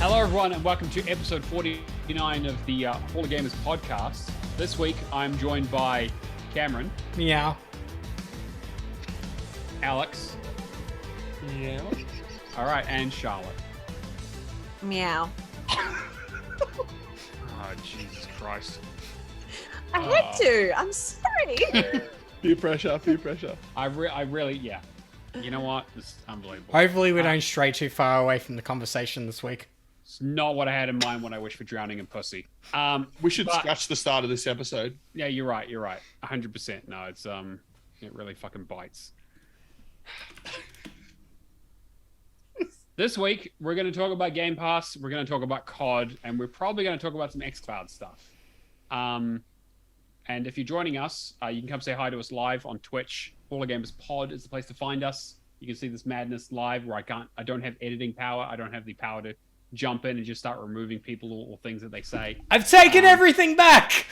Hello, everyone, and welcome to episode 49 of the Hall of Gamers podcast. This week, I'm joined by Cameron. Meow. Alex. Meow. All right, and Charlotte. Meow. Oh, Jesus Christ. I had to. I'm sorry. Peer pressure, peer pressure. I really, yeah. You know what? This is unbelievable. Hopefully we don't stray too far away from the conversation this week. It's not what I had in mind when I wished for drowning in pussy. We should scratch the start of this episode. Yeah, you're right. 100%. No, it's it really fucking bites. This week, we're going to talk about Game Pass, we're going to talk about COD, and we're probably going to talk about some xCloud stuff. And if you're joining us, you can come say hi to us live on Twitch. Hall of Gamers Pod is the place to find us. You can see this madness live where I don't have editing power. I don't have the power to jump in and just start removing people or things that they say. I've taken everything back!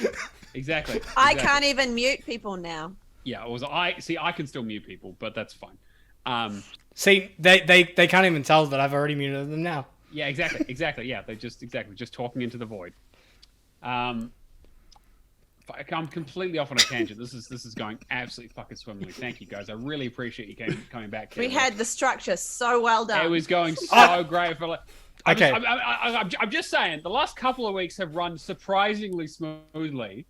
Exactly. I can't even mute people now. Yeah, I can still mute people, but that's fine. See, they can't even tell that I've already muted them now. Yeah, exactly. Yeah, they're just talking into the void. I'm completely off on a tangent. This is going absolutely fucking swimmingly. Thank you guys. I really appreciate you coming back. We had the structure so well done. It was going so great. Okay. I'm just saying, the last couple of weeks have run surprisingly smoothly.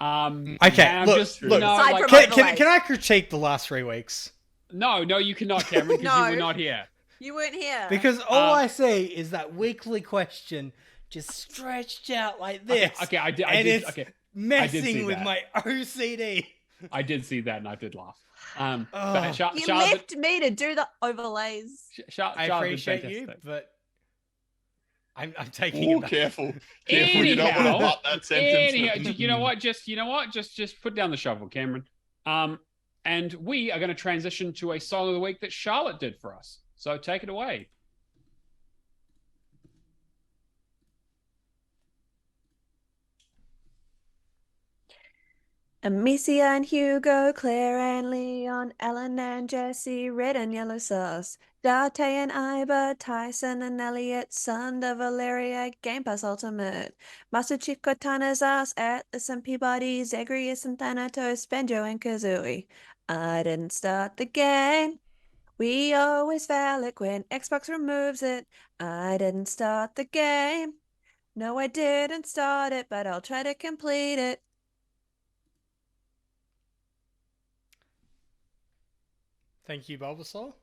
Okay, look. Can I critique the last 3 weeks? No, you cannot, Cameron, because No. you were not here. You weren't here. Because all I see is that weekly question just stretched out like this. Okay, I did. Messing with that. my OCD. I did see that, and I did laugh. You left me to do the overlays. I appreciate you, but I'm taking it back. Careful. You don't want to butt that sentence. You know what? Just put down the shovel, Cameron. And we are going to transition to a song of the week that Charlotte did for us. So take it away. Amicia and Hugo, Claire and Leon, Ellen and Jesse, red and yellow sauce. Date and Iba, Tyson and Elliot, Sunder, Valeria, Game Pass Ultimate. Master Chief Cortana's ass, Atlas and Peabody, Zagreus and Thanatos, Banjo and Kazooie. I didn't start the game. We always phallic when Xbox removes it. I didn't start the game. No, I didn't start it, but I'll try to complete it. Thank you, Bulbasaur.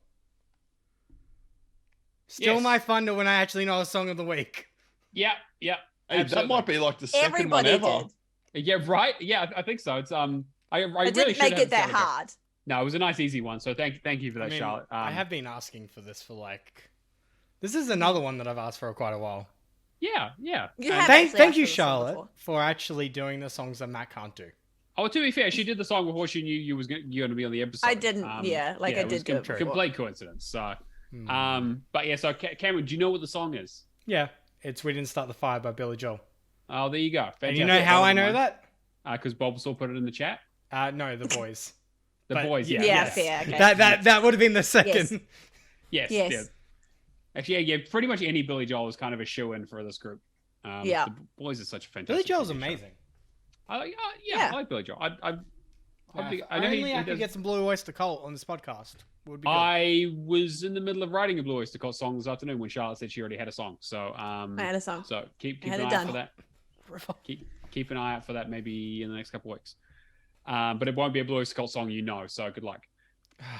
Still Yes. my thunder when I actually know a song of the week. Yeah. Hey, that absolutely. might be like the second Everybody one ever. did. Yeah, right. Yeah, I think so. It's I I really didn't should make have it that said go. hard. No, it was a nice, easy one. So thank you for that, Charlotte. I have been asking for this for this is another one that I've asked for quite a while. Yeah. You And- have Thank actually asked you, for this one Charlotte, before. for actually doing the songs that Matt can't do. Oh, to be fair, she did the song before she knew you're going to be on the episode. I didn't, I it did was do it before. complete coincidence. So, Hmm. but yeah. So Cameron, do you know what the song is? Yeah, it's We Didn't Start the Fire by Billy Joel. Oh, there you go. And you know how I know that? Because Bulbasaur put it in the chat. No, the boys. The But boys, yeah, yeah. Yeah, yes. fair. Okay. That would have been the second. Yes. Yes. Yeah. Actually, yeah. Pretty much any Billy Joel is kind of a shoe-in for this group. Yeah. The boys are such a fantastic. Billy Joel's TV show. amazing. I Yeah. like Billy Joel. I know Only I he could does. get some Blue Oyster Cult on this podcast. Would be good. I was in the middle of writing a Blue Oyster Cult song this afternoon when Charlotte said she already had a song. So I had a song. So keep I had an it eye out done. for that. Keep an eye out for that maybe in the next couple of weeks. But it won't be a Blue Oyster Cult song, so good luck.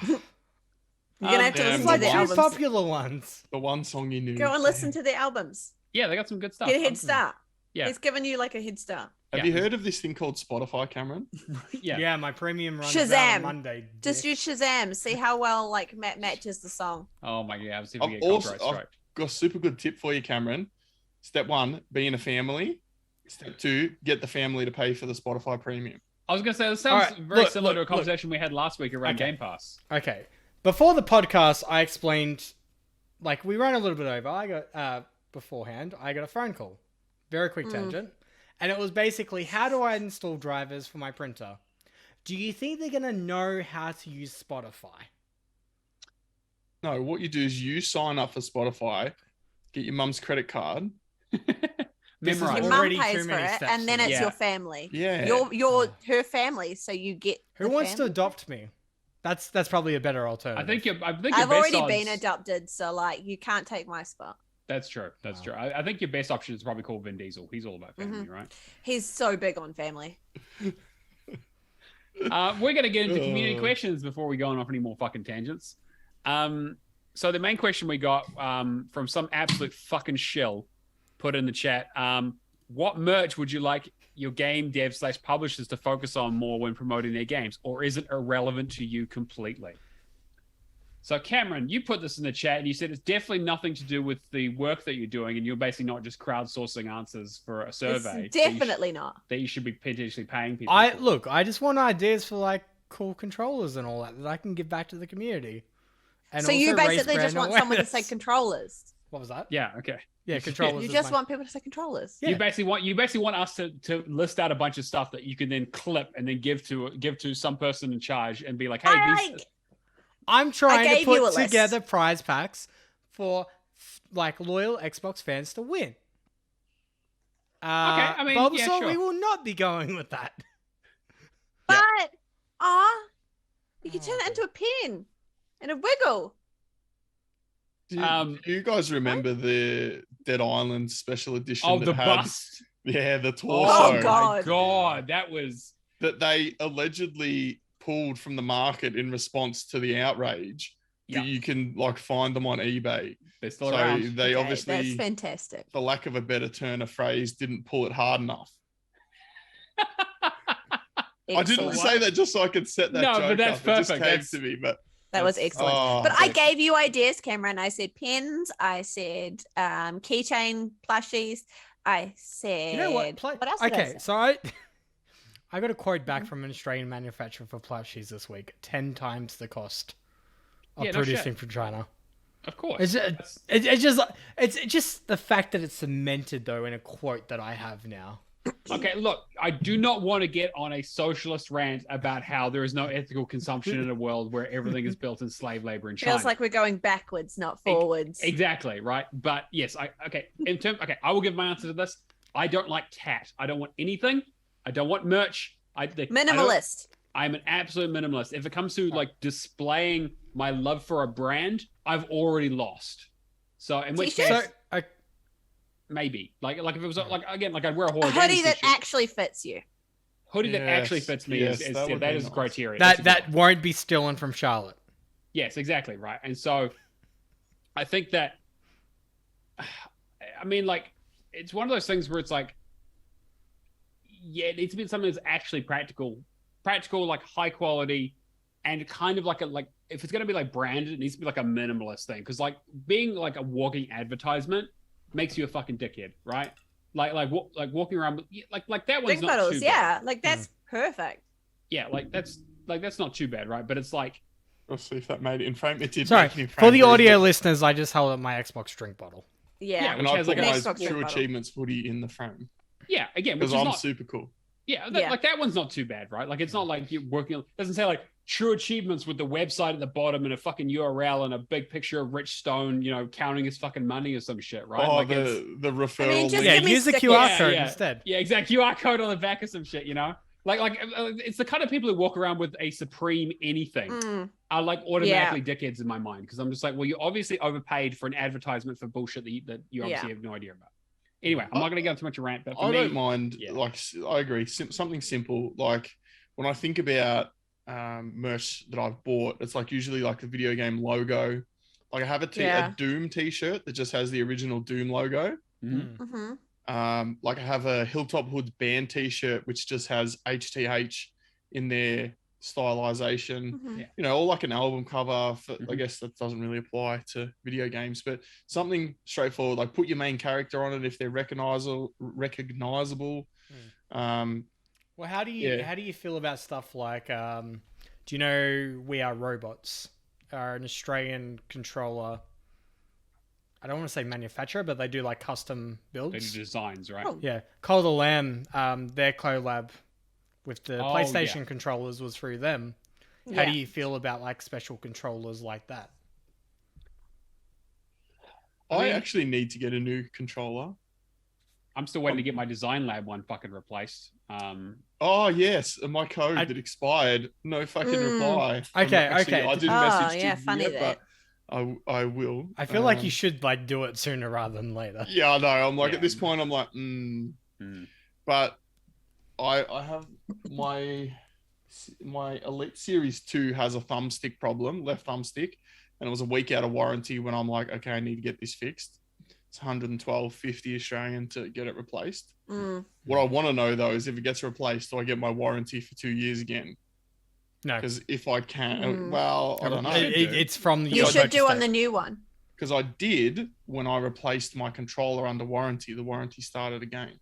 You're gonna have to damn, listen Like to the two albums. popular ones. The one song you knew. Go and listen to the albums. Yeah, they got some good stuff. Get a head start. Yeah. It's giving you like a head start. Have you heard of this thing called Spotify, Cameron? Yeah. Yeah, my premium runs Shazam. out on Monday. Just use Shazam. See how well Matt matches the song. Oh my god, see if I've we get copyright strike. got a super good tip for you, Cameron. Step 1, be in a family. Step 2, get the family to pay for the Spotify premium. I was gonna say this sounds Alright, very look, similar to a look. conversation we had last week around Okay. Game Pass. Okay. Before the podcast, I explained, we ran a little bit over. I got, beforehand, I got a phone call. Very quick tangent. And it was basically, how do I install drivers for my printer? Do you think they're going to know how to use Spotify? No, what you do is you sign up for Spotify get your mum's credit card. This is Your Memorize. mum already pays too for many it, steps and then for it's me. your Yeah. family. Yeah. You're her family, so you get. Who the wants to family. adopt me? That's probably a better alternative. I think your I've best already odds- been adopted, so like you can't take my spot. That's true. That's Wow. true. I think your best option is probably called Vin Diesel. He's all about family, Mm-hmm. right? He's so big on family. We're going to get into community Oh. questions before we go on off any more fucking tangents. So the main question we got from some absolute fucking shill put in the chat. What merch would you like your game devs / publishers to focus on more when promoting their games? Or is it irrelevant to you completely? So Cameron, you put this in the chat and you said it's definitely nothing to do with the work that you're doing, and you're basically not just crowdsourcing answers for a survey. It's definitely not. That you should be potentially paying people. I just want ideas for like cool controllers and all that I can give back to the community. And So you also raise basically just brand want someone to say awareness. controllers. What was that? Yeah. Okay. Yeah, controllers. You is just my- want people to say controllers. Yeah. You basically want us to list out a bunch of stuff that you can then clip and then give to some person in charge and be like, hey, these. I'm trying to gave you a put list. together prize packs for like loyal Xbox fans to win. I mean, Bulbasaur, yeah, sure. we will not be going with that. But you can turn it into a pin and a wiggle. Do you guys remember the Dead Island special edition? Oh, that the had, bust. Yeah, the Oh, torso my God. God. That was. that they allegedly pulled from the market in response to the outrage. Yeah. But you can like find them on eBay. They're still So around. they Okay, obviously, that's fantastic. for lack of a better turn of phrase, didn't pull it hard enough. I didn't Excellent. say that just so I could set that No, joke but that's up. It just perfect. came That's- to me, but That was That's- excellent. Oh, But I thank gave you ideas, Cameron. I said pins. I said keychain plushies. I said. You know what? What else did I Okay, say? so I got a quote back from an Australian manufacturer for plushies this week. 10 times the cost of Yeah, no producing shit. from China. Of course. It's just the fact that it's cemented though in a quote that I have now. Okay, look, I do not want to get on a socialist rant about how there is no ethical consumption in a world where everything is built in slave labor in China. Feels like we're going backwards, not forwards. Exactly, right? But yes, I will give my answer to this. I don't like cat. I don't want anything. I don't want merch. Minimalist. I'm an absolute minimalist. If it comes to like displaying my love for a brand, I've already lost. So in which T-shirts? case, So, maybe like if it was like again like I'd wear a horror A hoodie Games that t-shirt. actually fits you. Hoodie that Yes, actually fits me yes, is that would that be is a nice. criteria. That's a that good won't be stolen from Charlotte. Yes, exactly, right. And so I think that I mean like it's one of those things where it's like yeah, it needs to be something that's actually practical, like high quality and kind of like if it's going to be like branded, it needs to be like a minimalist thing cuz like being like a walking advertisement makes you a fucking dickhead, right? Like walking around with, like that one's Drink not bottles, too yeah. bad. Like that's perfect. Yeah, that's not too bad, right? But it's like we'll see if that made it in frame. It did. Sorry, make it in for frame the very audio good. listeners, I just held up my Xbox drink bottle. Yeah. Yeah, And which I has put like my Next box True bottle. Achievements hoodie in the frame yeah, again, which because is I'm not super cool. yeah, Yeah. like that one's not too bad, right? Like it's not like you're working. It doesn't say like true achievements with the website at the bottom and a fucking URL and a big picture of Rich Stone, counting his fucking money or some shit, right? Oh, like it's, the referral just link. Yeah, give me use the stickers. QR Yeah, code yeah. instead. yeah, exact QR code on the back or some shit, Like it's the kind of people who walk around with a Supreme anything Mm. are like automatically dickheads in my mind because I'm just like, well, you obviously overpaid for an advertisement for bullshit that you obviously have no idea about. Anyway, I'm not going to go into much of a rant, but for I me, don't mind. yeah. Like I agree. Something simple. Like when I think about merch that I've bought, it's like usually like the video game logo. Like I have Yeah. a Doom T-shirt that just has the original Doom logo. Mhm. Mm-hmm. Like I have a Hilltop Hoods band T-shirt which just has HTH in their stylization. Mm-hmm. Yeah. Or like an album cover. I Mhm. guess that doesn't really apply to video games, but something straightforward. Like put your main character on it if they're recognizable. Well, how do you Yeah. feel about stuff like do you know We Are Robots are an Australian controller? I don't want to say manufacturer, but they do like custom They do builds. designs, right? Oh. Yeah, Call the Lamb, their collab with the Oh, PlayStation yeah. controllers was through them. Yeah. How do you feel about like special controllers like that? I mean- actually need to get a new controller. I'm still waiting to get my Design Lab one fucking replaced. Oh yes, and my code that expired. No fucking reply. Okay, Actually, okay. I didn't Oh, message yeah, you funny yet, that. but I will. I feel like you should like do it sooner rather than later. Yeah, I know. I'm like Yeah. at this point, I'm like, But I have my Elite Series 2 has a thumbstick problem, left thumbstick, and it was a week out of warranty when I'm like, okay, I need to get this fixed. It's 112.50 Australian to get it replaced. What I want to know though is if it gets replaced, do I get my warranty for 2 years again? No, Because if I can, well, I don't know. it's from the You should purchase do on date. the new one. Because I did when I replaced my controller under warranty, the warranty started again.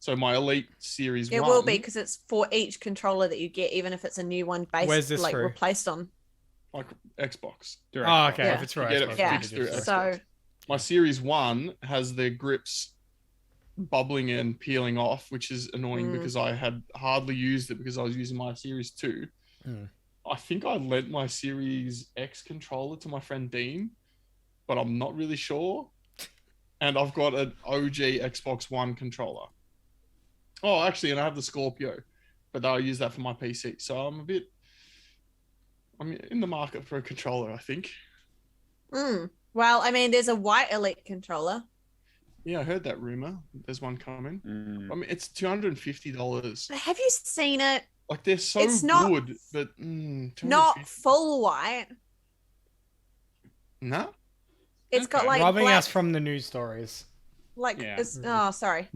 So my Elite Series It 1 will be because it's for each controller that you get, even if it's a new one based Where's this like through? replaced on. like Xbox. Oh, okay. Yeah. If it's right, You get it Yeah. fixed through Xbox. So My Series 1 has the grips bubbling and peeling off, which is annoying because I had hardly used it because I was using my Series 2. I think I lent my Series X controller to my friend Dean, but I'm not really sure. And I've got an OG Xbox One controller. Oh, actually, and I have the Scorpio, but I'll use that for my PC. So I'm in the market for a controller, I think. well, I mean, there's a white Elite controller. Yeah, I heard that rumor. There's one coming. I mean, it's $250. But have you seen it? Like they're so It's not- good, but Not $250. full white. No. It's got Okay. like Robbing black, us from the news stories. like Yeah. it's, oh, sorry.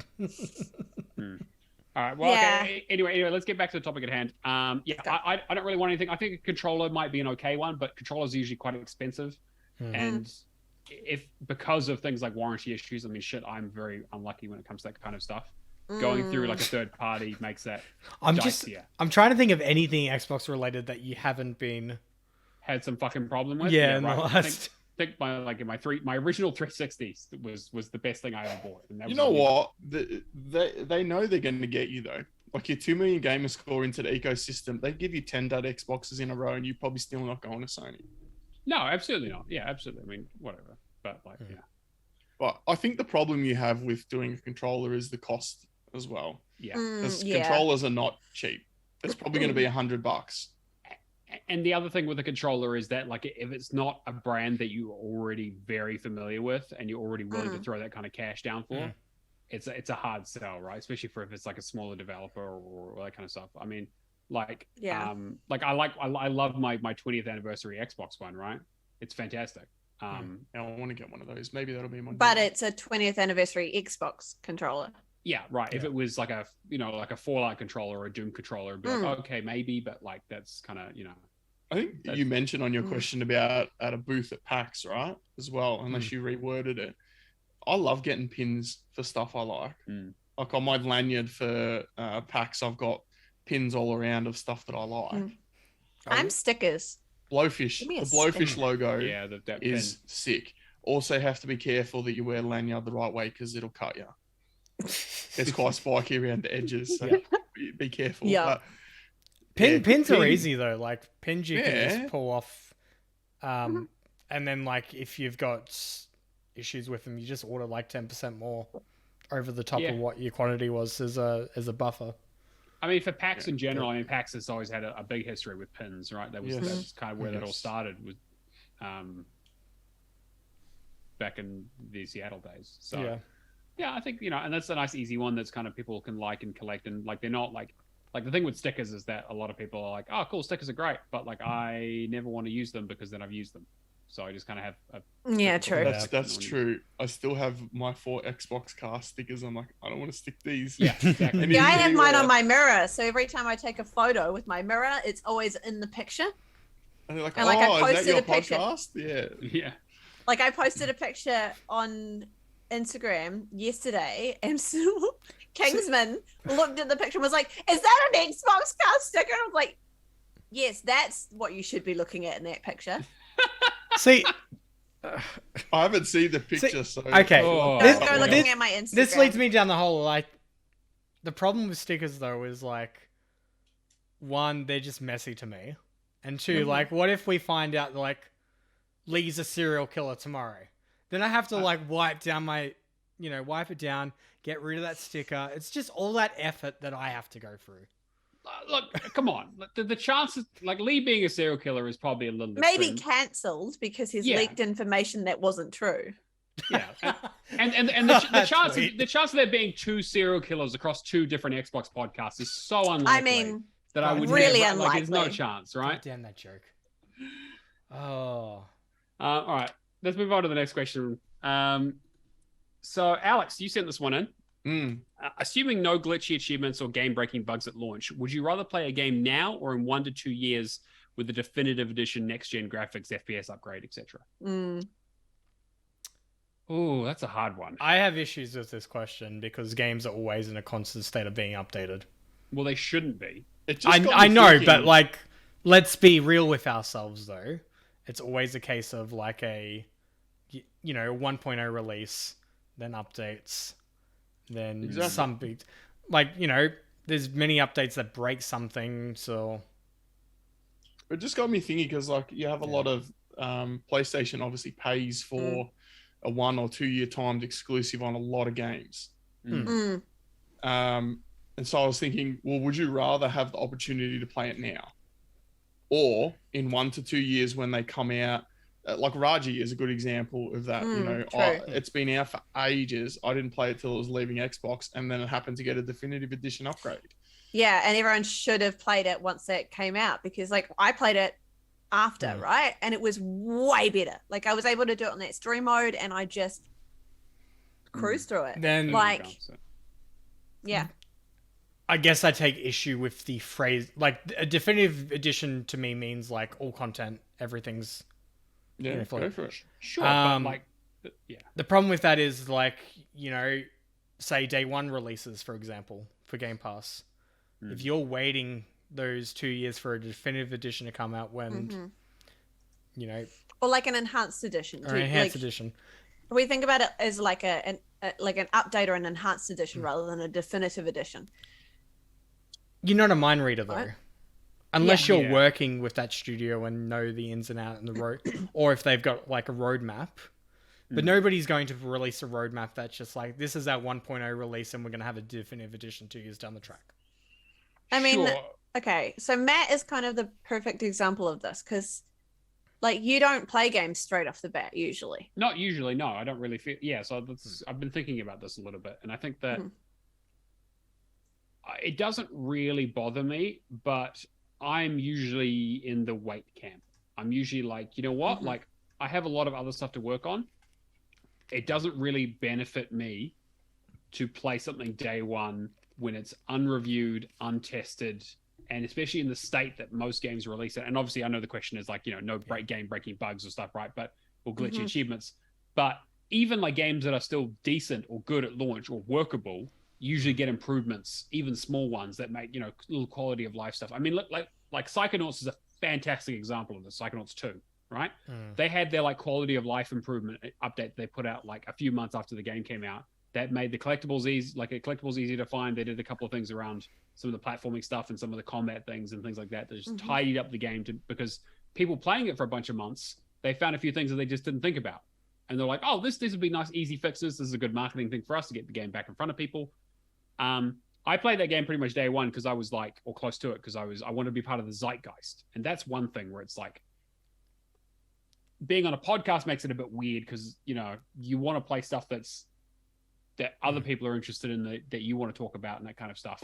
All right. Well, Yeah. okay. Anyway, let's get back to the topic at hand. I don't really want anything. I think a controller might be an okay one, but controllers are usually quite expensive, and if because of things like warranty issues, I mean, shit, I'm very unlucky when it comes to that kind of stuff. Going through like a third party makes that I'm dicier. I'm trying to think of anything Xbox related that you haven't been. Had some fucking problem with. Yeah, in the right. last. I think my original 360 was the best thing I ever bought. And that You was know only- what? They know they're going to get you though. Like your 2 million gamer score into the ecosystem, they give you 10 dud Xboxes in a row, and you're probably still not going to Sony. No, absolutely not. Yeah, absolutely. I mean, whatever. But like, yeah. But I think the problem you have with doing a controller is the cost as well. Yeah. Because Yeah. controllers are not cheap. It's probably going to be $100. And the other thing with the controller is that like if it's not a brand that you're already very familiar with and you're already willing to throw that kind of cash down for, it's a hard sell, right? Especially for if it's like a smaller developer or that kind of stuff. I mean, like like I love my 20th anniversary Xbox One, right? It's fantastic. Yeah, I want to get one of those. Maybe that'll be my. But it's a 20th anniversary Xbox controller. Yeah, right. If it was like a like a Fallout controller or a Doom controller, it'd be like, okay, maybe, but like that's kind of I think you mentioned on your question about at a booth at PAX, right? As well, unless you reworded it. I love getting pins for stuff I like. Like on my lanyard for PAX, I've got pins all around of stuff that I like. I'm stickers. Blowfish, Give me a the Blowfish sticker. logo yeah, that is sick. Also have to be careful that you wear lanyard the right way because it'll cut you. It's quite spiky around the edges, so be careful. Yeah. But, Pins are pin- easy though. Like pins you can Yeah. just pull off, and then like if you've got issues with them, you just order like 10% more over the top Yeah. of what your quantity was as a buffer. I mean, for PAX in general, I mean, PAX has always had a big history with pins, right? That was Yes. that's kind of where that all Yes. started with, back in the Seattle days. So yeah, I think and that's a nice easy one that's kind of people can like and collect, and like they're not like the thing with stickers is that a lot of people are like, oh, cool, stickers are great, but like I never want to use them because then I've used them, so I just kind of have Yeah, true. That's true. I still have my 4 Xbox car stickers. I'm like, I don't want to stick these. yeah, exactly. And Yeah, I have mine on anywhere. my mirror. So every time I take a photo with my mirror, it's always in the picture. And they're like, And, like, I oh, is that posted your a picture. podcast? Yeah. yeah. Like I posted a picture on Instagram yesterday, and Kingsman looked at the picture and was like, "Is that an Xbox car sticker?" And I was like, "Yes, that's what you should be looking at in that picture." See, I haven't seen the picture, so okay. Oh. This- Go looking at my Instagram. this leads me down the whole like. The problem with stickers though is like, one, they're just messy to me, and two, like, what if we find out like Lee's a serial killer tomorrow? Then I have to like wipe it down, get rid of that sticker. It's just all that effort that I have to go through. Look, come on. The chances, like Lee being a serial killer, is probably a little maybe extreme. cancelled because he's leaked information that wasn't true. Yeah, and the chance of there being 2 serial killers across 2 different Xbox podcasts is so unlikely. I mean, that I would really never, unlikely. Like, there's no chance, right? God damn that joke. Oh. All right, let's move on to the next question. So Alex, you sent this one in. Assuming no glitchy achievements or game-breaking bugs at launch, would you rather play a game now or in 1 to 2 years with the definitive edition, next-gen graphics, FPS upgrade, etc.? Oh, that's a hard one. I have issues with this question because games are always in a constant state of being updated. Well, they shouldn't be. I know, but like, let's be real with ourselves, though. It's always a case of like a, 1.0 release, then updates, then some big, like, there's many updates that break something, so. It just got me thinking because like you have a lot of PlayStation obviously pays for a 1 or 2 year timed exclusive on a lot of games. And so I was thinking, well, would you rather have the opportunity to play it now or in 1 to 2 years when they come out? Like Raji is a good example of that. It's been out for ages. I didn't play it till it was leaving Xbox, and then it happened to get a definitive edition upgrade. Yeah, and everyone should have played it once it came out because like I played it after, right? And it was way better. Like I was able to do it on that story mode and I just cruised through it. Then like yeah. I guess I take issue with the phrase, like a definitive edition to me means like all content, everything's go for it. Sure, but like the problem with that is like, say day 1 releases, for example, for Game Pass. If you're waiting those 2 years for a definitive edition to come out when, or like an enhanced edition. Or an enhanced edition. We think about it as like an update or an enhanced edition rather than a definitive edition. You're not a mind reader though. Right? Unless you're working with that studio and know the ins and outs and the road, or if they've got like a roadmap. But nobody's going to release a roadmap that's just like, this is our 1.0 release and we're going to have a definitive edition 2 years down the track. I mean, okay, so Matt is kind of the perfect example of this because, like, you don't play games straight off the bat usually. Not usually, no. I don't really feel. Yeah, so I've been thinking about this a little bit, and I think that it doesn't really bother me, but I'm usually in the wait camp. I'm usually like, you know what? Like, I have a lot of other stuff to work on. It doesn't really benefit me to play something day 1 when it's unreviewed, untested, and especially in the state that most games release it. And obviously I know the question is like, no game-breaking bugs or stuff, right? Or glitchy achievements. But even like games that are still decent or good at launch or workable usually get improvements, even small ones that make, little quality of life stuff. I mean, like Psychonauts is a fantastic example of this, Psychonauts 2, right? They had their like quality of life improvement update they put out like a few months after the game came out. That made the collectibles easy to find. They did a couple of things around some of the platforming stuff and some of the combat things and things like that. They just tidied up the game because people playing it for a bunch of months, they found a few things that they just didn't think about. And they're like, oh, this would be nice, easy fixes. This is a good marketing thing for us to get the game back in front of people. I played that game pretty much day 1 because I was like, or close to it, because I wanted to be part of the zeitgeist. And that's one thing where it's like, being on a podcast makes it a bit weird because, you want to play stuff that other people are interested in that you want to talk about and that kind of stuff.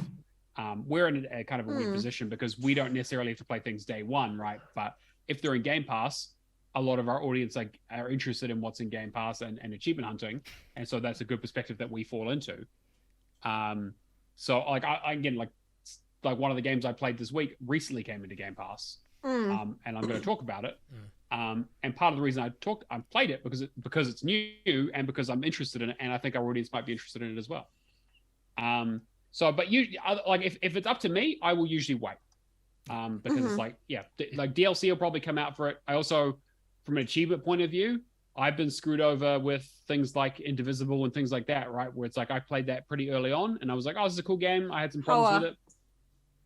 We're in a kind of a weird position because we don't necessarily have to play things day 1, right? But if they're in Game Pass, a lot of our audience are interested in what's in Game Pass and achievement hunting. And so that's a good perspective that we fall into. So like I again, like one of the games I played this week recently came into Game Pass. And I'm going to talk about it. And part of the reason I played it because it's new and because I'm interested in it, and I think our audience might be interested in it as well. But if it's up to me, I will usually wait, because it's like DLC will probably come out for it. I also, from an achievement point of view, I've been screwed over with things like Indivisible and things like that, right? Where it's like I played that pretty early on, and I was like, oh, this is a cool game. I had some problems with it.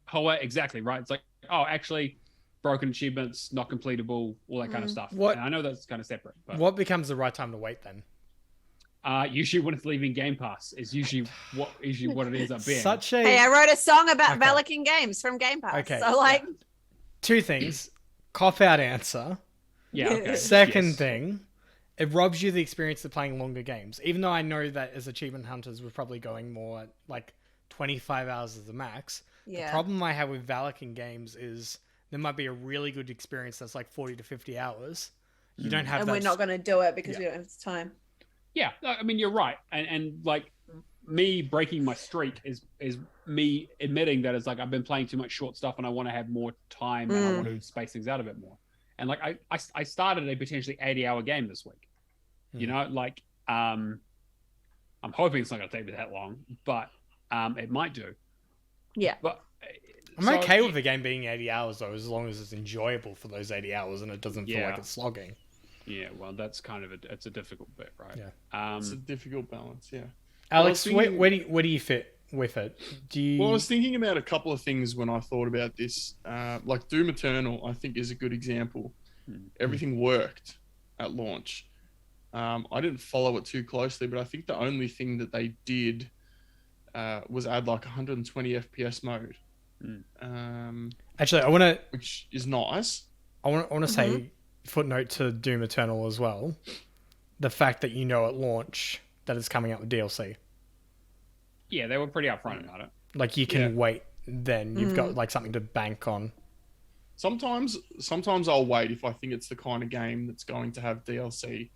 Hoa, exactly, right? It's like, oh, actually, broken achievements, not completable, all that kind of stuff. And I know that's kind of separate. But what becomes the right time to wait then? Usually when it's leaving Game Pass is usually what it ends up being. Such a Hey, I wrote a song about Okay. Valican games from Game Pass. Okay, So like, two things. Cop-out answer. Yeah. Okay. Second Yes. thing, it robs you the experience of playing longer games. Even though I know that as achievement hunters, we're probably going more at like 25 hours as the max. yeah. The problem I have with Valican games is there might be a really good experience that's like 40 to 50 hours. You don't have And that. we're not going to do it because we don't have the time. Yeah, I mean you're right, and like me breaking my streak is me admitting that it's like I've been playing too much short stuff and I want to have more time and I want to space things out a bit more. And like I started a potentially 80-hour game this week. You know, like I'm hoping it's not going to take me that long, but it might do. Yeah. But I'm okay with the game being 80 hours though, as long as it's enjoyable for those 80 hours and it doesn't feel like it's slogging. Yeah, well, that's kind of it's a difficult bit, right? Yeah. It's a difficult balance, yeah. Alex, Well, I was thinking- where do you fit with it? Do you? Well, I was thinking about a couple of things when I thought about this. Like Doom Eternal, I think is a good example. Everything worked at launch. I didn't follow it too closely, but I think the only thing that they did was add like 120 FPS mode. Actually, I want to. Which is nice. I want to say footnote to Doom Eternal as well. The fact that you know at launch that it's coming out with DLC. Yeah, they were pretty upfront about it. Like you can wait. Then you've got like something to bank on. Sometimes I'll wait if I think it's the kind of game that's going to have DLC.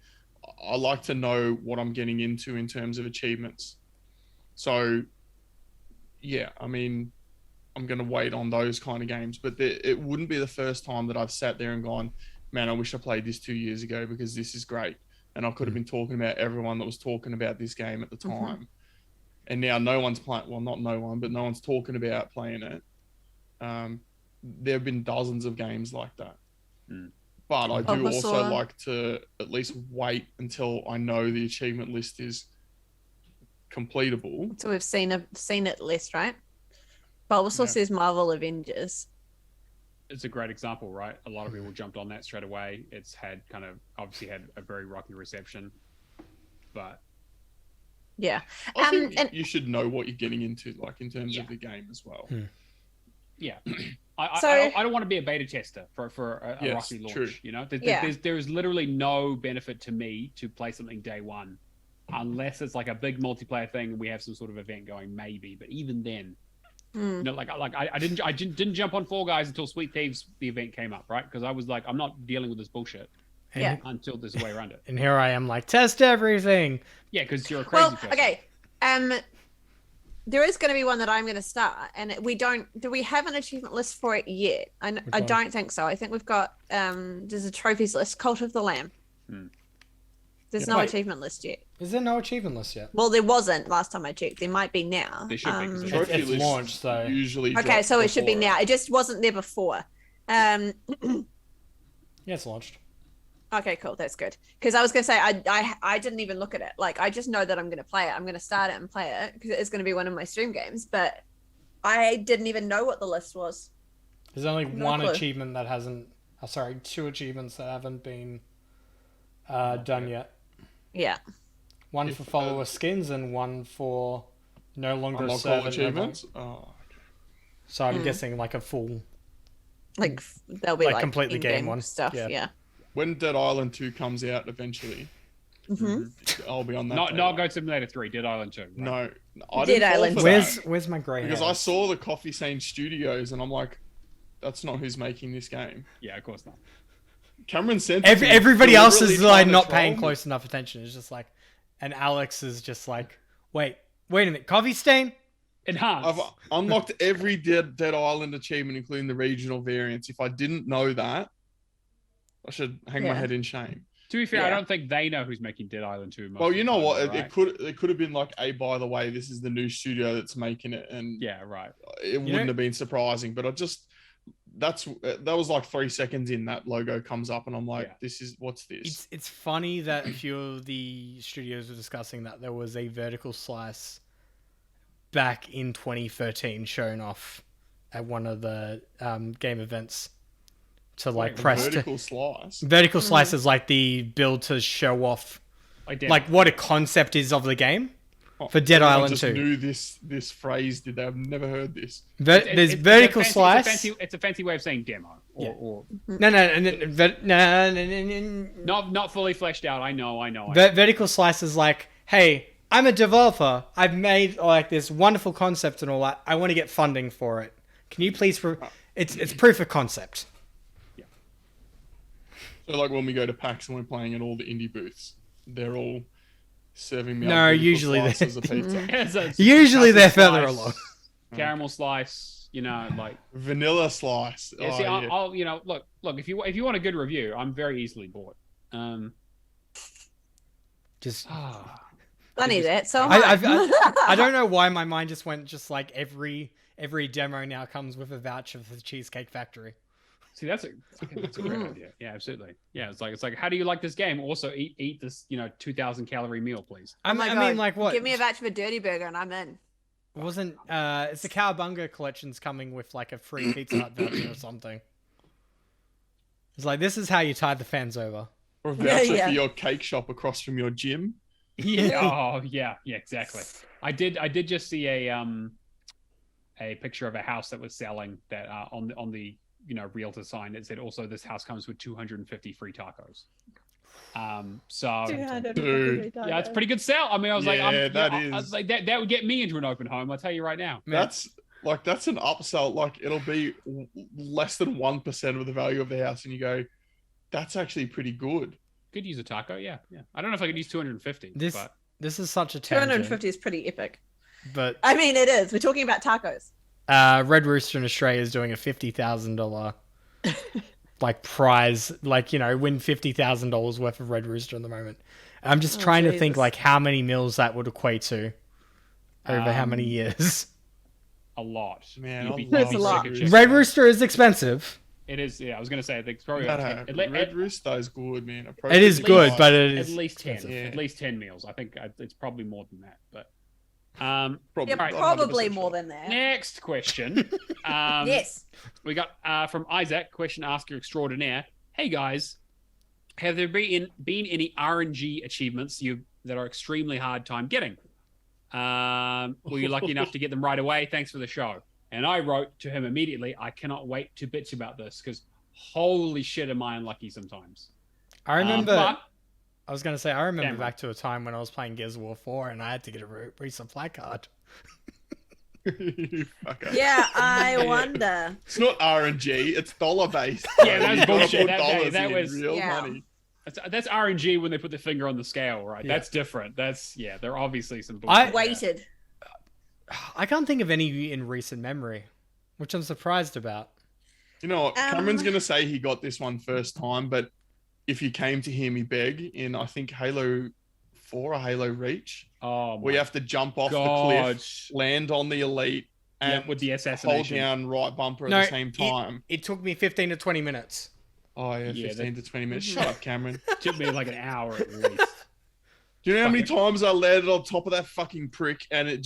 I like to know what I'm getting into in terms of achievements. So, yeah, I mean, I'm going to wait on those kind of games. But it wouldn't be the first time that I've sat there and gone, man, I wish I played this 2 years ago because this is great. And I could have been talking about everyone that was talking about this game at the time. And now no one's playing, well, not no one, but no one's talking about playing it. There have been dozens of games like that. But I do also like to at least wait until I know the achievement list is completable. So we've seen it list, right? Bulbasaur says Marvel Avengers. It's a great example, right? A lot of people jumped on that straight away. It's had obviously had a very rocky reception, but yeah, I think you should know what you're getting into, like in terms of the game as well. Yeah, I don't want to be a beta tester for a rocky launch. True. You know, there is literally no benefit to me to play something day one, unless it's like a big multiplayer thing and we have some sort of event going, maybe. But even then. You know, like I didn't jump on Fall Guys until Sweet Thieves the event came up, right? Because I was like, I'm not dealing with this bullshit until there's a way around it. And here I am, like, test everything. Yeah, because you're a crazy person. Okay. There is going to be one that I'm going to start, and do we have an achievement list for it yet? I don't think so. I think we've got there's a trophies list, Cult of the Lamb. There's no achievement list yet. Is there no achievement list yet? Well, there wasn't last time I checked. There might be now. There should be. 'Cause Trophy it's list launched, so usually. Okay, so it should be now. It just wasn't there before. Yeah, it's launched. Okay, cool. That's good. Because I was going to say, I didn't even look at it. Like, I just know that I'm going to play it. I'm going to start it and play it because it's going to be one of my stream games. But I didn't even know what the list was. There's only one clue. achievement that hasn't... two achievements that haven't been done yet. Yeah. One for follower skins and one for no longer a unlock all servant. achievements. Oh, So I'm guessing like a full... Like, they'll be like complete the game in-game one. stuff. Yeah. when Dead Island 2 comes out eventually, I'll be on that. Not Goat Simulator 3, Dead Island 2. Right? No, I Dead didn't fall Island for 2. that Where's my grey because I hairs? saw the Coffee Stain Studios and I'm like, that's not who's making this game. Yeah, of course not. Cameron sent Everybody else is deliberately like trying to not paying troll me. close enough attention. It's just like, and Alex is just like, wait a minute, Coffee Stain? Enhanced. I've unlocked every Dead Island achievement, including the regional variants. If I didn't know that, I should hang my head in shame. To be fair, I Yeah. don't think they know who's making Dead Island 2. most Well, of you the know time, what? right? It could have been like, hey, by the way, this is the new studio that's making it, and Yeah, right. it wouldn't have been surprising. But that was like 3 seconds in, that logo comes up, and I'm like, what's this? It's funny that a few of the studios were discussing that there was a vertical slice back in 2013 shown off at one of the game events to like press vertical slice. vertical slice is like the build to show off like what a concept is of the game for Dead Everyone Island just 2. knew this phrase. Did they? I've never heard this. There's vertical slice. It's a fancy way of saying demo. Or No, not fully fleshed out. I know. Vertical slice is like, hey, I'm a developer. I've made like this wonderful concept and all that. I want to get funding for it. Can you please? It's proof of concept. Yeah. So like when we go to PAX and we're playing at all the indie booths, they're all serving me. No, up usually slices of pizza. Usually they're Custard further slice, along. Caramel slice, like Vanilla slice. yeah, see, I'll look if you want a good review, I'm very easily bought. Just I need that. So I don't know why my mind just went like every demo now comes with a voucher for the Cheesecake Factory. See, that's a great idea. Yeah, absolutely. Yeah, it's like how do you like this game? Also eat this 2,000 calorie meal, please. I mean, like what? Give me a voucher for Dirty Burger and I'm in. Wasn't it's the Cowabunga collection's coming with like a free Pizza Hut voucher or something. It's like this is how you tide the fans over. Or a voucher for your cake shop across from your gym. Yeah. Oh, yeah, exactly. I did just see a picture of a house that was selling that on the realtor sign. It said also this house comes with 250 free tacos. So Dude. yeah, it's a pretty good sell. I mean, I was like, Yeah, I was like that would get me into an open home. I'll tell you right now. That's an upsell. Like it'll be less than 1% of the value of the house, and you go, that's actually pretty good. Could use a taco, yeah. I don't know if I could use 250. This is such a tangent. 250 is pretty epic. But I mean, it is. We're talking about tacos. Red Rooster in Australia is doing a $50,000 like prize, like win $50,000 worth of Red Rooster at the moment. I'm just trying to think like how many meals that would equate to over how many years. A lot. Man, It's a lot. Red Rooster is expensive. It is. Yeah, I was gonna say. I think it's probably Red Rooster is good, man. It is good, but it is at least 10. expensive. At least 10 meals. I think it's probably more than that. But Probably more than that. next question. Yes. We got from Isaac, question asker extraordinaire. Hey guys, have there been any RNG achievements that are extremely hard time getting? Were you lucky enough to get them right away? Thanks for the show. And I wrote to him immediately, I cannot wait to bitch about this because holy shit am I unlucky sometimes. I remember. I was gonna say I remember back to a time when I was playing Gears of War 4 and I had to get a resupply card. Yeah, I wonder. It's not RNG, it's dollar based. Yeah, that's bullshit. That was real money. That's RNG when they put the finger on the scale, right? Yeah. That's different. There are obviously some bullshit. Waited. I can't think of any in recent memory, which I'm surprised about. You know what? Cameron's going to say he got this one first time, but if you came to hear me beg in, I think Halo 4 or Halo Reach, where you have to jump off the cliff, land on the elite, and with the assassination, hold down right bumper at the same time. It took me 15 to 20 minutes. Oh, yeah, 15 to 20 minutes. Shut up, Cameron. It took me like an hour at least. Do you know how many times I landed on top of that fucking prick and it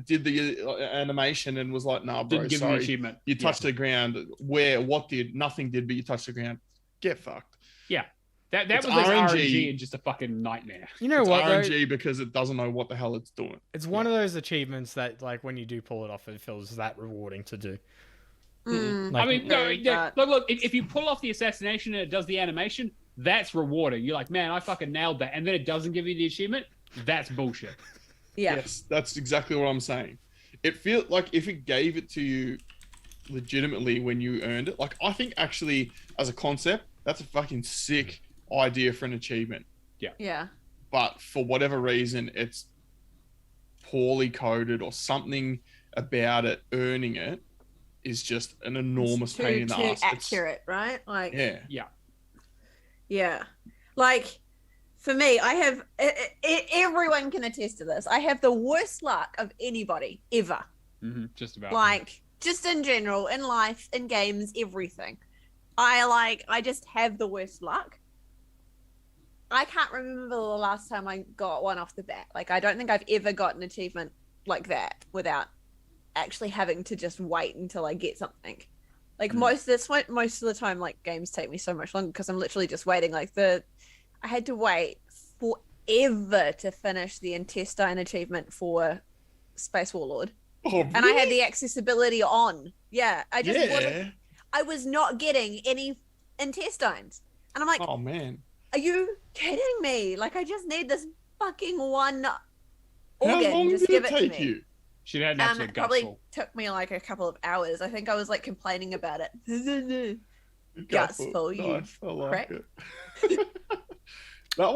did the animation and was like, nah, bro, Didn't give sorry. me an achievement. You touched the ground. What did? Nothing did, but you touched the ground. Get fucked. Yeah. That was like RNG and just a fucking nightmare. You know it's what? RNG because it doesn't know what the hell it's doing. It's one of those achievements that, like, when you do pull it off, it feels that rewarding to do. I mean, look. If you pull off the assassination and it does the animation, that's rewarding. You're like, man, I fucking nailed that, and then it doesn't give you the achievement. That's bullshit. Yeah. Yes, that's exactly what I'm saying. It feels like if it gave it to you legitimately when you earned it, like I think actually as a concept, that's a fucking sick idea for an achievement. Yeah. Yeah. But for whatever reason, it's poorly coded or something about it earning it is just an enormous pain in the ass. Too accurate, right? Like yeah. Like for me, I have everyone can attest to this. I have the worst luck of anybody ever. Just about. Like just in general, in life, in games, everything. I just have the worst luck. I can't remember the last time I got one off the bat. Like I don't think I've ever got an achievement like that without actually having to just wait until I get something. Like most of the time, like games take me so much longer because I'm literally just waiting. Like I had to wait forever to finish the intestine achievement for Space Warlord. Oh, And I had the accessibility on. Yeah, I just yeah. wasn't. I was not getting any intestines, and I'm like, Oh man. are you kidding me? Like, I just need this fucking one How organ. long Just did give it it to take me. you? She'd had an absolute It probably gutful. took me like a couple of hours. I think I was like complaining about it. Guts full, you Nice, I like prick. it. But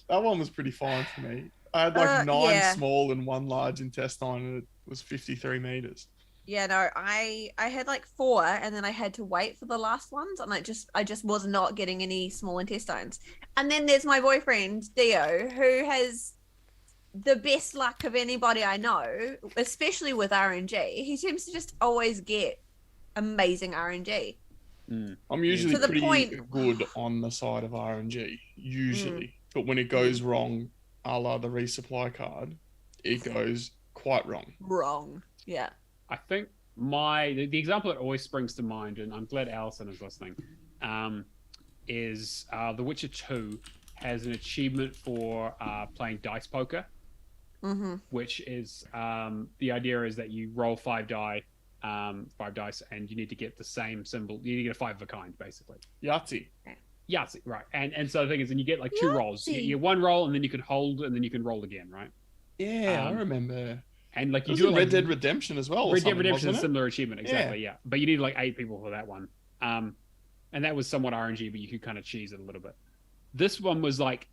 That one was pretty fine for me. I had like 9 yeah. small and 1 large intestine, and it was 53 meters. Yeah, no, I had like 4, and then I had to wait for the last ones, and I just was not getting any small intestines. And then there's my boyfriend Dio, who has the best luck of anybody I know, especially with RNG. He seems to just always get amazing RNG. I'm usually To the pretty point- good on the side of RNG, usually. But when it goes wrong, a la the resupply card, it goes quite wrong. Wrong. Yeah. I think the example that always springs to mind, and I'm glad Alison is listening, is The Witcher 2 has an achievement for playing dice poker, which is the idea is that you roll 5 dice, and you need to get the same symbol. You need to get a 5 of a kind, basically. Yahtzee. Yahtzee, right? And so the thing is, and you get like 2 rolls. You get 1 roll, and then you can hold, and then you can roll again, right? Yeah, I remember. And like It you was do in it Red like Dead Redemption as well. Red Dead Redemption is a wasn't it? similar achievement, exactly, yeah. But you need like 8 people for that one. And that was somewhat RNG, but you could kind of cheese it a little bit. This one was like,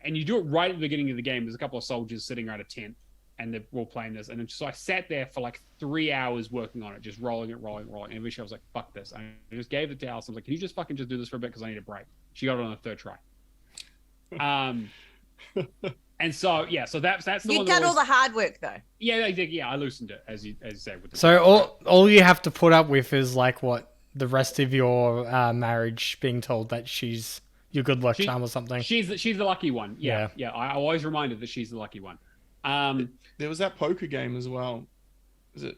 and you do it right at the beginning of the game. There's a couple of soldiers sitting around a tent, and they're all playing this. And so I sat there for like 3 hours working on it, just rolling it. And eventually I was like, fuck this. I just gave it to Alison. I was like, can you just fucking just do this for a bit? Because I need a break. She got it on the 3rd try. And so, yeah, so that's the You one. did all the hard work though. Yeah, I loosened it, as you said. With the So all you have to put up with is like what the rest of your marriage being told that she's your good luck charm or something. She's the lucky one. Yeah. I always remind her that she's the lucky one. There was that poker game as well. Is it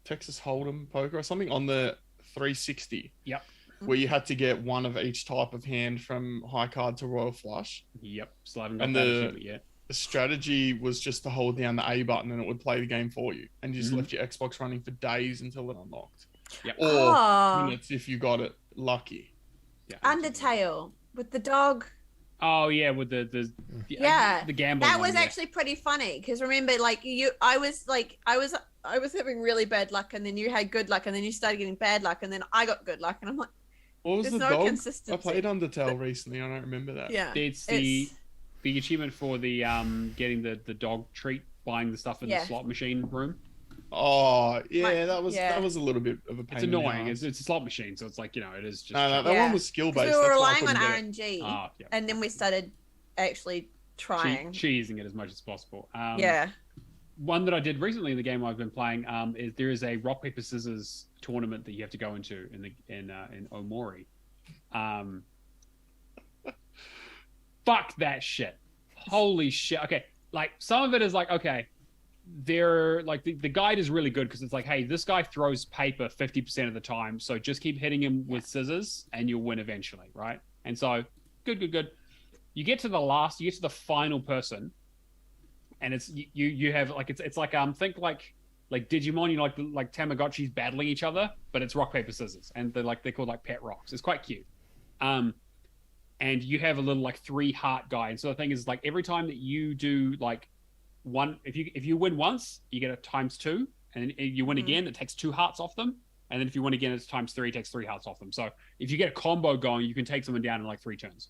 Texas Hold'em poker or something on the 360? Yep. Where you had to get one of each type of hand from high card to royal flush. Yep. Still haven't got And that achievement yet. The strategy was just to hold down the A button and it would play the game for you. And you just left your Xbox running for days until it unlocked. Yep. Or minutes if you got it lucky. Yeah. Undertale with the dog. Oh yeah, with the gambling. That was one, yeah. actually pretty funny because remember, like I was having really bad luck, and then you had good luck, and then you started getting bad luck, and then I got good luck, and I'm like, What was there's the no dog? consistency. I played Undertale recently. I don't remember that. Yeah, It's the achievement for the getting the dog treat, buying the stuff in the slot machine room. Oh yeah, that was yeah. a little bit of a pain. It's in the annoying. ass. It's a slot machine, so it's like, it is just. No, that one was skill based. we were relying on RNG, yeah. and then we started actually trying. Cheesing it as much as possible. Yeah. One that I did recently in the game I've been playing is there is a rock paper scissors tournament that you have to go into in Omori. Fuck that shit. Holy shit. Okay, like some of it is like, okay, they're like the guide is really good because it's like, hey, this guy throws paper 50% of the time, so just keep hitting him with scissors and you'll win eventually, right? And so good. You get to the final person, and it's you have like it's like think like Digimon, like Tamagotchis battling each other, but it's rock paper scissors, and they're called like pet rocks. It's quite cute. And you have a little like 3 heart guy, and so the thing is like every time that you do like one, if you win once, you get a ×2, and then you win again, it takes 2 hearts off them, and then if you win again, it's ×3, it takes 3 hearts off them. So if you get a combo going, you can take someone down in like 3 turns.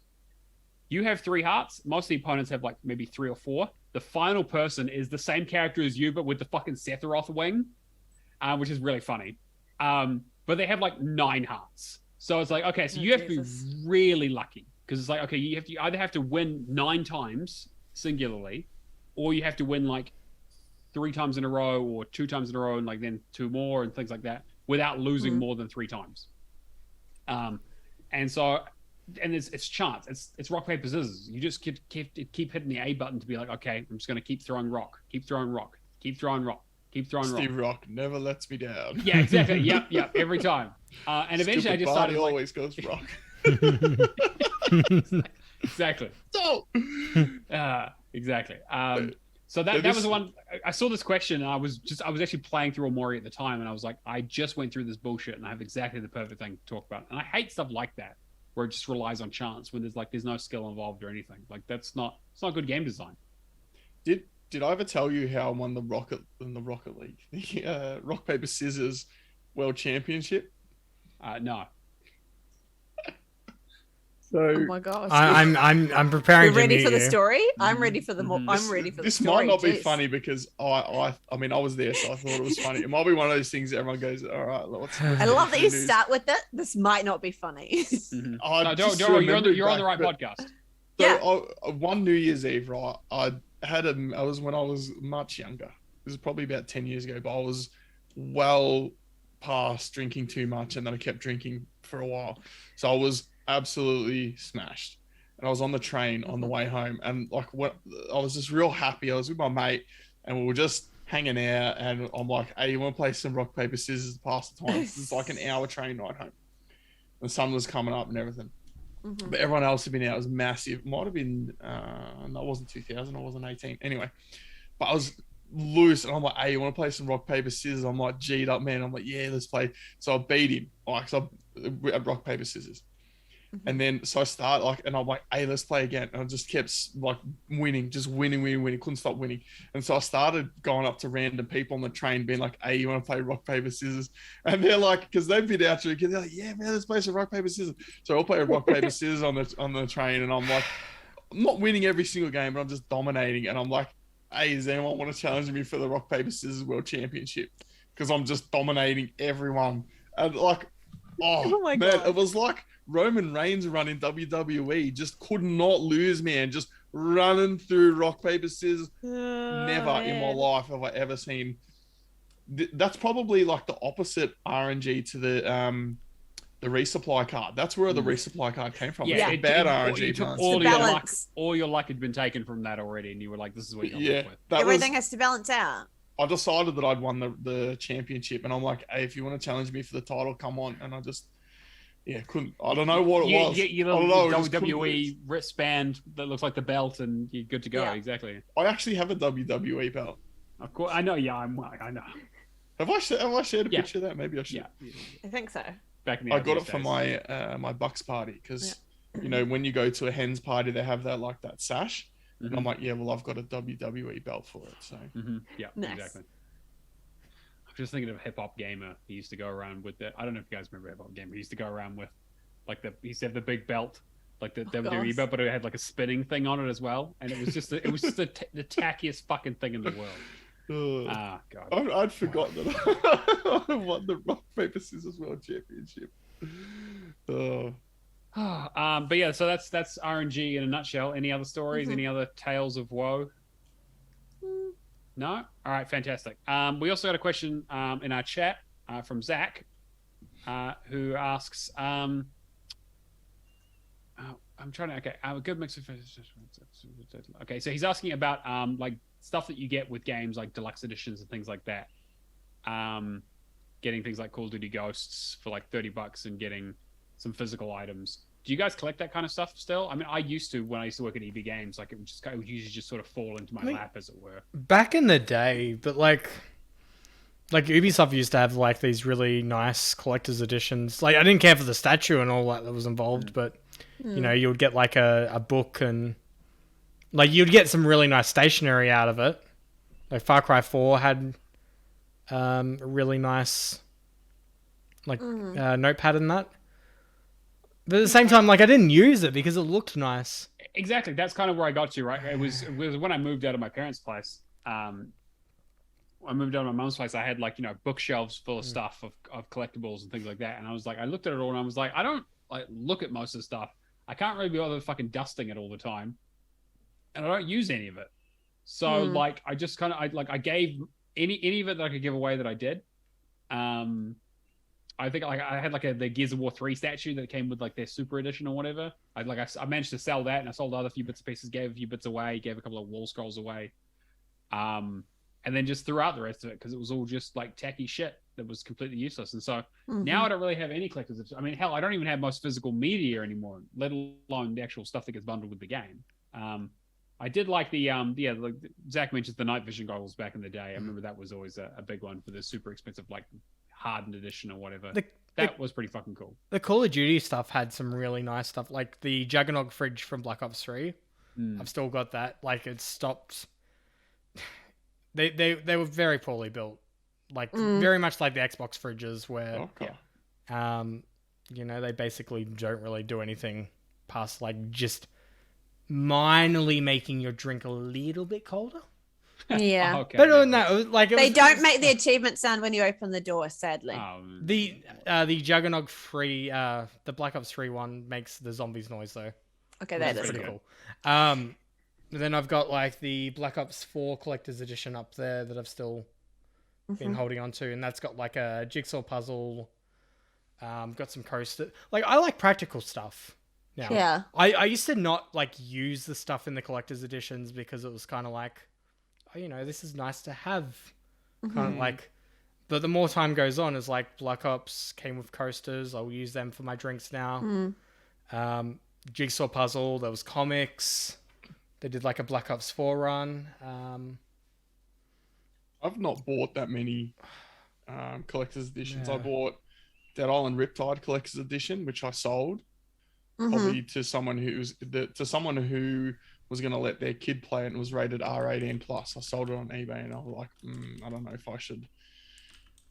You have 3 hearts. Most of the opponents have like maybe 3 or 4. The final person is the same character as you, but with the fucking Sephiroth wing, which is really funny. But they have like 9 hearts. So it's like, okay, so you have to be really lucky, because it's like, okay, you either have to win 9 times singularly, or you have to win like 3 times in a row or 2 times in a row, and like then 2 more and things like that without losing more than 3 times. And so. And it's chance. It's rock paper scissors. You just keep hitting the A button to be like, okay, I'm just gonna keep throwing rock, keep throwing rock, keep throwing rock, keep throwing rock. Steve Rock never lets me down. Yeah, exactly. Yep. Every time. And eventually, I just started always goes rock. Exactly. no. Exactly. So that was the one. I saw this question, and I was actually playing through Omori at the time, and I was like, I just went through this bullshit, and I have exactly the perfect thing to talk about. And I hate stuff like that, where it just relies on chance, when there's no skill involved or anything. Like it's not good game design. Did I ever tell you how I won the Rocket League, the rock paper scissors world championship? No. So Oh my gosh. I'm preparing. You're ready to for the meet you. story? I'm ready for the. I'm ready for the this story. might not be Jeez. funny because I mean I was there, so I thought it was funny. It might be one of those things that everyone goes, all right, let's I love that you news." start with it. This might not be funny. Mhm. I No, just don't worry, remembered you're on the back, right but- podcast. So one New Year's Eve, right? I was when I was much younger. This is probably about 10 years ago, but I was well past drinking too much, and then I kept drinking for a while. So I was absolutely smashed. And I was on the train on the way home, and I was just real happy. I was with my mate, and we were just hanging out, and I'm like, hey, you want to play some rock, paper, scissors to pass the time? It's like an hour train ride home. The sun was coming up and everything. But everyone else had been out. It was massive. It might have been, no, it wasn't 2000. I wasn't 18. Anyway, but I was loose, and I'm like, hey, you want to play some rock, paper, scissors? I'm like, G'd up, man. I'm like, yeah, let's play. So I beat him. At rock, paper, scissors. And then, so I start and I'm like, hey, let's play again. And I just kept winning, just winning. Couldn't stop winning. And so I started going up to random people on the train being like, hey, you want to play rock, paper, scissors? And they're like, because they've been out to, they're like, yeah, man, let's play some rock, paper, scissors. So I'll play a rock, paper, scissors on the train. And I'm like, I'm not winning every single game, but I'm just dominating. And I'm like, hey, does anyone want to challenge me for the rock, paper, scissors world championship? Because I'm just dominating everyone. And oh my man, God. it was like Roman Reigns running WWE, just could not lose, man. Just running through rock, paper, scissors. Never in my life have I ever seen. That's probably like the opposite RNG to the resupply card. That's where the resupply card came from. Yeah, It's bad RNG. You took man. all To your luck. balance. All your luck had been taken from that already, and you were like, "This is what you're Yeah, left with." that Everything was. has to balance out. I decided that I'd won the championship, and I'm like, hey, if you want to challenge me for the title, come on. And I just, couldn't. I don't know what it was. You I don't know. I just couldn't WWE lose. wristband that looks like the belt, and you're good to go. Yeah. Exactly. I actually have a WWE belt. Of course, I know. Yeah, I know. Have I shared a Yeah. picture of that? Maybe I should. Yeah. I think so. Back in the I got it earliest for days. my Bucks party because when you go to a hens party, they have that sash, and I'm like, yeah, well, I've got a WWE belt for it. So Yeah, Nice. exactly. I'm just thinking of Hip Hop Gamer. He used to go around with the. I don't know if you guys remember Hip Hop Gamer. He used to go around with he used to have the big belt, like the WWE gosh. belt, but it had like a spinning thing on it as well, and it was just the tackiest fucking thing in the world. Ah, God. I'd forgotten that I won the rock paper scissors world championship. But yeah, so that's RNG in a nutshell. Any other stories? Any other tales of woe? No? All right, fantastic. We also got a question in our chat from Zach, who asks, I'm trying to, okay, a good mix of, okay, so he's asking about like stuff that you get with games like deluxe editions and things like that. Getting things like Call of Duty Ghosts for like $30 and getting some physical items. Do you guys collect that kind of stuff still? I mean, I used to when I used to work at EB Games. Like it would usually just sort of fall into my lap, as it were. Back in the day, but like Ubisoft used to have like these really nice collector's editions. Like I didn't care for the statue and all that was involved, but you would get like a book and like you'd get some really nice stationery out of it. Like Far Cry 4 had a really nice notepad in that. But at the same time, like I didn't use it because it looked nice. Exactly. That's kind of where I got to, right? It was when I moved out of my parents' place. I moved out of my mom's place. I had like, bookshelves full of stuff of collectibles and things like that. And I was like, I looked at it all and I was like, I don't like look at most of the stuff. I can't really be bothered fucking dusting it all the time. And I don't use any of it. So like, I just kind of, I gave any of it that I could give away that I did. I think like I had like the Gears of War 3 statue that came with like their super edition or whatever. I managed to sell that and I sold other few bits and pieces, gave a few bits away, gave a couple of wall scrolls away. And then just threw out the rest of it because it was all just like tacky shit that was completely useless. And so now I don't really have any collectors. I mean, hell, I don't even have most physical media anymore, let alone the actual stuff that gets bundled with the game. I did like the like Zach mentioned the night vision goggles back in the day. I remember that was always a big one for the super expensive like hardened edition or whatever. That was pretty fucking cool. The Call of Duty stuff had some really nice stuff, like the Juggernog fridge from Black Ops 3. I've still got that. Like it stopped. They were very poorly built, like very much like the Xbox fridges, where they basically don't really do anything past like just minorly making your drink a little bit colder. Yeah. Okay, but no, like they don't make the achievement sound when you open the door, sadly. The Juggernog free, the Black Ops 3 one makes the zombies noise though. Okay, that is pretty cool. Then I've got like the Black Ops 4 Collector's Edition up there that I've still been holding on to, and that's got like a jigsaw puzzle. Got some coaster. Like I like practical stuff now. Yeah. I used to not like use the stuff in the Collector's Editions because it was kind of like, this is nice to have. Kind of like, but the more time goes on, it's like Black Ops came with coasters. I'll use them for my drinks now. Jigsaw puzzle. There was comics. They did like a Black Ops 4 run. I've not bought that many collector's editions. I bought Dead Island Riptide Collector's Edition, which I sold probably to someone who was going to let their kid play it and was rated R18 plus. I sold it on eBay and I was like, I don't know if I should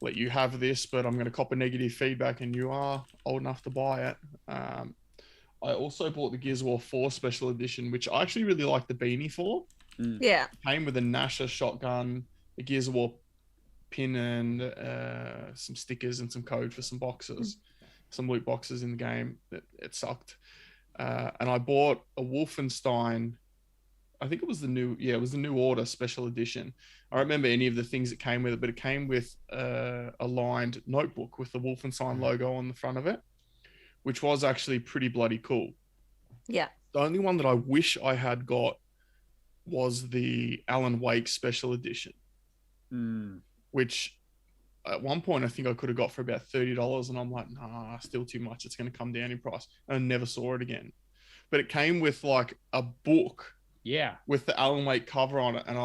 let you have this, but I'm going to cop a negative feedback and you are old enough to buy it. I also bought the Gears of War 4 Special Edition, which I actually really like the beanie for. Yeah. It came with a Nasher shotgun, a Gears of War pin, and some stickers and some code for some boxes, some loot boxes in the game. It sucked. And I bought a Wolfenstein. I think it was the New Order Special Edition. I don't remember any of the things that came with it, but it came with a lined notebook with the Wolfenstein logo on the front of it, which was actually pretty bloody cool. Yeah. The only one that I wish I had got was the Alan Wake Special Edition, which at one point I think I could have got for about $30, and I'm like, nah, still too much. It's going to come down in price. And I never saw it again. But it came with like a book, with the Alan Wake cover on it, and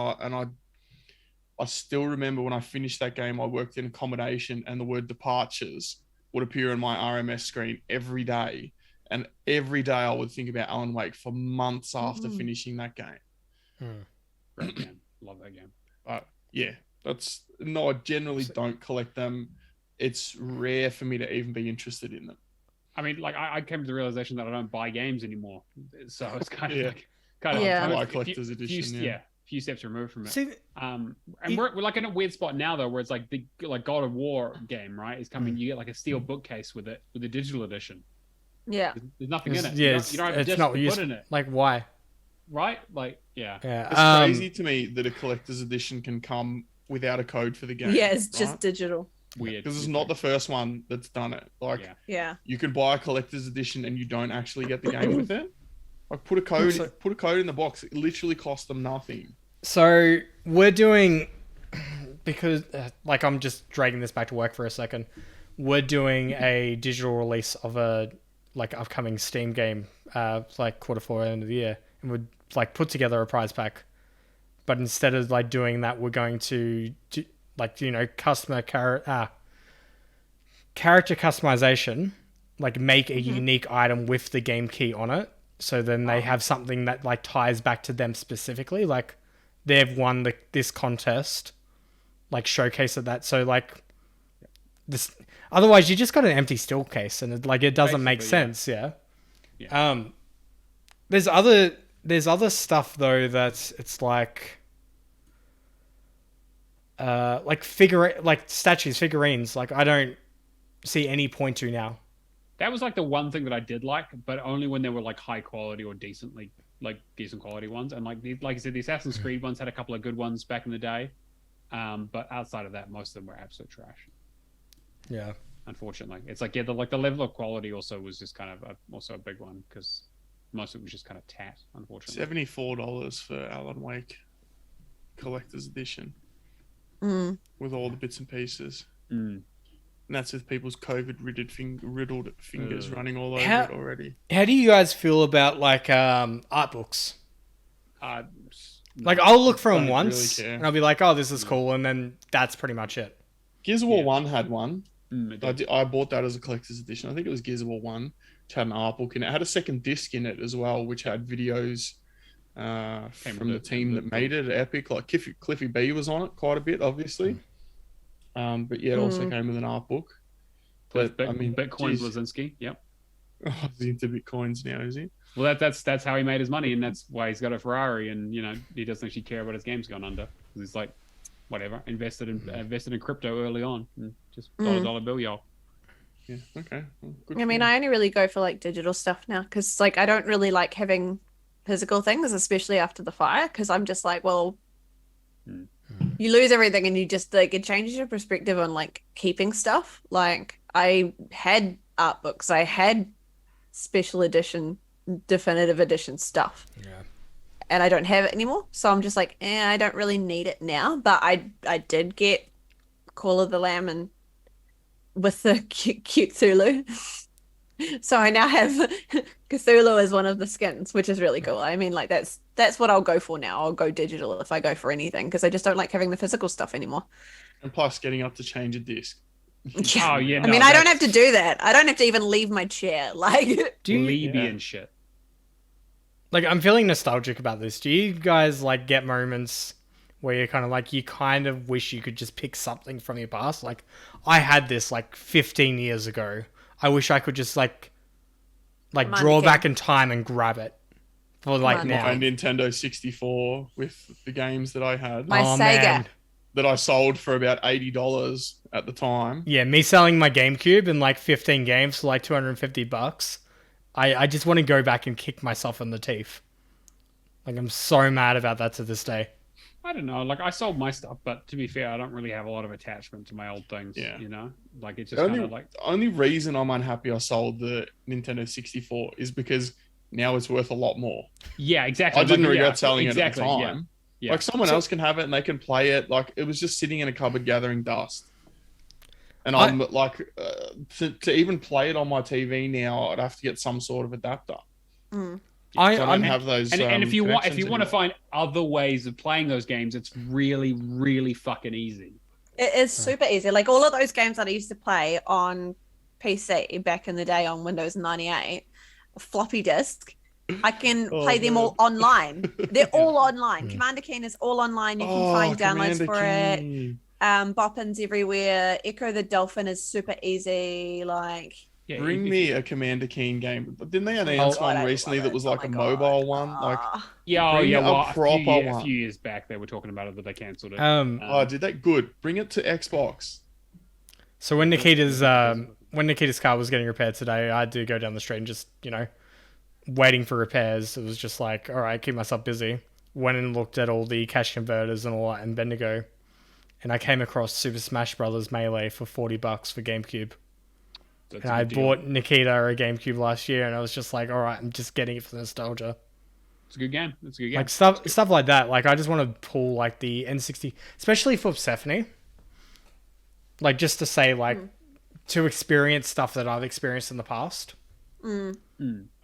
I still remember when I finished that game, I worked in accommodation, and the word departures would appear on my RMS screen every day. And every day I would think about Alan Wake for months after finishing that game. Great game. Love that game. I generally don't collect them. It's rare for me to even be interested in them. I mean, like I came to the realization that I don't buy games anymore. So it's kind of like collector's edition. Few steps removed from it. See, and we're like in a weird spot now though, where it's like the God of War game, right? Is coming. You get like a steel bookcase with it with the digital edition. Yeah. There's nothing in it. Yeah, you don't have a disc to put in it. Like why? Right? Like Yeah. It's crazy to me that a collector's edition can come without a code for the game. Yeah, it's just digital. Weird. Because it's not the first one that's done it. Like, you can buy a collector's edition and you don't actually get the game with it. Like, put a code in the box. It literally costs them nothing. So we're doing, because like I'm just dragging this back to work for a second. We're doing a digital release of a like upcoming Steam game, like Q4 end of the year, and we'd like put together a prize pack. But instead of like doing that, we're going to do, like, customer character customization, like make a unique item with the game key on it. So then they have something that like ties back to them specifically. Like they've won this contest, like showcase of that. So like this, otherwise you just got an empty steel case and it doesn't make sense. Yeah. There's other stuff though that it's like statues, figurines. Like I don't see any point to now. That was like the one thing that I did like, but only when they were like high quality or decent quality ones. And like I said, the Assassin's Creed ones had a couple of good ones back in the day. But outside of that, most of them were absolute trash. Yeah. Unfortunately. It's like, the level of quality also was just kind of also a big one because most of it was just kind of tat, unfortunately. $74 for Alan Wake Collector's Edition. With all the bits and pieces. And that's with people's riddled fingers running all over it already. How do you guys feel about like art books? Like, I'll look for them Don't once, really care. and I'll be like, oh, this is cool, and then that's pretty much it. Gears of War Yeah. 1 had one. Mm, I bought that as a collector's edition. I think it was Gears of War 1, which had an art book in it. It had a second disc in it as well, which had videos from the team that made it, Epic. Like Cliffy B was on it quite a bit, obviously. But yeah, it also came with an art book. But I mean, Bitcoin geez. Blazinski. Yep. Oh, he's into Bitcoins now, is he? Well, that's how he made his money, and that's why he's got a Ferrari, and he doesn't actually care about his games going under. He's like, whatever, invested in crypto early on, and just dollar bill, y'all. Yeah. Okay. Well, good I for mean, him. I only really go for like digital stuff now because like I don't really like having physical things, especially after the fire, because I'm just like, well, you lose everything and you just like it changes your perspective on like keeping stuff. Like I had art books, I had special edition, definitive edition stuff. Yeah. And I don't have it anymore. So I'm just like, I don't really need it now. But I did get Call of the Lamb and with the cute Cthulhu. So I now have Cthulhu as one of the skins, which is really cool. I mean, like that's what I'll go for now. I'll go digital if I go for anything because I just don't like having the physical stuff anymore. And plus, getting up to change a disc. Oh yeah. I mean, I don't have to do that. I don't have to even leave my chair. Like, Libyan shit. Like, I'm feeling nostalgic about this. Do you guys, like, get moments where you're kind of like, you kind of wish you could just pick something from your past? Like, I had this, like, 15 years ago. I wish I could just, like draw back in time and grab it for, like, now. My Nintendo 64 with the games that I had. My Sega. Man. That I sold for about $80 at the time. Yeah, me selling my GameCube and, like, 15 games for, like, $250. I just want to go back and kick myself in the teeth. Like, I'm so mad about that to this day. I don't know. Like, I sold my stuff, but to be fair, I don't really have a lot of attachment to my old things. Yeah. Like it's just kind of like. The only reason I'm unhappy I sold the Nintendo 64 is because now it's worth a lot more. Yeah, exactly. I didn't Like, regret selling it at the exactly, time. Yeah. Like someone else can have it and they can play it. Like it was just sitting in a cupboard gathering dust. And I'm like, to even play it on my TV now, I'd have to get some sort of adapter. I don't have those. And if you want to anymore. find other ways of playing those games, it's really, really fucking easy. it is super easy. Like all of those games that I used to play on PC back in the day on Windows 98, floppy disk. I can play them all online. They're all online. Commander Keen is all online. You can find downloads for it. Boppins everywhere. Echo the Dolphin is super easy. Like Yeah, Bring if me you- a Commander Keen game. But didn't they announce one recently that was like a mobile one? Like, Yeah, Bring a a proper one. few years back they were talking about it, but they cancelled it. oh, did that good? Bring it to Xbox. So when Nikita's car was getting repaired today, I had to go down the street and just, waiting for repairs. It was just like, all right, keep myself busy. Went and looked at all the cache converters and all that in Bendigo. And I came across Super Smash Bros. Melee for $40 for GameCube. That's And a I good deal. bought Nikita a GameCube last year, and I was just like, all right, I'm just getting it for nostalgia. It's a good game. It's a good game. Like stuff like that. Like I just want to pull like the N60, especially for Persephone. Like just to say like to experience stuff that I've experienced in the past.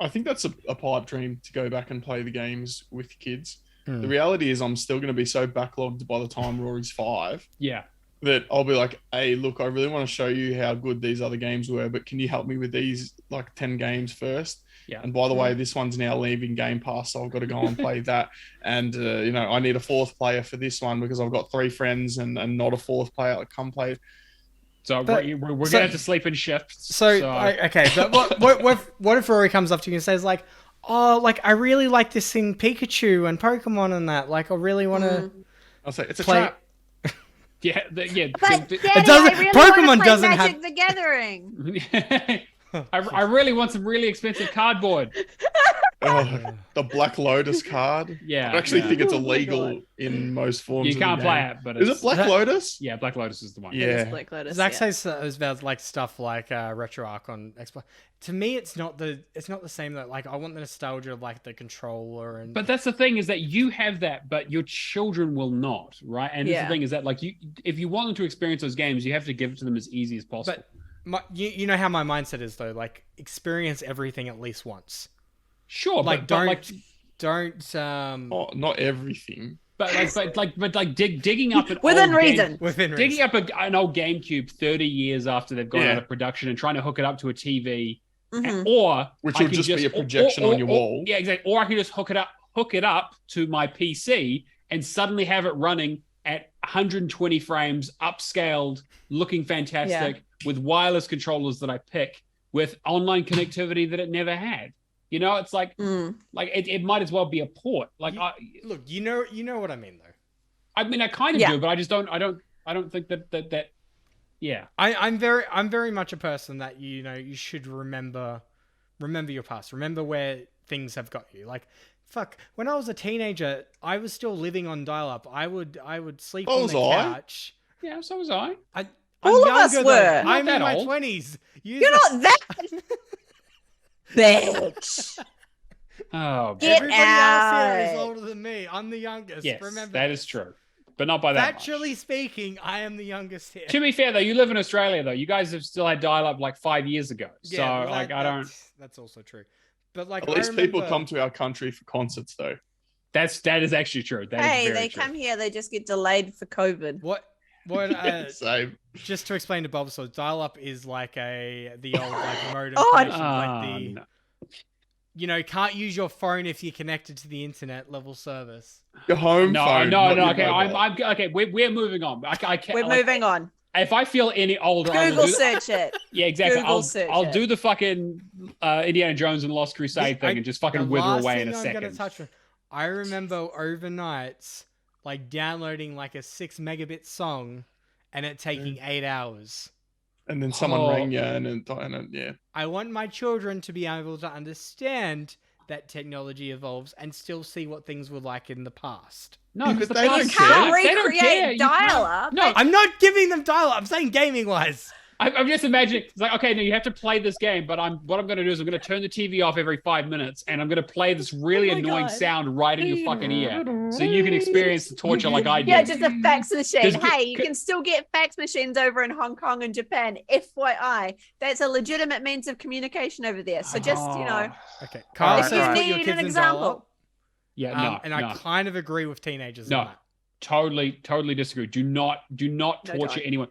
I think that's a pipe dream to go back and play the games with kids. The reality is I'm still going to be so backlogged by the time Rory's 5 Yeah. that I'll be like, hey, look, I really want to show you how good these other games were, but can you help me with these like 10 games first? Yeah. And by the way, this one's now leaving Game Pass, so I've got to go and play that. And, I need a 4th player for this one because I've got 3 friends and not a 4th player. Like, come play. So But- we're so- going to have to sleep in shifts. Okay, but what if Rory comes up to you and says like, oh, like I really like this thing Pikachu and Pokemon and that. Like I really want to I'll say, it's a play. trap. Yeah. But the- Daddy, doesn't- I really Pokemon want to play doesn't Magic have- the Gathering. I really want some really expensive cardboard. The Black Lotus card. Yeah. I actually yeah. think it's Oh my illegal in most forms. You of the can't game. play it, but Is it's, it Black Lotus? Yeah, Black Lotus is the one. Yeah. It is Black Lotus. Zach yeah. says about like stuff like RetroArch on Xbox. To me, it's not the same though. Like I want the nostalgia of like the controller and. But that's the thing is that you have that, but your children will not, right? And that's Yeah. the thing is that like if you want them to experience those games, you have to give it to them as easy as possible. But you know how my mindset is though. Like experience everything at least once. Sure, Like but don't like don't. Not everything. But digging up an Within old reason. digging up an old GameCube 30 years after they've gone out of production and trying to hook it up to a TV, or which will just be a projection on your wall. Yeah, exactly. Or I can just hook it up to my PC and suddenly have it running at 120 frames, upscaled, looking fantastic, with wireless controllers that I pick, with online connectivity that it never had. You know, it's like it might as well be a port. Like, look, you know what I mean, though. I mean, I kind of do, but I just don't. I don't think that. Yeah, I'm very much a person that you should remember your past. Remember where things have got you. Like, fuck, when I was a teenager, I was still living on dial-up. I would sleep on the couch. Yeah, so was I. All of us were. I'm in my 20s. You're not that. Bitch. Oh, get everybody out. else here is older than me. I'm the youngest. Yes, remember that is true, but not by that Factually much. speaking, I am the youngest here. To be fair, though, you live in Australia, though. You guys have still had dial-up like 5 years ago. So, I don't. That's also true. But like, at least people come to our country for concerts, though. That is actually true. That is very true. Come here. They just get delayed for COVID. What? Same. Just to explain to Bob, so dial-up is like the old like modem connection, can't use your phone if you're connected to the internet level service. Your home phone. No. Okay, I'm okay. We're moving on. I can't. We're moving on. If I feel any older, Google search it. Yeah, exactly. I'll do the fucking Indiana Jones and the Lost Crusade thing and just fucking wither away in a second. I remember overnights like downloading like a 6 megabit song and it taking 8 hours. And then someone rang you and yeah. I want my children to be able to understand that technology evolves and still see what things were like in the past. No, because they don't can't care. recreate dial-up. No, I'm not giving them dial-up. I'm saying gaming-wise. I'm just imagining, it's like, okay, no, you have to play this game, but what I'm going to do is I'm going to turn the TV off every 5 minutes, and I'm going to play this really annoying sound right in your fucking ear, so you can experience the torture like I did. Yeah, just a fax machine. Hey, you can still get fax machines over in Hong Kong and Japan. FYI, that's a legitimate means of communication over there. So just, Okay, Kyle if says you put your need kids an in example. dial-up. Yeah, I kind of agree with teenagers on that. Totally disagree. Do not torture anyone.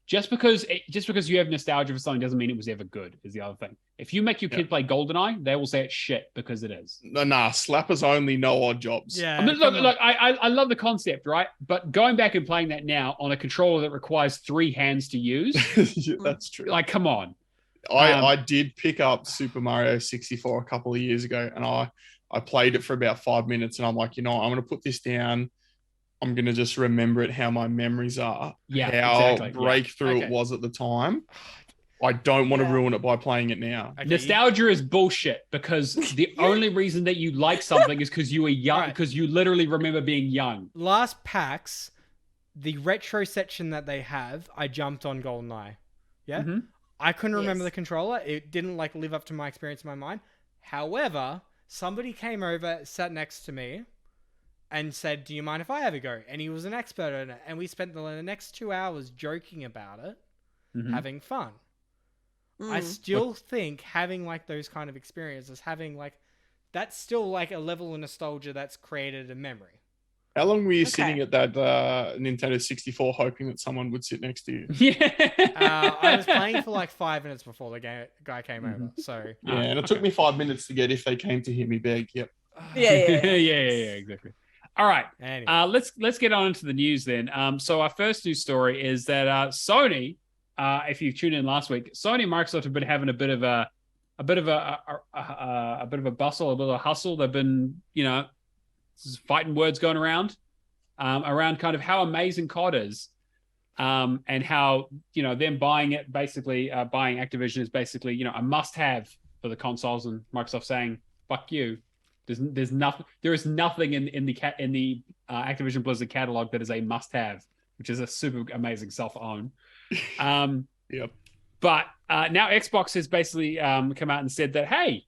Just because you have nostalgia for something doesn't mean it was ever good, is the other thing. If you make your kid play GoldenEye, they will say it's shit because it is. Nah, slappers only know odd jobs. Yeah. I mean, look, I love the concept, right? But going back and playing that now on a controller that requires 3 hands to use, yeah, that's true. Like, come on. I did pick up Super Mario 64 a couple of years ago, and I played it for about 5 minutes, and I'm like, I'm going to put this down. I'm going to just remember it, how my memories are, how breakthrough it was at the time. I don't want to ruin it by playing it now. Okay, nostalgia is bullshit, because the only reason that you like something is because you were young, because you literally remember being young. Last PAX, the retro section that they have, I jumped on GoldenEye. Yeah? Mm-hmm. I couldn't remember the controller. It didn't live up to my experience in my mind. However, somebody came over, sat next to me, and said, do you mind if I have a go? And he was an expert in it. And we spent the next 2 hours joking about it, having fun. I still think having those kind of experiences, having that's still a level of nostalgia that's created a memory. How long were you sitting at that Nintendo 64 hoping that someone would sit next to you? Yeah. I was playing for 5 minutes before the guy came over. So and it took me 5 minutes to get if they came to hear me beg. Yep. Yeah, exactly. All right, anyway. Let's get on into the news then. So our first news story is that Sony, if you tuned in last week, Sony and Microsoft have been having a bit of a bustle, a bit of a hustle. They've been, fighting words going around kind of how amazing COD is, and how them buying it, basically buying Activision is basically a must-have for the consoles, and Microsoft saying fuck you. There's nothing. There is nothing in the Activision Blizzard catalog that is a must-have, which is a super amazing self-own. Yep. But now Xbox has basically come out and said that, hey,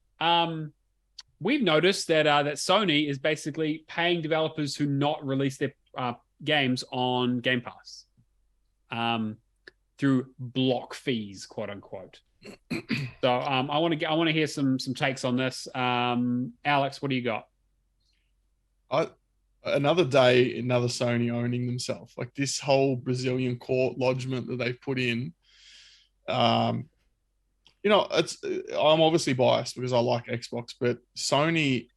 we've noticed that Sony is basically paying developers who not release their games on Game Pass through block fees, quote unquote. So I want to hear some takes on this. Alex, what do you got? Another day, another Sony owning themselves. Like this whole Brazilian court lodgement that they've put in. It's I'm obviously biased because I like Xbox, but Sony,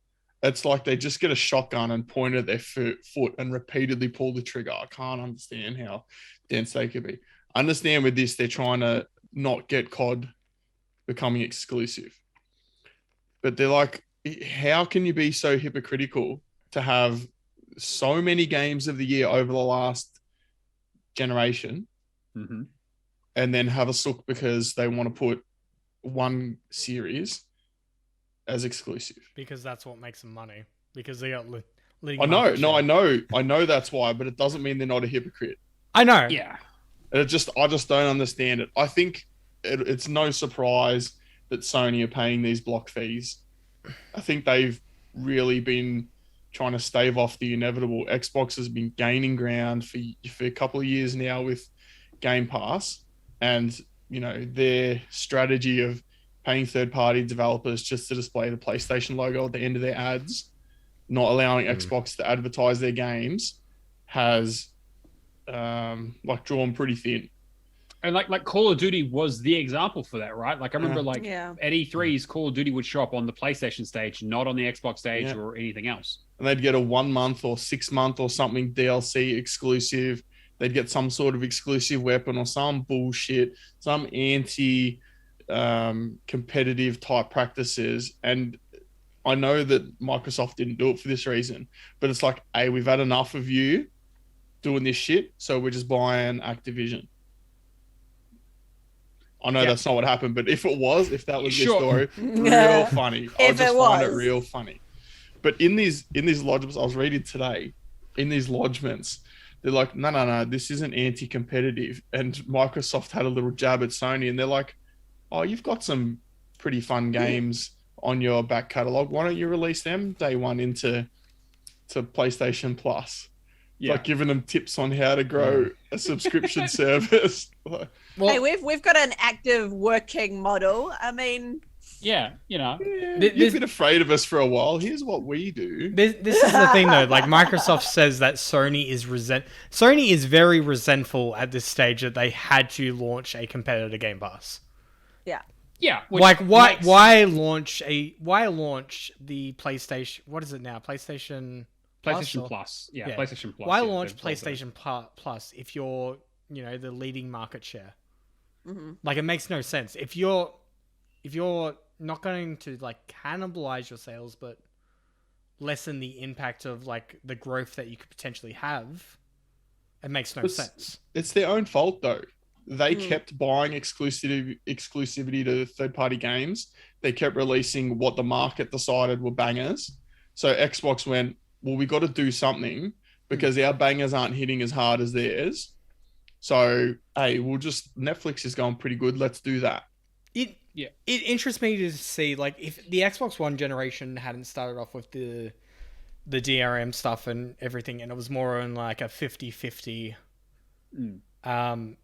it's like they just get a shotgun and point at their foot and repeatedly pull the trigger. I can't understand how dense they could be. I understand with this, they're trying to not get COD becoming exclusive. But they're like, how can you be so hypocritical to have so many games of the year over the last generation and then have a sook because they want to put one series as exclusive? Because that's what makes them money. Because they got leading. I know that's why, but it doesn't mean they're not a hypocrite. I know. Yeah. I just don't understand it. I think it's no surprise that Sony are paying these block fees. I think they've really been trying to stave off the inevitable. Xbox has been gaining ground for a couple of years now with Game Pass, and their strategy of paying third-party developers just to display the PlayStation logo at the end of their ads, not allowing Xbox to advertise their games, has drawn pretty thin. And like Call of Duty was the example for that, right? Like I remember at E3's Call of Duty would show up on the PlayStation stage, not on the Xbox stage or anything else. And they'd get a 1 month or 6 month or something DLC exclusive. They'd get some sort of exclusive weapon or some bullshit, some anti competitive type practices. And I know that Microsoft didn't do it for this reason, but it's like, hey, we've had enough of you doing this shit, so we're just buying Activision. I know that's not what happened, but if that was the story, real funny. I just find it real funny. But in these lodgements, I was reading today, in these lodgements, they're like, no, this isn't anti-competitive. And Microsoft had a little jab at Sony, and they're like, oh, you've got some pretty fun games on your back catalog. Why don't you release them day one into PlayStation Plus? Yeah. Like giving them tips on how to grow a subscription service. Hey, we've got an active working model. I mean, you've been afraid of us for a while. Here's what we do. This is the thing, though. Like Microsoft says that Sony is very resentful at this stage that they had to launch a competitor Game Pass. Yeah. Like why launch the PlayStation? What is it now? PlayStation Plus. Yeah, PlayStation Plus. Why launch PlayStation Plus if you're, the leading market share? Mm-hmm. Like, it makes no sense. If you're not going to cannibalize your sales, but lessen the impact of the growth that you could potentially have, it makes no sense. It's their own fault though. They kept buying exclusivity to third-party games. They kept releasing what the market decided were bangers. So Xbox went, well, we got to do something because our bangers aren't hitting as hard as theirs. So, hey, Netflix is going pretty good. Let's do that. It interests me to see, if the Xbox One generation hadn't started off with the DRM stuff and everything, and it was more on a 50-50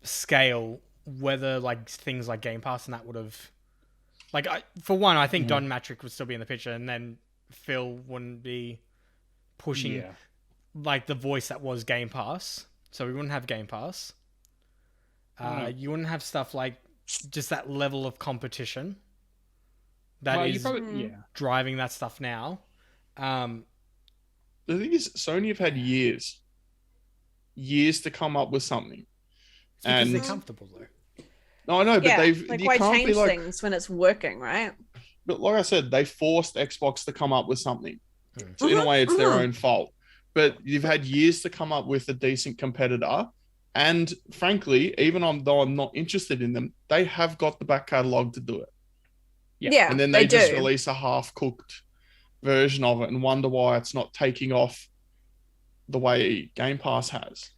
scale, whether things like Game Pass and that would have... for one, I think Don Matrick would still be in the picture, and then Phil wouldn't be pushing the voice that was Game Pass, so we wouldn't have Game Pass. You wouldn't have stuff like just that level of competition that is driving that stuff now. The thing is, Sony have had years to come up with something, because they're comfortable though. No, I know, but why change things when it's working, right? But like I said, they forced Xbox to come up with something. So in a way, it's their own fault. But you've had years to come up with a decent competitor. And frankly, even though I'm not interested in them, they have got the back catalogue to do it. Yeah, and then they just release a half-cooked version of it and wonder why it's not taking off the way Game Pass has.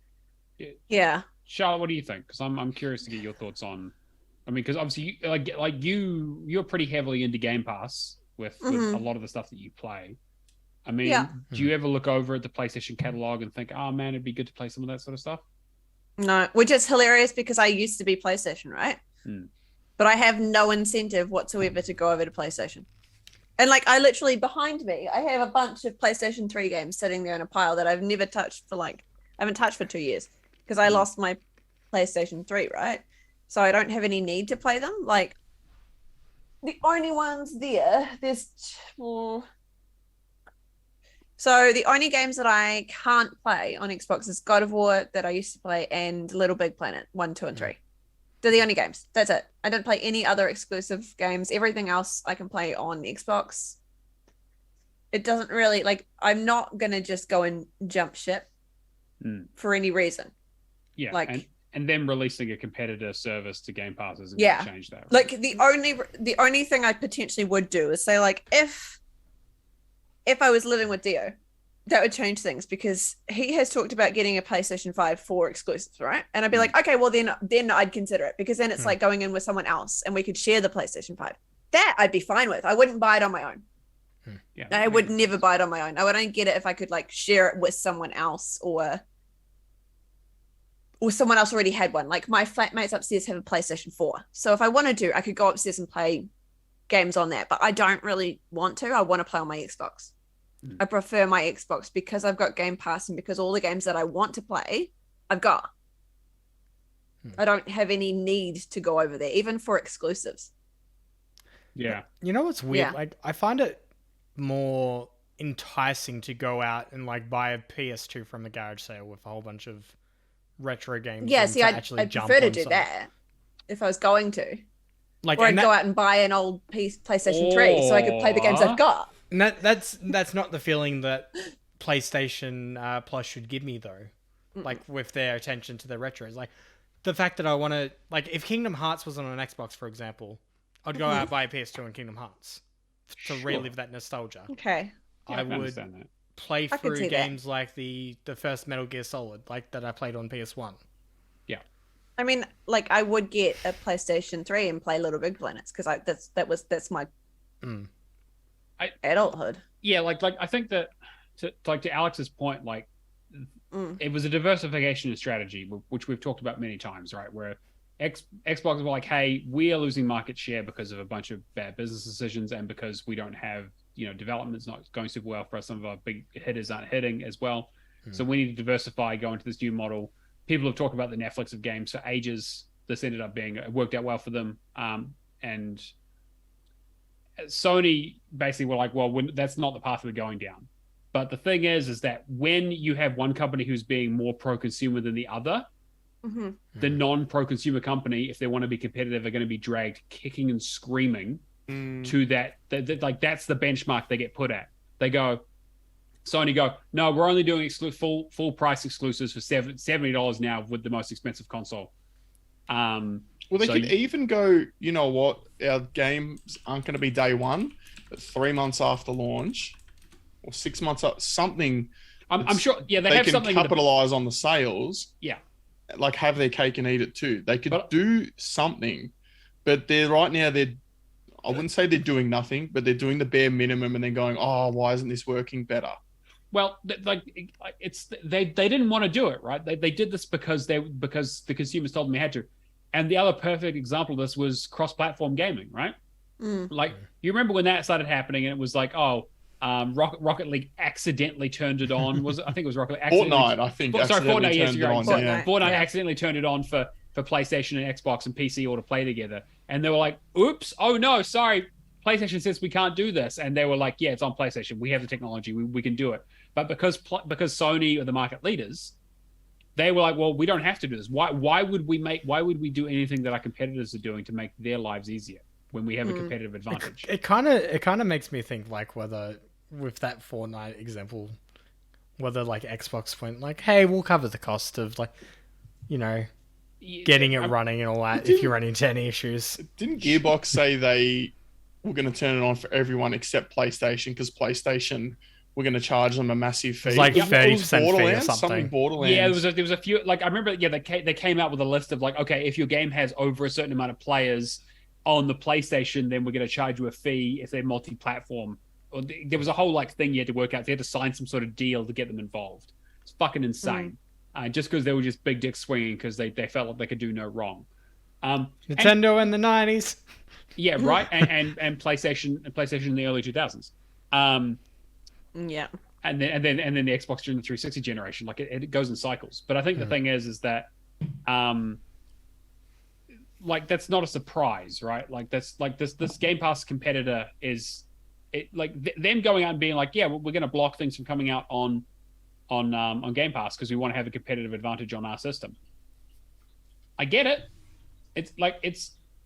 Yeah. Charlotte, what do you think? Because I'm curious to get your thoughts on... I mean, because obviously, you're pretty heavily into Game Pass with a lot of the stuff that you play. I mean, do you ever look over at the PlayStation catalog and think, oh man, it'd be good to play some of that sort of stuff? No, which is hilarious because I used to be PlayStation, right? But I have no incentive whatsoever to go over to PlayStation. And like I literally behind me, I have a bunch of PlayStation 3 games sitting there in a pile that I've never touched for I haven't touched for 2 years because I lost my PlayStation 3, right? So I don't have any need to play them. Like the only ones there's so the only games that I can't play on Xbox is God of War that I used to play and Little Big Planet 1, 2, and 3. They're the only games. That's it. I don't play any other exclusive games. Everything else I can play on Xbox. It doesn't really I'm not gonna just go and jump ship for any reason. Yeah, like and then releasing a competitor service to Game Pass isn't yeah, gonna change that. Right? Like the only thing I potentially would do is say like if I was living with Dio, that would change things because he has talked about getting a PlayStation 5 for exclusives, right? And I'd be like, okay, well then I'd consider it because then it's like going in with someone else and we could share the PlayStation 5. That I'd be fine with. I wouldn't buy it on my own. Yeah, I would never buy it on my own. I would only get it if I could like share it with someone else or someone else already had one. Like my flatmates upstairs have a PlayStation 4. So if I wanted to, I could go upstairs and play games on that, but I don't really want to. I want to play on my Xbox. I prefer my Xbox because I've got Game Pass and because all the games that I want to play, I've got. I don't have any need to go over there, even for exclusives. Yeah. You know what's weird? Yeah. Like I find it more enticing to go out and like buy a PS2 from the garage sale with a whole bunch of retro games. Yeah, see, I'd prefer to do some. that if I was going to. Like, or I'd go out and buy an old PlayStation 3 so I could play the games I've got. And that's not the feeling that PlayStation Plus should give me though. Like with their attention to the retros, like the fact that I want to like if Kingdom Hearts was on an Xbox, for example, I'd go out and buy a PS2 and Kingdom Hearts to relive that nostalgia. Okay, I would play through games like the first Metal Gear Solid, like that I played on PS1. Yeah, I mean, like I would get a PlayStation 3 and play Little Big Planets because that's my adulthood. Yeah, like I think that to Alex's point, like it was a diversification strategy, which we've talked about many times, right? Where Xbox were like, hey, we are losing market share because of a bunch of bad business decisions and because we don't have, development's not going super well for us. Some of our big hitters aren't hitting as well. So we need to diversify, go into this new model. People have talked about the Netflix of games for ages. This ended up it worked out well for them. And Sony basically were like, well, that's not the path we're going down. But the thing is that when you have one company who's being more pro-consumer than the other, the non-pro-consumer company, if they want to be competitive, are going to be dragged kicking and screaming to that. Like that's the benchmark they get put at. Sony go, no, we're only doing full price exclusives for $70 now with the most expensive console. Well, they could even go, you know what, our games aren't going to be day one, but 3 months after launch or 6 months up, something. I'm sure, yeah, they have can something. Capitalize on the sales. Yeah. Like have their cake and eat it too. They could do something, but right now, I wouldn't say they're doing nothing, but they're doing the bare minimum and then going, oh, why isn't this working better? Well, they didn't want to do it, right? They did this because the consumers told them they had to. And the other perfect example of this was cross-platform gaming, right? Like you remember when that started happening, and it was like, Rocket League accidentally turned it on. I think it was Rocket League. Fortnite, I think. Fortnite. Yes, you're right. Fortnite Yeah. accidentally turned it on for PlayStation and Xbox and PC all to play together, and they were like, "Oops! Oh no, sorry." PlayStation says we can't do this, and they were like, "Yeah, it's on PlayStation. We have the technology. We can do it." But because Sony are the market leaders, they were like, "Well, we don't have to do this. Why would we do anything that our competitors are doing to make their lives easier when we have a competitive advantage?" It kind of makes me think like whether with that Fortnite example, whether like Xbox went like, "Hey, we'll cover the cost of like, getting it running and all that if you run into any issues." Didn't Gearbox say they were going to turn it on for everyone except PlayStation because PlayStation were going to charge them a massive fee? It's like 30% fee or something. Borderlands. Yeah, there was a few. Like I remember, they came out with a list of like, okay, if your game has over a certain amount of players on the PlayStation, then we're going to charge you a fee if they're multi-platform. Or there was a whole like thing you had to work out. They had to sign some sort of deal to get them involved. It's fucking insane. Just because they were just big dick swinging because they felt like they could do no wrong. Nintendo in the 90s. Yeah, right. And PlayStation in the early 2000s. Yeah. And then the Xbox during the 360 generation. Like it goes in cycles. But I think the thing is that like that's not a surprise, right? Like that's like this Game Pass competitor is it like them going out and being like, yeah, we're going to block things from coming out on Game Pass because we want to have a competitive advantage on our system. I get it. It's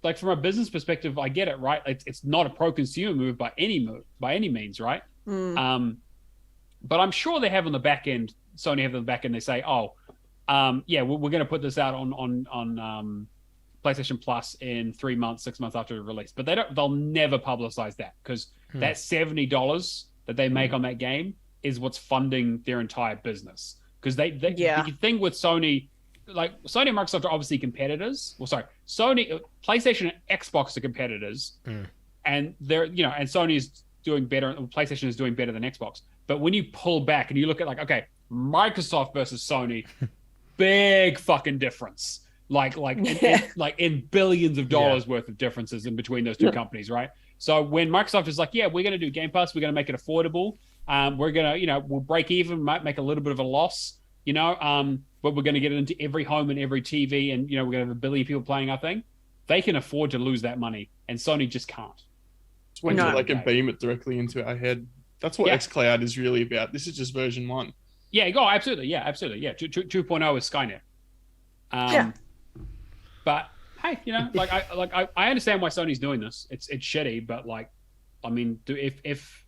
like from a business perspective, I get it, right? It's not a pro-consumer move by any means, right? But I'm sure they have on the back end. Sony have on the back end. They say, yeah, we're going to put this out on PlayStation Plus in 3 months, 6 months after the release. But they'll never publicize that because that $70 that they make on that game is what's funding their entire business. Because the thing with Sony, like Sony and Microsoft are obviously competitors. Well, sorry, PlayStation and Xbox are competitors, and they're and Sony is doing better. PlayStation is doing better than Xbox. But when you pull back and you look at like, okay, Microsoft versus Sony, big fucking difference. Like in billions of dollars worth of differences in between those two companies, right? So when Microsoft is like, yeah, we're going to do Game Pass, we're going to make it affordable. We're going to, we'll break even, might make a little bit of a loss, but we're going to get it into every home and every TV, and we're going to have 1 billion people playing our thing. They can afford to lose that money, and Sony just can't. It's when they can beam it directly into our head. That's what xCloud is really about. This is just version 1. Yeah, absolutely. Yeah, absolutely. Yeah, 2.0 is Skynet. But hey, I understand why Sony's doing this. It's shitty, but like, I mean, if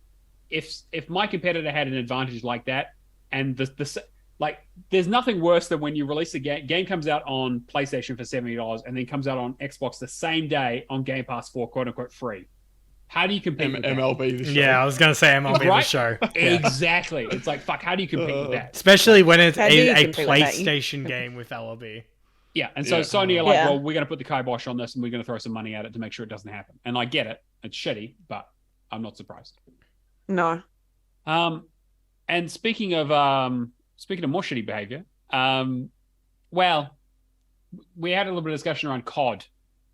my competitor had an advantage like that, and there's nothing worse than when you release a game comes out on PlayStation for $70 and then comes out on Xbox the same day on Game Pass for quote unquote free. How do you compete with MLB the show? Yeah, I was gonna say MLB the show. Exactly. It's like, fuck, how do you compete with that? Especially when it's a PlayStation game with LLB. Yeah, and so Sony are like, well, we're going to put the kibosh on this and we're going to throw some money at it to make sure it doesn't happen. And I get it. It's shitty, but I'm not surprised. No. And speaking of more shitty behavior, well, we had a little bit of discussion around COD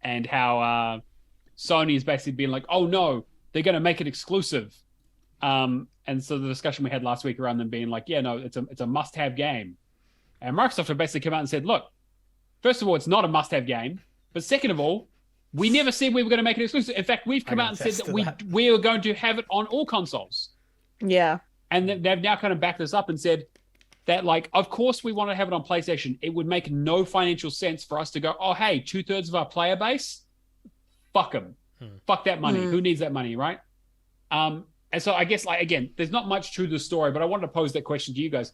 and how Sony is basically being like, oh no, they're going to make it exclusive. And so the discussion we had last week around them being like, yeah, no, it's a must-have game. And Microsoft have basically come out and said, look, first of all, it's not a must-have game. But second of all, we never said we were going to make it exclusive. In fact, we've come out and said that we are going to have it on all consoles. Yeah. And they've now kind of backed this up and said that, like, of course we want to have it on PlayStation. It would make no financial sense for us to go, oh, hey, 2/3 of our player base, fuck them. Fuck that money. Who needs that money, right? And so I guess, like, again, there's not much to the story, but I wanted to pose that question to you guys.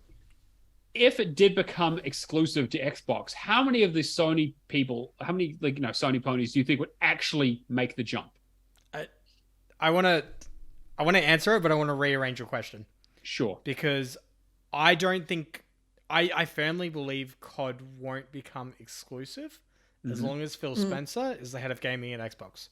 If it did become exclusive to Xbox, how many of the Sony people, Sony ponies do you think would actually make the jump? I want to answer it, but I want to rearrange your question. Sure. Because I don't think, I firmly believe COD won't become exclusive as long as Phil Spencer is the head of gaming at Xbox.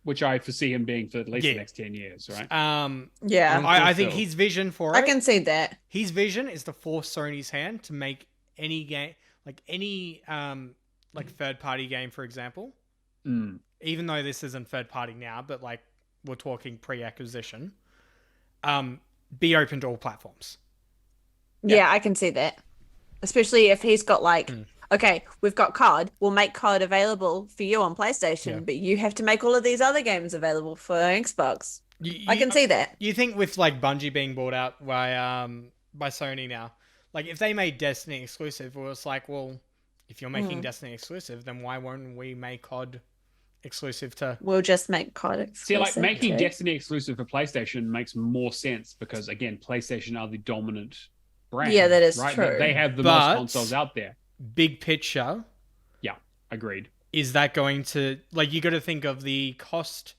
Which I foresee him being for at least the next 10 years, right? I think his vision for it... I can see that. His vision is to force Sony's hand to make any game, like any third-party game, for example. Even though this isn't third-party now, but like we're talking pre-acquisition, be open to all platforms. Yeah, I can see that. Especially if he's got like... Okay, we've got COD. We'll make COD available for you on PlayStation, but you have to make all of these other games available for Xbox. I can see that. You think with like Bungie being bought out by Sony now, like if they made Destiny exclusive, well, it's like, well, if you're making Destiny exclusive, then why won't we make COD exclusive to? We'll just make COD exclusive. See, like making Destiny exclusive for PlayStation makes more sense because again, PlayStation are the dominant brand. Yeah, that is right? true. They have the most consoles out there. Big picture. Yeah, agreed. Is that going to, like, you got to think of the cost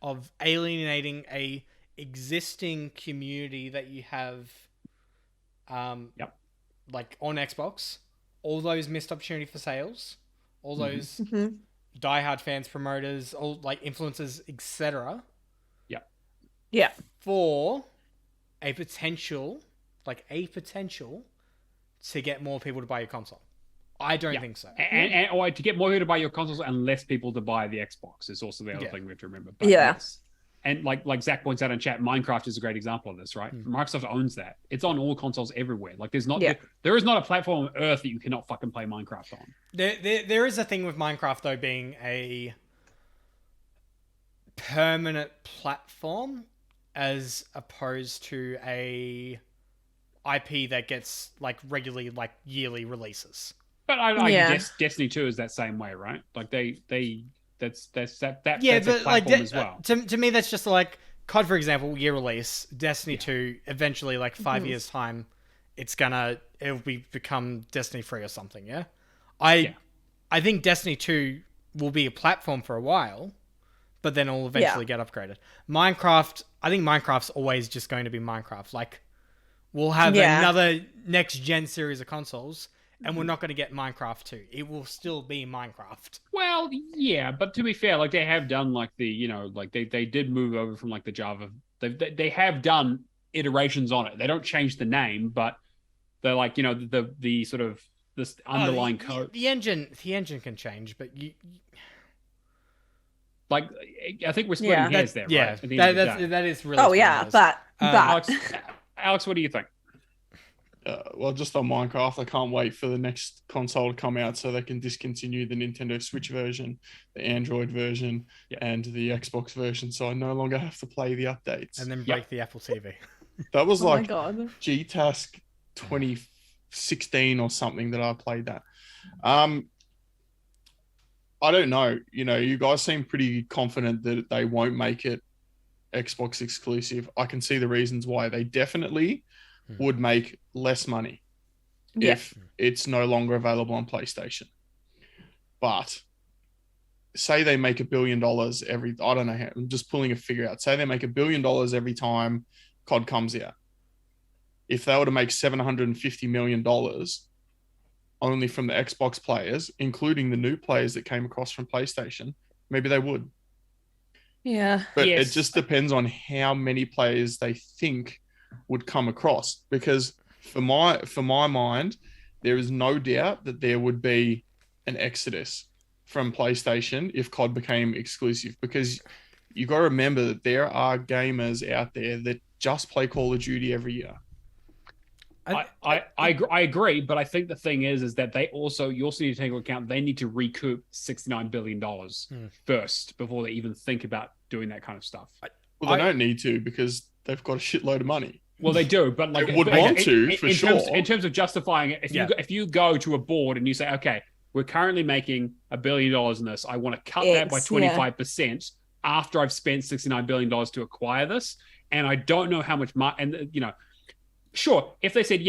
of alienating a existing community that you have, like on Xbox, all those missed opportunity for sales, all those diehard fans, promoters, all like influencers, etc. Yeah. For a potential to get more people to buy your console. I don't think so. Or to get more people to buy your consoles and less people to buy the Xbox is also the other thing we have to remember. But yes. And like Zach points out in chat, Minecraft is a great example of this, right? Microsoft owns that. It's on all consoles everywhere. Like there is not a platform on Earth that you cannot fucking play Minecraft on. There is a thing with Minecraft though being a permanent platform as opposed to a IP that gets like regularly like yearly releases. But I guess Destiny 2 is that same way, right? Like that's a platform as well. To me, that's just like COD, for example, year release. Destiny 2, eventually, like 5 years time, it'll become Destiny 3 or something. Yeah, I think Destiny 2 will be a platform for a while, but then it'll eventually get upgraded. Minecraft, I think Minecraft's always just going to be Minecraft. Like we'll have another next gen series of consoles. And we're not going to get Minecraft 2. It will still be Minecraft. Well, yeah, but to be fair, like they have done like the, like they did move over from like the Java. They have done iterations on it. They don't change the name, but they're like, the sort of this underlying code. The engine can change, but you like I think we're splitting hairs there, right? That is really. Oh yeah, but Alex, what do you think? Well, just on Minecraft, I can't wait for the next console to come out so they can discontinue the Nintendo Switch version, the Android version, and the Xbox version, so I no longer have to play the updates. And then break the Apple TV. That was like G-Task 2016 or something that I played that. I don't know. You guys seem pretty confident that they won't make it Xbox exclusive. I can see the reasons why. They definitely would make less money if it's no longer available on PlayStation. But say they make $1 billion I don't know how, I'm just pulling a figure out. Say they make $1 billion every time COD comes out. If they were to make $750 million only from the Xbox players, including the new players that came across from PlayStation, maybe they would. Yeah. But it just depends on how many players they think would come across, because for my mind, there is no doubt that there would be an exodus from PlayStation if COD became exclusive, because you got to remember that there are gamers out there that just play Call of Duty every year. I agree, but I think the thing is that you also need to take into account they need to recoup $69 billion first before they even think about doing that kind of stuff. Well, they don't need to, because they've got a shitload of money. Well, they do, but like they would want to, for sure. In terms of justifying it, if you go to a board and you say, okay, we're currently making $1 billion in this, I want to cut that by 25% after I've spent $69 billion to acquire this, and I don't know how much money, and sure, if they said,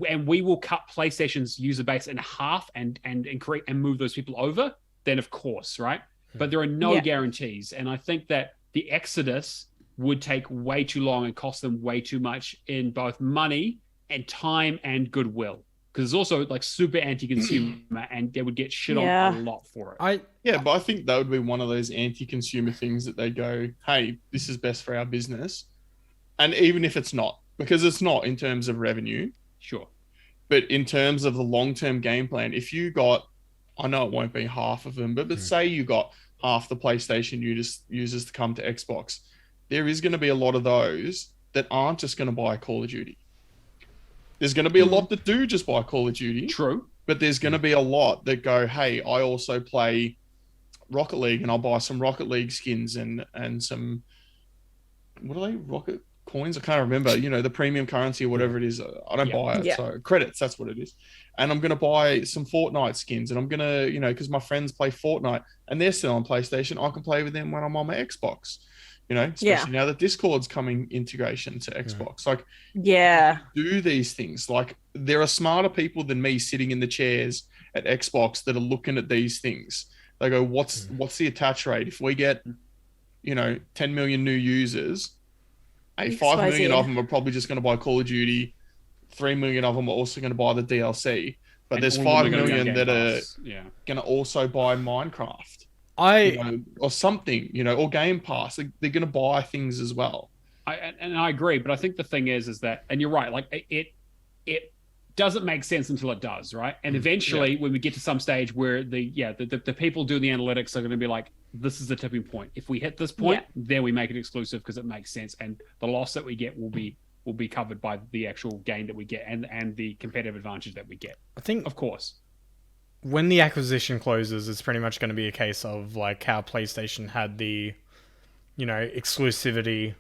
and we will cut PlayStation's user base in half and move those people over, then of course, right? But there are no guarantees, and I think that the exodus would take way too long and cost them way too much in both money and time and goodwill. Because it's also like super anti-consumer and they would get shit on a lot for it. But I think that would be one of those anti-consumer things that they go, hey, this is best for our business. And even if it's not, because it's not in terms of revenue. Sure. But in terms of the long-term game plan, if you got, I know it won't be half of them, but say you got half the PlayStation users to come to Xbox, there is going to be a lot of those that aren't just going to buy Call of Duty. There's going to be a lot that do just buy Call of Duty. True. But there's going to be a lot that go, hey, I also play Rocket League and I'll buy some Rocket League skins and some, what are they? Rocket coins? I can't remember. The premium currency or whatever it is. I don't buy it. So credits, that's what it is. And I'm going to buy some Fortnite skins, and I'm going to, because my friends play Fortnite and they're still on PlayStation, I can play with them when I'm on my Xbox. Especially now that Discord's coming integration to Xbox. Do these things. Like, there are smarter people than me sitting in the chairs at Xbox that are looking at these things. They go, what's the attach rate? If we get, 10 million new users, 5 million of them are probably just going to buy Call of Duty. 3 million of them are also going to buy the DLC. But and there's 5 million that are going to also buy Minecraft. Or something, or Game Pass. They're going to buy things as well. I agree, but I think the thing is that, and you're right, like it doesn't make sense until it does, right? And eventually, when we get to some stage where the people doing the analytics are going to be like, this is the tipping point. If we hit this point, then we make it exclusive because it makes sense, and the loss that we get will be covered by the actual gain that we get and the competitive advantage that we get. I think, of course, when the acquisition closes, it's pretty much going to be a case of like how PlayStation had the, exclusivity.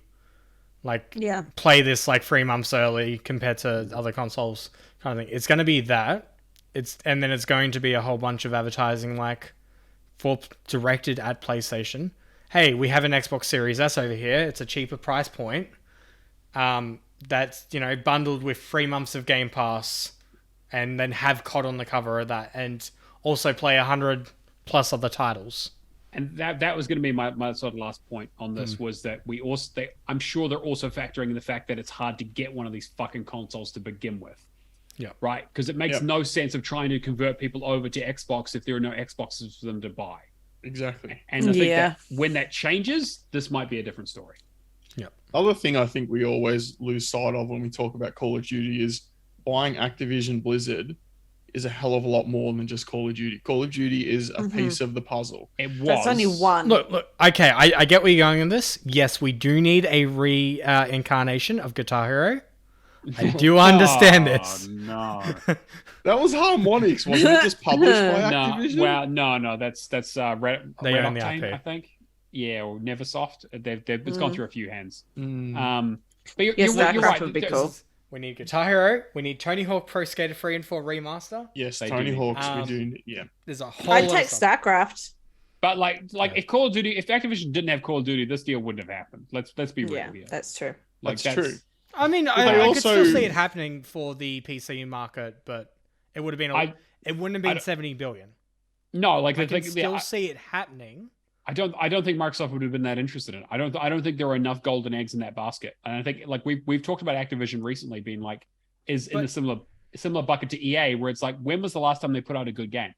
Like, play this like 3 months early compared to other consoles kind of thing. It's going to be that. And then it's going to be a whole bunch of advertising like directed at PlayStation. Hey, we have an Xbox Series S over here. It's a cheaper price point. That's, bundled with 3 months of Game Pass, and then have COD on the cover of that, and also play 100 plus other titles. And that was going to be my sort of last point on this, was that I'm sure they're also factoring in the fact that it's hard to get one of these fucking consoles to begin with. Yeah. Right? Because it makes no sense of trying to convert people over to Xbox if there are no Xboxes for them to buy. Exactly. And I think that when that changes, this might be a different story. Yeah. Other thing I think we always lose sight of when we talk about Call of Duty is buying Activision Blizzard is a hell of a lot more than just Call of Duty. Call of Duty is a piece of the puzzle. It was. That's only one. Look. Okay, I get where you're going in this. Yes, we do need a reincarnation of Guitar Hero. I do understand this. No. That was Harmonix, wasn't it? Just published by Activision? No. That's Red own the Octane, IP. I think. Yeah, or Neversoft. It's gone through a few hands. But you're that right. would be cool. We need Guitar Hero. We need Tony Hawk Pro Skater 3 and 4 remaster. Yes, Tony Hawk's we do. Yeah. There's a whole I'd lot take of stuff. StarCraft. But like if Call of Duty, if Activision didn't have Call of Duty, this deal wouldn't have happened. Let's be real Yeah, here. that's true. That's true. I mean, I could still see it happening for the PC market, but it would have been it wouldn't have been 70 billion. No, like I can still see it happening. I don't think Microsoft would have been that interested in it. I don't think there are enough golden eggs in that basket. And I think like we've talked about Activision recently being like in a similar bucket to EA, where it's like, when was the last time they put out a good game?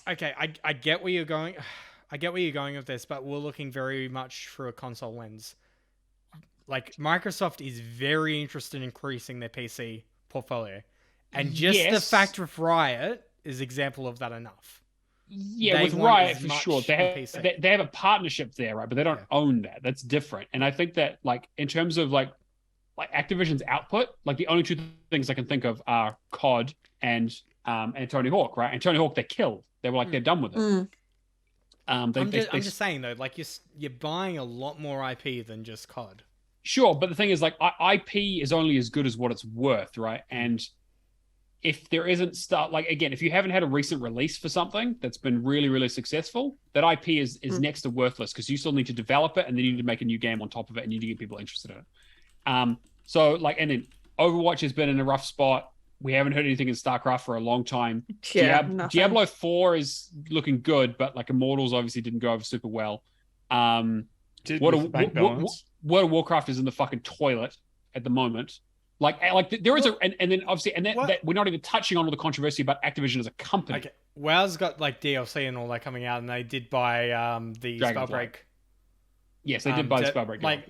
Okay, I get where you're going. I get where you're going with this, but we're looking very much through a console lens. Like, Microsoft is very interested in increasing their PC portfolio. And just the fact of Riot is example of that enough. Yeah, with Riot for sure. They have a partnership there, right? But they don't own that. That's different. And I think that, like, in terms of like Activision's output, like the only two things I can think of are COD and Tony Hawk, right? And Tony Hawk, they killed. They were like, they're done with it. I'm just saying though, like you're buying a lot more IP than just COD. Sure, but the thing is, like, IP is only as good as what it's worth, right? And if there isn't stuff, like, again, if you haven't had a recent release for something that's been really, really successful, that IP is next to worthless, because you still need to develop it and then you need to make a new game on top of it and you need to get people interested in it. So, like, and then Overwatch has been in a rough spot. We haven't heard anything in StarCraft for a long time. Yeah, Diablo 4 is looking good, but like Immortals obviously didn't go over super well. World of Warcraft is in the fucking toilet at the moment. Like there is and then obviously, and that we're not even touching on all the controversy about Activision as a company. Okay, WoW's got like DLC and all that coming out, and they did buy the Spellbreak. Yes, they did buy the Spellbreak. Like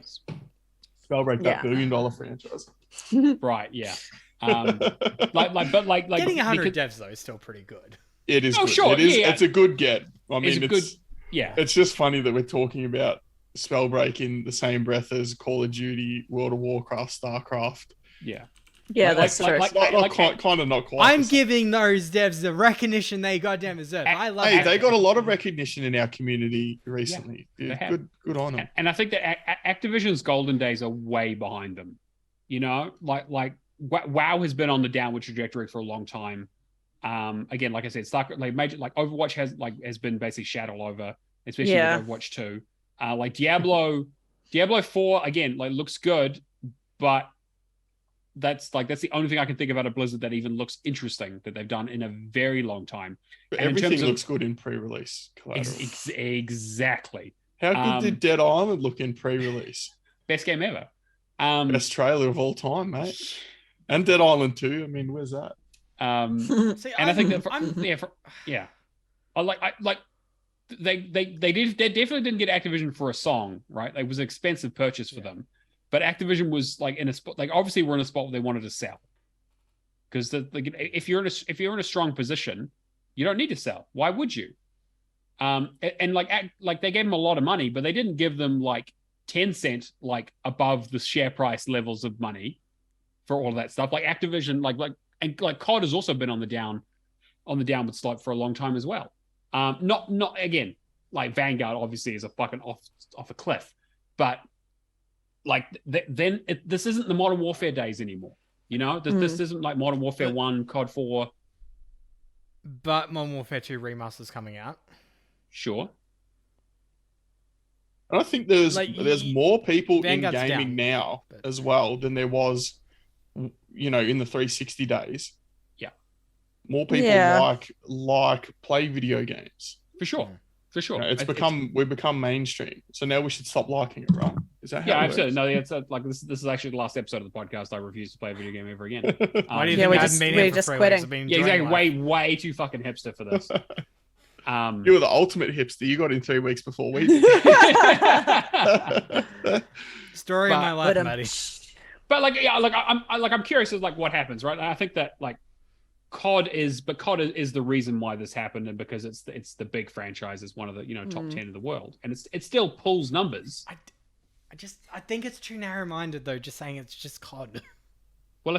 Spellbreak, that $1 billion franchise. Right. Yeah. But getting 100 devs though is still pretty good. It is. Oh, good. sure. It is. It's a good get. I mean, it's good. Yeah. It's just funny that we're talking about Spellbreak in the same breath as Call of Duty, World of Warcraft, StarCraft. Yeah. Yeah, that's true. Kind of not quite. I'm giving those devs the recognition they goddamn deserve. I love. Hey, they got a lot of recognition in our community recently. Yeah, good on them. And I think that Activision's golden days are way behind them. You know, like WoW has been on the downward trajectory for a long time. Again, like I said, Overwatch has been basically shadowed over, especially with Overwatch 2. Like Diablo 4 again, like looks good, but that's the only thing I can think of out of Blizzard that even looks interesting that they've done in a very long time. But everything looks good in pre-release. Exactly. How good did Dead Island look in pre-release? Best game ever. Best trailer of all time, mate. And Dead Island 2. I mean, where's that? I think that they definitely didn't get Activision for a song, right? It was an expensive purchase for them, but Activision was like in a spot, like obviously we're in a spot where they wanted to sell, because if you're in a strong position, you don't need to sell. Why would you? And like they gave them a lot of money, but they didn't give them like 10 cent like above the share price levels of money for all of that stuff. Like Activision, and COD has also been on the downward slope for a long time as well. Not again, like Vanguard obviously is a fucking off a cliff, but like this isn't the Modern Warfare days anymore. You know, this isn't like Modern Warfare 1, COD 4. But Modern Warfare 2 remaster's coming out. Sure. And I think there's more people Vanguard's in gaming now as well than there was, you know, in the 360 days. Yeah. More people like play video games. For sure. For sure. You know, we've become mainstream. So now we should stop liking it, right? Is that how it absolutely. works? No, it's like this is actually the last episode of the podcast. I refuse to play a video game ever again. Why do you think we're I haven't been here for just 3 quitting. weeks? I've been Yeah, enjoying exactly. life. Way too fucking hipster for this. You were the ultimate hipster. You got in 3 weeks before we did. Story of my life, Maddie. But I'm curious as like what happens, right? I think that like COD is the reason why this happened, and because it's the big franchise, it's one of the top 10 in the world, and it still pulls numbers. I think it's too narrow-minded though, just saying it's just COD. Well,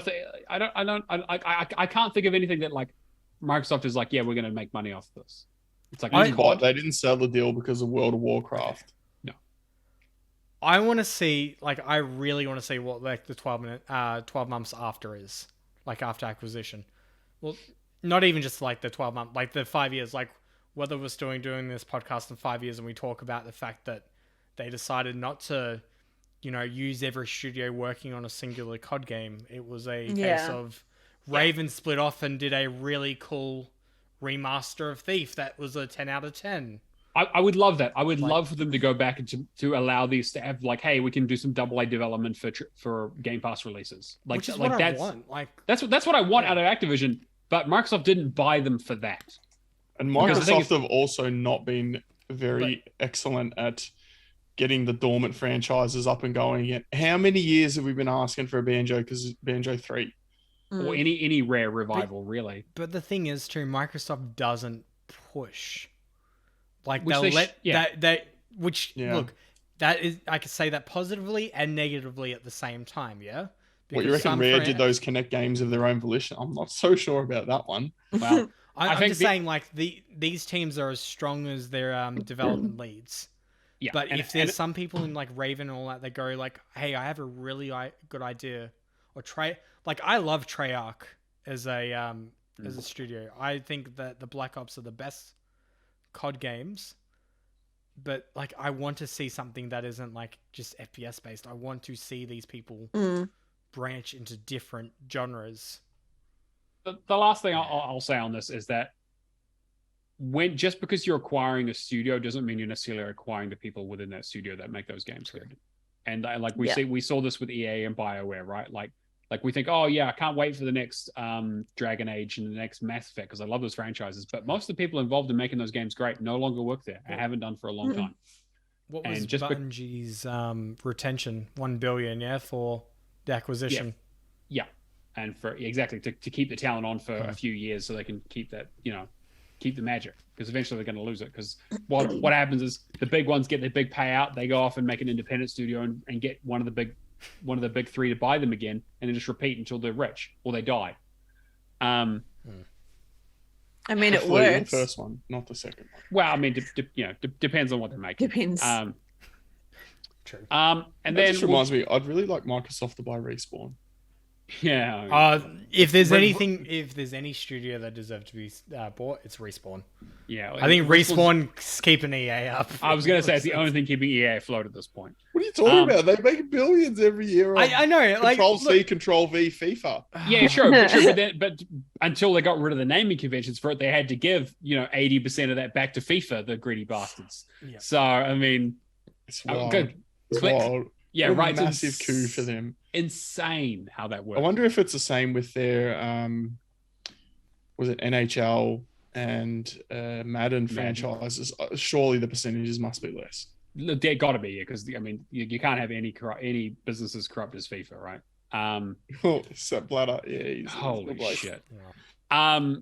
I can't think of anything that like Microsoft is like, yeah, we're going to make money off this. It's like they didn't sell the deal because of World of Warcraft. No. I want to see, like, I really want to see what like the 12 months after is, like after acquisition. Well, not even just like the 12 month, like the 5 years, like whether we're still doing this podcast in 5 years and we talk about the fact that they decided not to, use every studio working on a singular COD game. It was a case of Raven split off and did a really cool remaster of Thief that was a 10 out of 10. I would love that. I would love for them to go back and to allow these to have like, hey, we can do some AA development for Game Pass releases. Like, which is what I want. Like that's what I want out of Activision. But Microsoft didn't buy them for that. And Microsoft have also not been very excellent at getting the dormant franchises up and going again. How many years have we been asking for a Banjo 3? Or any rare revival, really. But the thing is, too, Microsoft doesn't push. Like which look, that is, I could say that positively and negatively at the same time, yeah? What, you reckon Rare did those Connect games of their own volition? I'm not so sure about that one. Well, I'm just saying, like, these teams are as strong as their development leads. Yeah, but if there's some people in like Raven and all that go like, hey, I have a really good idea, or I love Treyarch as a studio. I think that the Black Ops are the best COD games, but like I want to see something that isn't like just FPS based. I want to see these people branch into different genres. The last thing I'll say on this is that just because you're acquiring a studio doesn't mean you're necessarily acquiring the people within that studio that make those games good. And we saw this with EA and BioWare, right? Like we think, oh yeah, I can't wait for the next Dragon Age and the next Mass Effect because I love those franchises. But most of the people involved in making those games great no longer work there. I haven't done for a long time. What was Bungie's retention? $1 billion, for the acquisition. Yeah. And for to keep the talent on for a few years so they can keep that, keep the magic, because eventually they're going to lose it. Because what happens is the big ones get their big payout, they go off and make an independent studio and get one of the big three to buy them again, and then just repeat until they're rich or they die. I mean, it works. The first one, not the second one. Well, I mean, depends on what they're making. Depends. True. And that then just reminds me, I'd really like Microsoft to buy Respawn. Yeah. If there's any studio that deserves to be bought, it's Respawn. Yeah. I think Respawn's keeping EA up. I was going to say it's the only thing keeping EA afloat at this point. What are you talking about? They make billions every year. I know. Control-C, Control-V, FIFA. Yeah, sure. But until they got rid of the naming conventions for it, they had to give 80% of that back to FIFA, the greedy bastards. Yeah. So I mean, it's wild. It's wild. Yeah, right. Massive coup for them. Insane how that works. I wonder if it's the same with their was it NHL and Madden franchises? Surely the percentages must be less. They got to be, because I mean, you can't have any businesses corrupt as FIFA, right? Oh, Sepp Blatter. Yeah, he's Holy good bloke. shit. Yeah.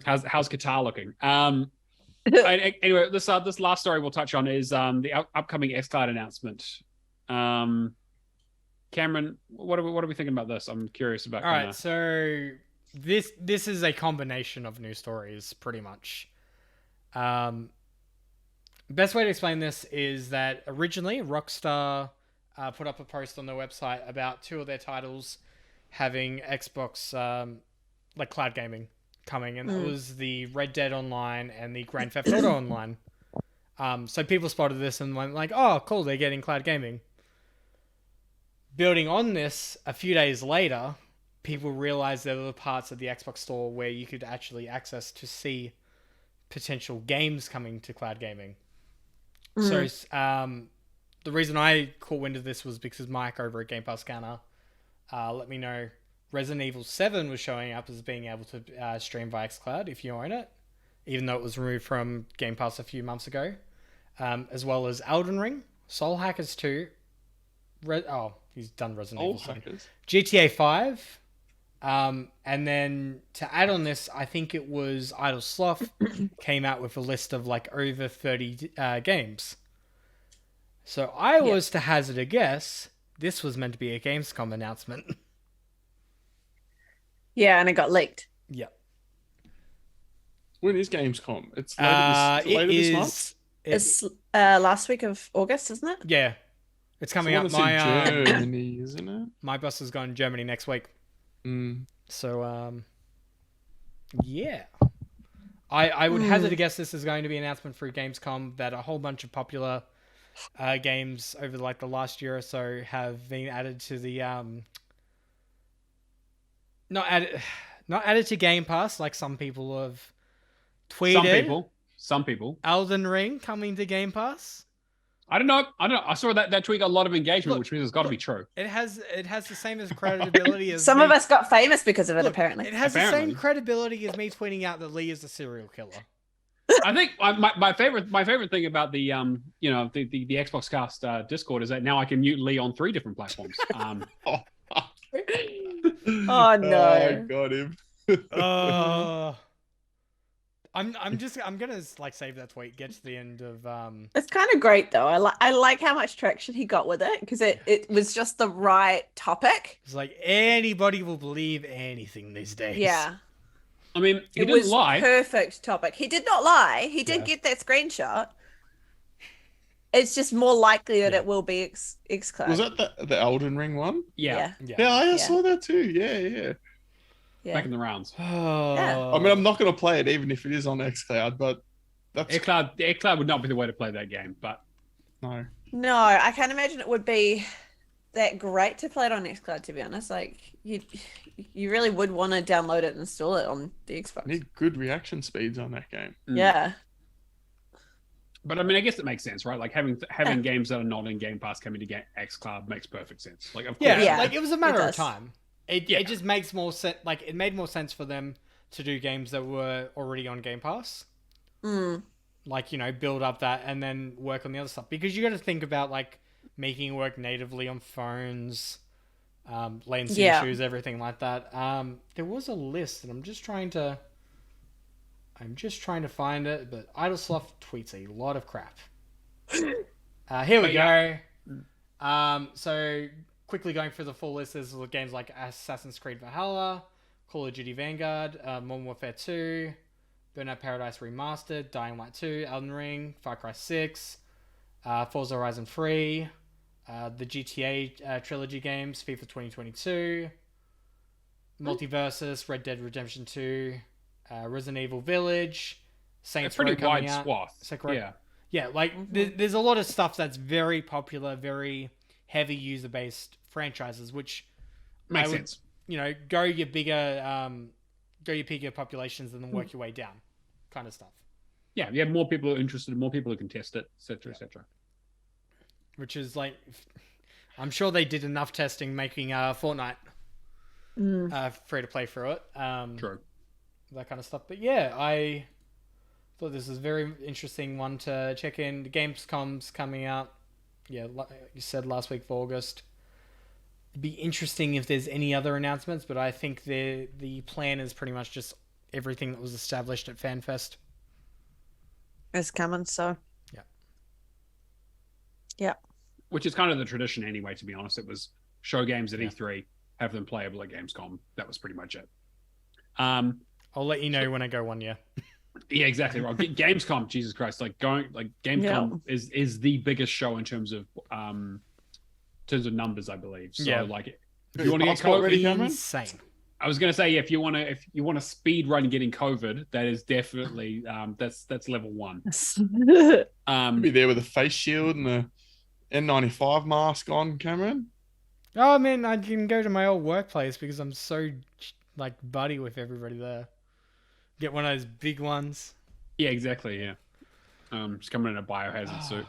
How's Qatar looking? Anyway, this last story we'll touch on is the upcoming xCloud announcement. Cameron, what are we thinking about this? I'm curious about. All right, so this is a combination of new stories, pretty much. Best way to explain this is that originally Rockstar put up a post on their website about 2 of their titles having Xbox like cloud gaming coming, and that was the Red Dead Online and the Grand Theft Auto Online. So people spotted this and went like, "Oh, cool, they're getting cloud gaming." Building on this, a few days later, people realized there were parts of the Xbox store where you could actually access to see potential games coming to cloud gaming. So the reason I caught wind of this was because Mike over at Game Pass Scanner let me know Resident Evil 7 was showing up as being able to stream via xCloud if you own it, even though it was removed from Game Pass a few months ago, as well as Elden Ring, Soul Hackers 2, he's done Resident Evil 7, GTA 5, and then to add on this, I think it was Idle Sloth came out with a list of like over 30 games. So I was to hazard a guess, this was meant to be a Gamescom announcement. Yeah, and it got leaked. Yep. When is Gamescom? It's later this month? It's last week of August, isn't it? Yeah. It's coming up. In Germany, isn't it? My boss is going to Germany next week. So, yeah. I would hazard a guess this is going to be an announcement for Gamescom that a whole bunch of popular games over like the last year or so have been added to the not added to Game Pass like some people have tweeted. Some people. Elden Ring coming to Game Pass. I don't know. I saw that tweet got a lot of engagement, which means it's got to be true. It has the same as credibility as some of us got famous because of it. Apparently, it has the same credibility as me tweeting out that Lee is a serial killer. I think my favorite thing about the the Xbox Cast Discord is that now I can mute Lee on 3 different platforms. Oh no! I got him. I'm gonna like save that tweet. Get to the end of It's kind of great though. I like how much traction he got with it because it was just the right topic. It's like anybody will believe anything these days. Yeah. I mean, he didn't lie. Perfect topic. He did not lie. He did get that screenshot. It's just more likely that it will be xCloud. Was that the Elden Ring one? Yeah. I saw that too. Yeah. Making the rounds. Yeah. I mean, I'm not going to play it even if it is on xCloud, but that's xCloud would not be the way to play that game, but no, I can't imagine it would be that great to play it on xCloud. To be honest, like you really would want to download it and install it on the Xbox. I need good reaction speeds on that game. Yeah. But I mean, I guess it makes sense, right? Like having games that are not in Game Pass coming to xCloud makes perfect sense. Like, of course, like it was a matter of time. It just makes more sense. Like it made more sense for them to do games that were already on Game Pass. Like build up that and then work on the other stuff because you got to think about like making it work natively on phones, latency issues, everything like that. There was a list, and I'm just trying to find it, but Idlesloth tweets a lot of crap. Here we go. So quickly going through the full list, there's games like Assassin's Creed Valhalla, Call of Duty Vanguard, Modern Warfare 2, Burnout Paradise Remastered, Dying Light 2, Elden Ring, Far Cry 6, Forza Horizon 3, the GTA trilogy games, FIFA 2022, Multiversus, Red Dead Redemption 2, Resident Evil Village, Saints Row coming out. Swath. Yeah, like there's a lot of stuff that's very popular, very heavy user-based franchises, which makes sense. Go your bigger populations and then work your way down, kind of stuff. Yeah, you have more people who are interested, more people who can test it, etc., etc. Which is like, I'm sure they did enough testing making Fortnite free to play through it. True. That kind of stuff. But yeah, I thought this was a very interesting one to check in. The Gamescom's coming out. Yeah, like you said, last week for August. be interesting if there's any other announcements, but I think the plan is pretty much just everything that was established at FanFest. It's coming, so. Yeah. Yeah. Which is kind of the tradition anyway, to be honest. It was show games at E3, have them playable at Gamescom. That was pretty much it. I'll let you know when I go one year. Yeah, exactly right. Gamescom, Jesus Christ, Gamescom is the biggest show in terms of numbers, I believe. So if you want to get COVID, ready, Cameron? Insane. I was going to say, if you want to speed run getting COVID, that is definitely that's level 1. Be there with a face shield and a N95 mask on, Cameron. Oh, I mean, I can go to my old workplace because I'm so buddy with everybody there. Get one of those big ones. Yeah, exactly. Yeah, just coming in a biohazard suit.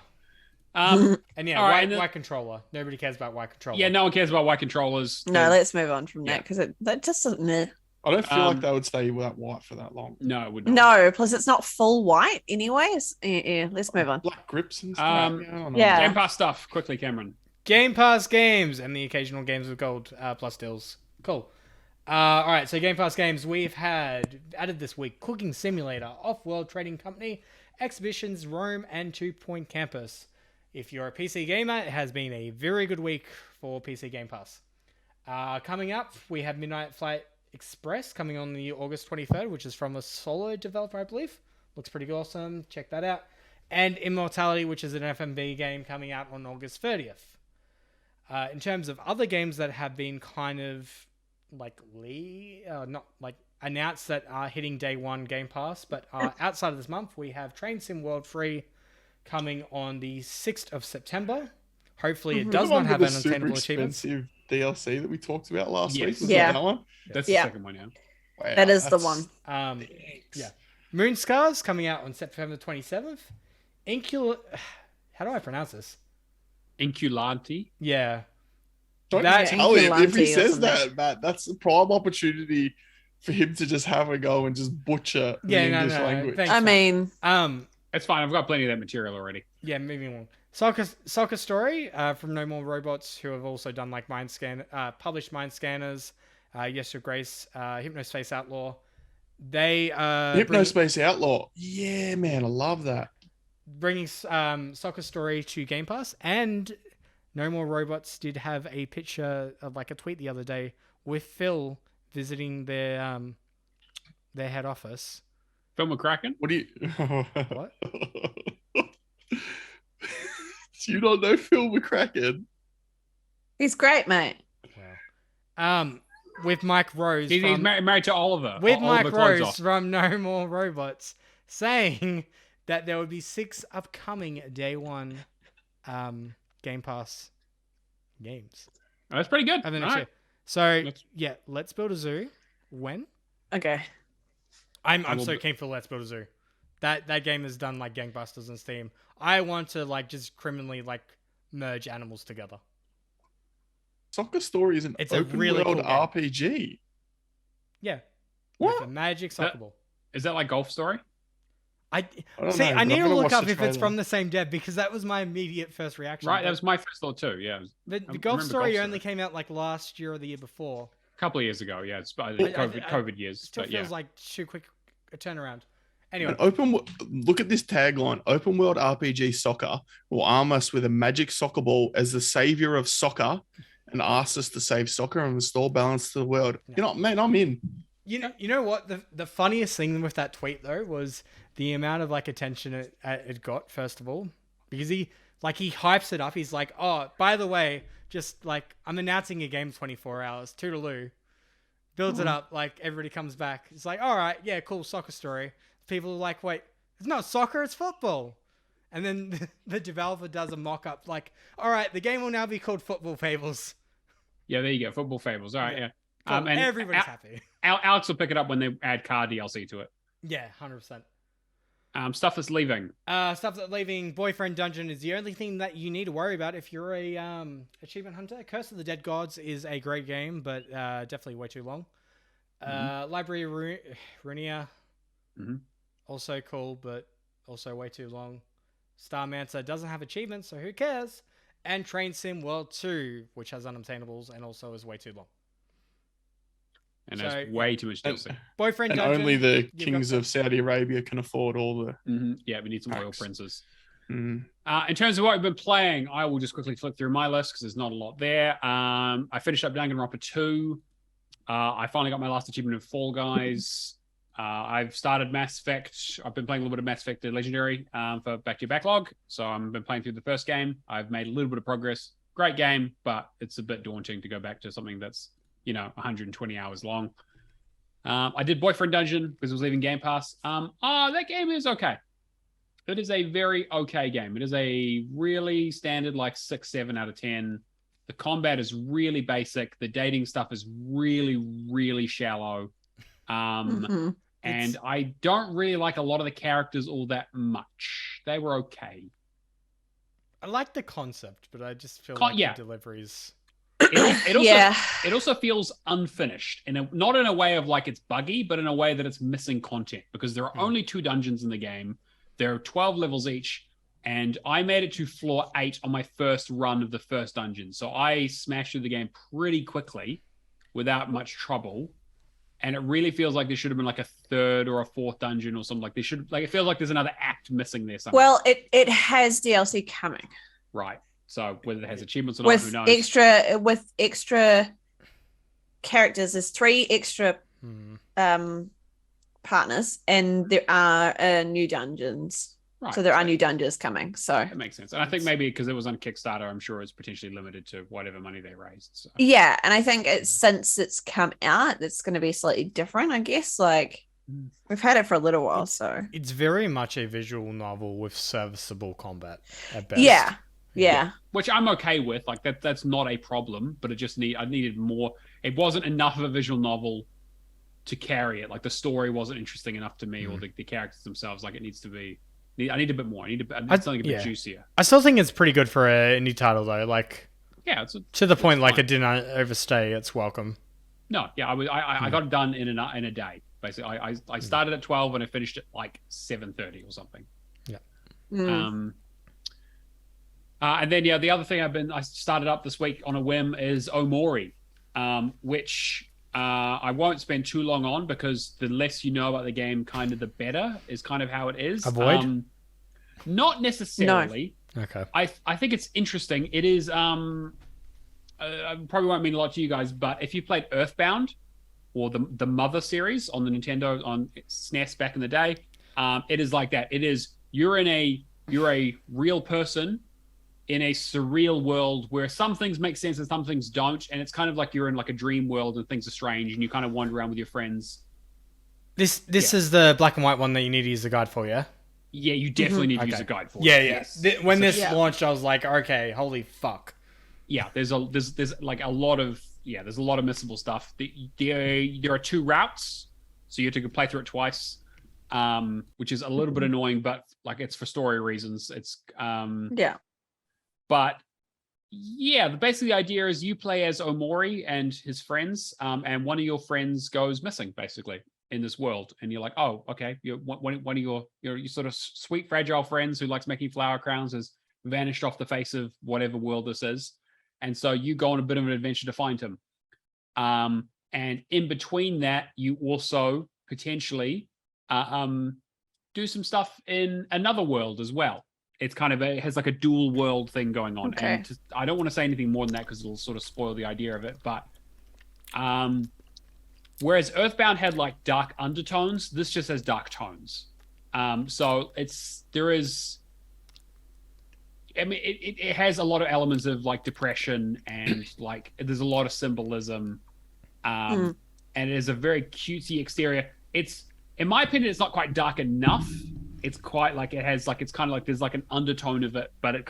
And yeah, right, white controller. Nobody cares about white controller. Yeah, no one cares about white controllers. No, let's move on from that because that just doesn't. Meh. I don't feel like they would stay without white for that long. No, it would not. No, plus it's not full white anyways. Yeah, let's move on. Black grips and stuff. Yeah. I don't know. Yeah. Game Pass stuff quickly, Cameron. Game Pass games and the occasional games with gold plus deals. Cool. All right, so Game Pass games we've had added this week: Cooking Simulator, Off-World Trading Company, Exhibitions, Rome, and 2 Point Campus. If you're a PC gamer, it has been a very good week for PC Game Pass. Coming up, we have Midnight Flight Express coming on the August 23rd, which is from a solo developer, I believe. Looks pretty awesome. Check that out. And Immortality, which is an FMV game coming out on August 30th. In terms of other games that have been kind of announced that are hitting day one Game Pass, but outside of this month, we have Train Sim World 3 coming on the 6th of September. Hopefully it does not have unattainable achievements. Super expensive DLC that we talked about last week. Was Yeah. that one? That's the second one, yeah. Wow, That is the one. Yeah. Moon Scars coming out on September 27th. How do I pronounce this? Inculanti. Yeah. Don't That- tell him if he Inculante or says something. that, Matt. That's a prime opportunity for him to just have a go and just butcher the English language. Thanks, I man. mean, It's fine. I've got plenty of that material already. Yeah, moving on. Soccer Story from No More Robots, who have also done published Mind Scanners, Yes Your Grace, Hypnospace Outlaw. They Hypnospace Outlaw. Yeah, man, I love that. bringing Soccer Story to Game Pass, and No More Robots did have a picture of a tweet the other day with Phil visiting their head office. Phil McCracken. What do you? What? Do you not know Phil McCracken? he's great, mate. With Mike Rose. He's from, married to Oliver. with Oliver Mike Clothes Rose Off. from No More Robots, saying that there would be 6 upcoming day one Game Pass games. Oh, that's pretty good. And then All right. So Let's- yeah, Let's Build a Zoo. When? Okay. I'm will so be- keen for Let's Build a Zoo. That game has done gangbusters on Steam. I want to just criminally merge animals together. Soccer Story is an It's a open really world cool game. RPG. Yeah. What? With a magic soccer ball. Is that like Golf Story? I don't see. know, I but need I'm to gonna look watch up the if it's trailer. from the same dev because that was my immediate first reaction. Right. That was my first thought too. Yeah. The I Golf remember Story Golf only Story. came out last year or the year before. A couple of years ago. Yeah. It's by I- COVID years. Still But yeah. feels like too quick a turnaround. Anyway, Look at this tagline: Open world RPG soccer will arm us with a magic soccer ball as the savior of soccer, and asks us to save soccer and restore balance to the world. Yeah. You know, man, I'm in. you know what? The funniest thing with that tweet though was the amount of attention it got. First of all, because he hypes it up. He's like, oh, by the way, just I'm announcing a game 24 hours. Toodaloo. Builds it up. Everybody comes back. It's like, all right, yeah, cool. Soccer Story. People are like, wait, it's not soccer, it's football. And then the developer does a mock-up all right, the game will now be called Football Fables. Yeah. There you go. Football Fables. All right. Yeah. Cool. And Everybody's happy. Alex will pick it up when they add car DLC to it. Yeah, 100%. Stuff that's leaving. Stuff that leaving Boyfriend Dungeon is the only thing that you need to worry about if you're a achievement hunter. Curse of the Dead Gods is a great game, but definitely way too long. Library Runia, also cool, but also way too long. Starmancer doesn't have achievements, so who cares? and Train Sim World 2, which has unobtainables and also is way too long. And there's way too much DLC. Boyfriend and Dungeon, only the you've kings got of Saudi Arabia can afford all the. Yeah, we need some oil packs. princes. Mm. In terms of what I've been playing, I will just quickly flip through my list because there's not a lot there. I finished up Danganronpa 2. I finally got my last achievement of Fall Guys. I've started Mass Effect. I've been playing a little bit of Mass Effect Legendary for Back to Your Backlog. So I've been playing through the first game. I've made a little bit of progress. Great game, but it's a bit daunting to go back to something that's, 120 hours long. I did Boyfriend Dungeon because it was leaving Game Pass. That game is okay. It is a very okay game. It is a really standard, 6, 7 out of 10. The combat is really basic. The dating stuff is really, really shallow. And I don't really like a lot of the characters all that much. They were okay. I like the concept, but I just feel like the deliveries... It also feels unfinished, not in a way of it's buggy, but in a way that it's missing content because there are only 2 dungeons in the game. There are 12 levels each, and I made it to floor 8 on my first run of the first dungeon. So I smashed through the game pretty quickly without much trouble. And it really feels like there should have been a 3rd or a 4th dungeon or something. It feels like there's another act missing there somewhere. Well, it has DLC coming. Right. So whether it has achievements or not, who knows? With extra characters, there's 3 extra partners, and there are new dungeons. Right. So there are new dungeons coming. So that makes sense. And I think maybe because it was on Kickstarter, I'm sure it's potentially limited to whatever money they raised. So. Yeah, and I think since it's come out, it's going to be slightly different, I guess. We've had it for a little while, so it's very much a visual novel with serviceable combat at best. Yeah. Which I'm okay with. That's not a problem, but I needed more. It wasn't enough of a visual novel to carry it. The story wasn't interesting enough to me, or the characters themselves. It needs to be. I need a bit more. I need something a bit juicier. I still think it's pretty good for an indie title, though. To the point, it didn't overstay its welcome. No, I got it done in a day. Basically, I started at 12 and I finished at 7:30 or something. Yeah. And then the other thing I started up this week on a whim is Omori, which I won't spend too long on because the less you know about the game, kind of the better is kind of how it is. Avoid? Not necessarily. No. Okay. I think it's interesting. It is probably won't mean a lot to you guys, but if you played Earthbound or the Mother series on the Nintendo on SNES back in the day, it is like that. It is you're a real person in a surreal world where some things make sense and some things don't, and it's kind of like you're in a dream world and things are strange and you kind of wander around with your friends. This is the black and white one that you need to use the guide for, yeah? Yeah, you definitely need to use a guide for it. Yeah. Yes. When this launched, I was like, okay, holy fuck. Yeah, there's a lot of missable stuff. There are 2 routes, so you have to play through it twice, which is a little bit annoying, but it's for story reasons. It's But basically the idea is you play as Omori and his friends, and one of your friends goes missing, basically, in this world. And you're like, oh, okay. One of your sort of sweet, fragile friends who likes making flower crowns has vanished off the face of whatever world this is. And so you go on a bit of an adventure to find him. And in between that, you also potentially do some stuff in another world as well. It's kind of it has a dual world thing going on. Okay. And I don't want to say anything more than that because it'll sort of spoil the idea of it. But whereas Earthbound had dark undertones, this just has dark tones. So it has a lot of elements of depression and there's a lot of symbolism. And it is a very cutesy exterior. It's, in my opinion, it's not quite dark enough. It's quite it has it's kind of there's an undertone of it, but it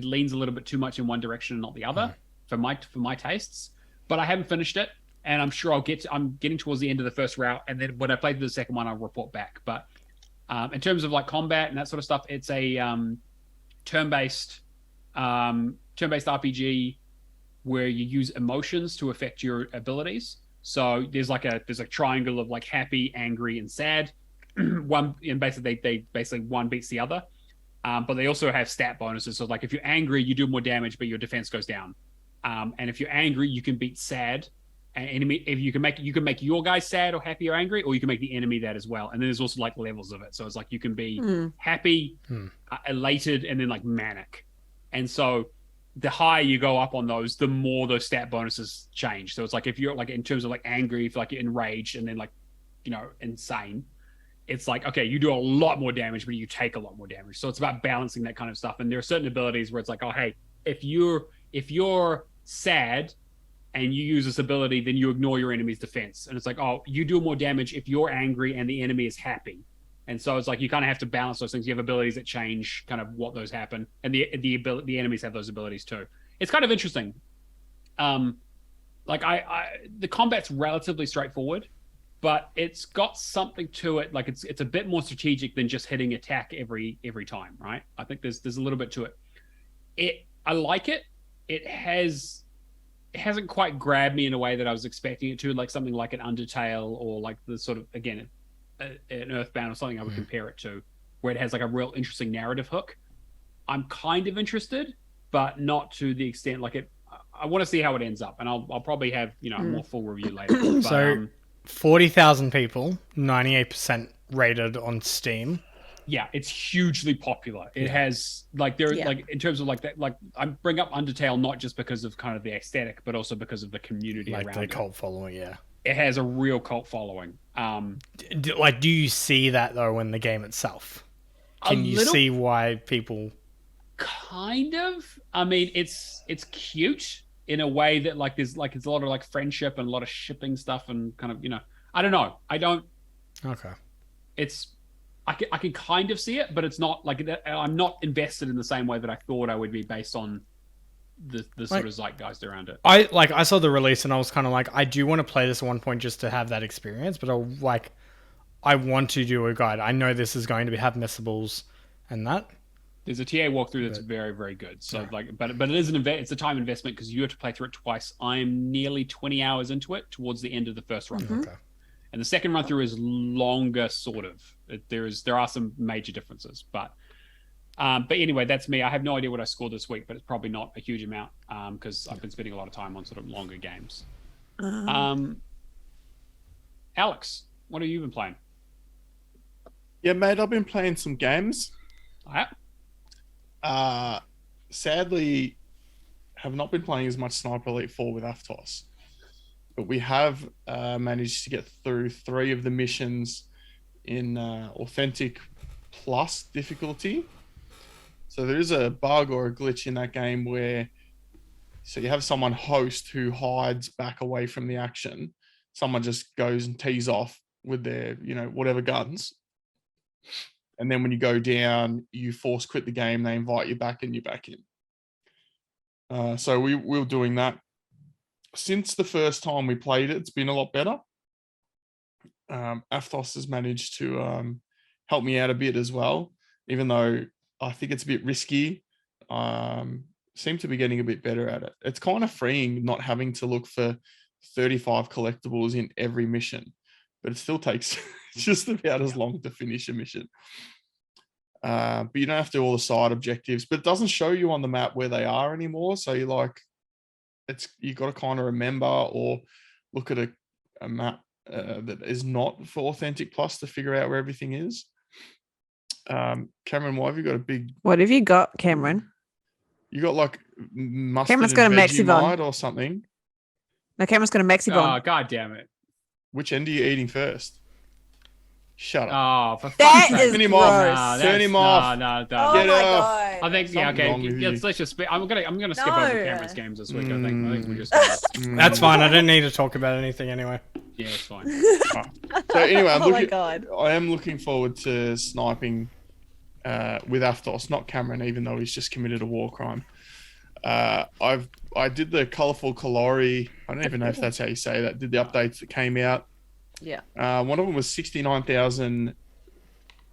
leans a little bit too much in one direction and not the other for my tastes. But I haven't finished it, and I'm sure I'm getting towards the end of the first route, and then when I play through the second one, I'll report back. But in terms of combat and that sort of stuff, it's a turn-based RPG where you use emotions to affect your abilities. So there's a triangle of happy, angry, and sad. One, and basically they one beats the other. But they also have stat bonuses. So like if you're angry, you do more damage, but your defense goes down. And if you're angry, you can beat sad. And enemy, if you can make your guy sad or happy or angry, or you can make the enemy that as well. And then there's also like levels of it. So it's like you can be happy, elated, and then like manic. And so the higher you go up on those, the more those stat bonuses change. So it's like if you're like in terms of like angry, if like you're enraged, and then like insane, it's like okay, you do a lot more damage, but you take a lot more damage. So it's about balancing that kind of stuff. And there are certain abilities where it's like, oh hey, if you're sad and you use this ability, then you ignore your enemy's defense. And it's like, oh, you do more damage if you're angry and the enemy is happy. And so it's like you kind of have to balance those things. You have abilities that change kind of what those happen, and the enemies have those abilities too. It's kind of interesting. Like the combat's relatively straightforward, but it's got something to it. Like it's a bit more strategic than just hitting attack every time, right? I think there's a little bit to it. I like it. It hasn't quite grabbed me in a way that I was expecting it to, like something like an Undertale or like the sort of, again, an Earthbound or something I would compare it to, where it has like a real interesting narrative hook. I'm kind of interested, but not to the extent like it. I want to see how it ends up, and I'll probably have a more full review later. But, so 40,000 people, 98% rated on Steam. Yeah, it's hugely popular. It has like like in terms of like that, like I bring up Undertale not just because of kind of the aesthetic, but also because of the community like around the it. cult following. Yeah, it has a real cult following. Do you see that though in the game itself? Can you see why people? Kind of. I mean, it's cute in a way that like there's like it's a lot of like friendship and a lot of shipping stuff and kind of I don't know. I don't. Okay. I can kind of see it, but it's not like I'm not invested in the same way that I thought I would be based on the sort of zeitgeist around it. I saw the release and I was kind of like, I do want to play this at one point just to have that experience, but I want to do a guide. I know this is going to have missables and that. There's a TA walkthrough that's very, very good. So but it is it's a time investment because you have to play through it twice. I'm nearly 20 hours into it towards the end of the first run. Okay. And the second run through is longer, sort of. There are some major differences, but anyway, that's me. I have no idea what I scored this week, but it's probably not a huge amount because I've been spending a lot of time on sort of longer games. Alex, what have you been playing? Yeah, mate, I've been playing some games. Yeah. Sadly, have not been playing as much Sniper Elite 4 with Aftos. But we have managed to get through 3 of the missions in Authentic Plus difficulty. So there is a bug or a glitch in that game where you have someone host who hides back away from the action. Someone just goes and tees off with their, whatever guns. And then when you go down, you force quit the game, they invite you back and you're back in. So we're doing that. Since the first time we played it, it's been a lot better. Aftos has managed to help me out a bit as well, even though I think it's a bit risky. Seem to be getting a bit better at it. It's kind of freeing not having to look for 35 collectibles in every mission, but it still takes just about as long to finish a mission. But you don't have to do all the side objectives, but it doesn't show you on the map where they are anymore. So you're like, you got to kind of remember or look at a map that is not for Authentic Plus to figure out where everything is. Cameron, why have you got a big... What have you got, Cameron? You got like mustard Cameron's got a Maxibon or something. No, Cameron's got a Maxibon. Oh, God damn it. Which end are you eating first? Shut up. Oh, for That fuck's sake. is Turn him gross. off. Turn him off. No, Oh Get my off. god. I think Something let's just. I'm gonna skip over Cameron's games this week. I think we just. That's fine. I didn't need to talk about anything anyway. Yeah, it's fine. So anyway, Oh my god. I am looking forward to sniping with Aftos, not Cameron, even though he's just committed a war crime. I did the Colourful Kalori. I don't even know if that's how you say that. Did the updates that came out. Yeah. One of them was 69,000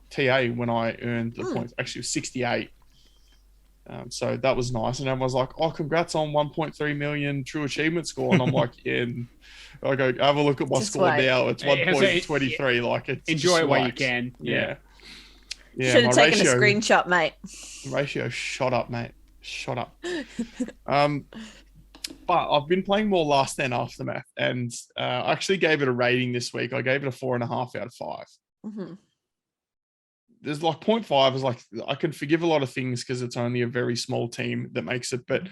TA when I earned the points. Actually, it was 68. So that was nice. And everyone was like, oh, congrats on 1.3 million true achievement score. And I'm like, yeah. And I go, have a look at my Just score wait. now. It's 1.23. Like, it's Enjoy it while you whacked. can. Yeah. Yeah, Should my have taken a screenshot, mate. ratio shot up, mate. Shot up. But I've been playing more Last Stand Aftermath, and I actually gave it a rating this week. I gave it a 4.5 out of 5. Mm-hmm. There's like 0.5 is like, I can forgive a lot of things because it's only a very small team that makes it, but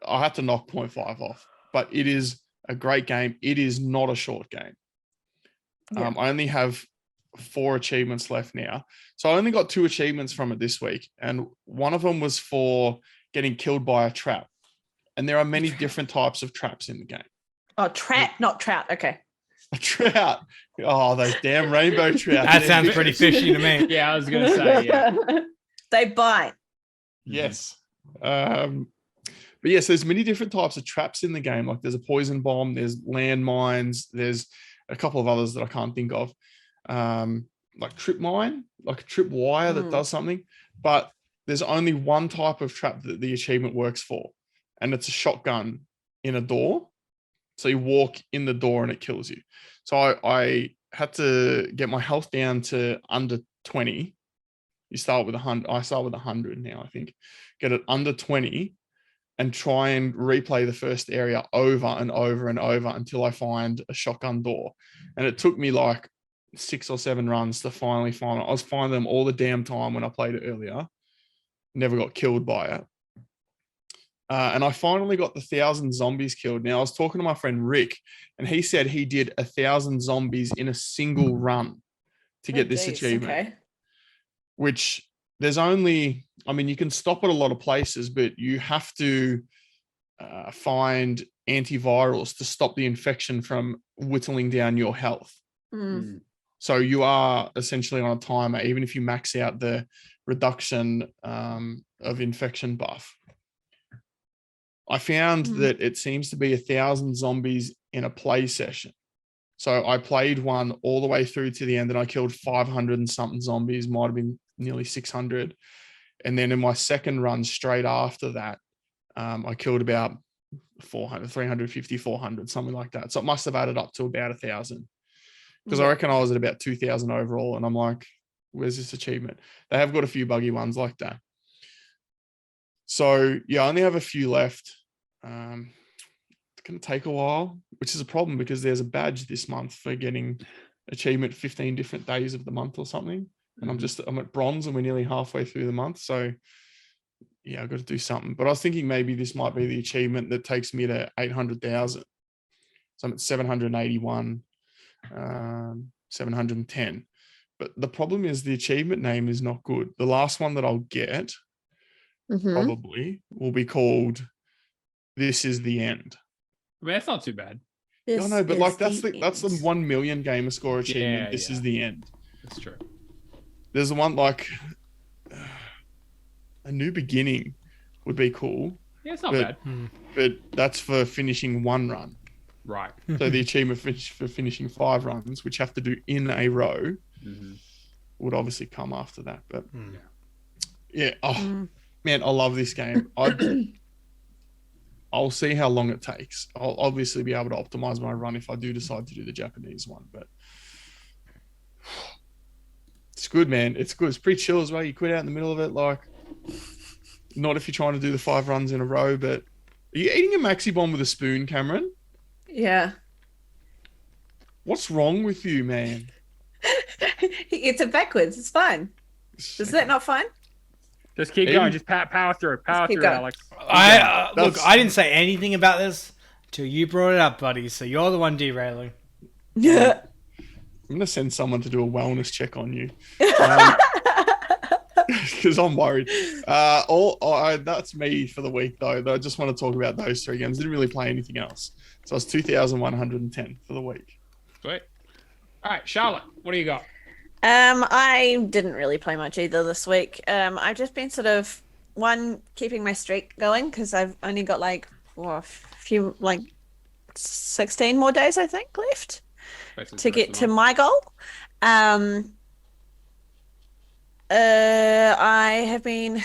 I had to knock 0.5 off. But it is a great game. It is not a short game. Yeah. I only have 4 achievements left now. So I only got 2 achievements from it this week. And one of them was for getting killed by a trap. And there are many different types of traps in the game. Oh, trap, not trout. Okay. A trout. Oh, those damn rainbow trout. That sounds pretty fishy to me. Yeah, I was gonna say, yeah. They bite. Yes. But yes, there's many different types of traps in the game. Like there's a poison bomb, there's landmines, there's a couple of others that I can't think of. Like trip mine, like a trip wire that does something. But there's only one type of trap that the achievement works for. And it's a shotgun in a door. So you walk in the door and it kills you. So I had to get my health down to under 20. You start with 100. I start with 100 now, I think. Get it under 20 and try and replay the first area over and over and over until I find a shotgun door. And it took me like 6 or 7 runs to finally find it. I was finding them all the damn time when I played it earlier. Never got killed by it. And I finally got the 1,000 zombies killed. Now, I was talking to my friend Rick, and he said he did 1,000 zombies in a single run to get this achievement. Okay. Which there's only, I mean, you can stop at a lot of places, but you have to find antivirals to stop the infection from whittling down your health. So you are essentially on a timer, even if you max out the reduction of infection buff. I found that it seems to be 1,000 zombies in a play session. So I played one all the way through to the end and I killed 500 and something zombies, might have been nearly 600. And then in my second run straight after that, I killed about 400, 350, 400, something like that. So it must have added up to about 1,000. Because I reckon I was at about 2,000 overall. And I'm like, where's this achievement? They have got a few buggy ones like that. So yeah, I only have a few left. It's going to take a while, which is a problem because there's a badge this month for getting achievement 15 different days of the month or something. And I'm at bronze and we're nearly halfway through the month. So yeah, I've got to do something. But I was thinking maybe this might be the achievement that takes me to 800,000. So I'm at 781, 710. But the problem is the achievement name is not good. The last one that I'll get probably will be called This Is the End. I mean, that's not too bad. I know, but like that's the 1 million gamer score achievement. This is the end. That's true. There's the one like a new beginning would be cool. Yeah, it's not bad. But that's for finishing 1 run. Right. So the achievement for finishing 5 runs, which have to do in a row, would obviously come after that. But yeah. Oh man, I love this game. I'll see how long it takes. I'll obviously be able to optimize my run if I do decide to do the Japanese one, but it's good, man. It's good. It's pretty chill as well. You quit out in the middle of it, like not if you're trying to do the 5 runs in a row, but are you eating a Maxibon with a spoon, Cameron? Yeah. What's wrong with you, man? It's it backwards. It's fine. Is that not fine? Just keep going. Just power through. Power through, Alex. Look, I didn't say anything about this until you brought it up, buddy. So you're the one derailing. Yeah. I'm gonna send someone to do a wellness check on you, because I'm worried. That's me for the week, though. I just want to talk about those 3 games. Didn't really play anything else, so it's 2,110 for the week. Sweet. All right, Charlotte, what do you got? I didn't really play much either this week. I've just been sort of keeping my streak going because I've only got like a few 16 more days I think left to get to my goal. I have been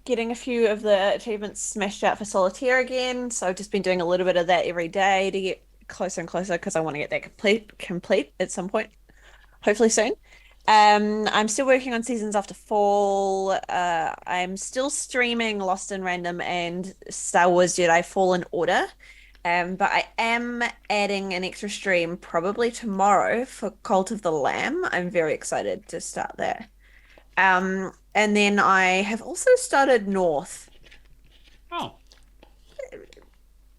getting a few of the achievements smashed out for solitaire again, so I've just been doing a little bit of that every day to get closer and closer because I want to get that complete at some point, hopefully soon. I'm still working on Seasons After Fall. I'm still streaming Lost in Random and Star Wars Jedi Fallen Order. But I am adding an extra stream probably tomorrow for Cult of the Lamb. I'm very excited to start that. And then I have also started North. Oh,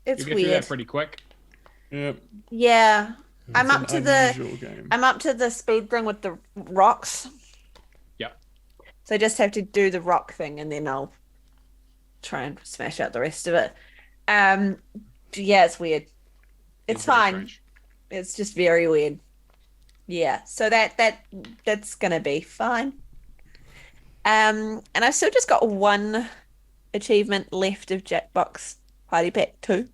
It's you get through that weird. pretty quick. Yep. Yeah. I'm It's up an to the unusual game. I'm up to the speed thing with the rocks. Yep. So I just have to do the rock thing and then I'll try and smash out the rest of it. Yeah, it's weird. It's very fine. strange. It's just very weird. Yeah, so that's gonna be fine. And I've still just got one achievement left of Jackbox Party Pack 2.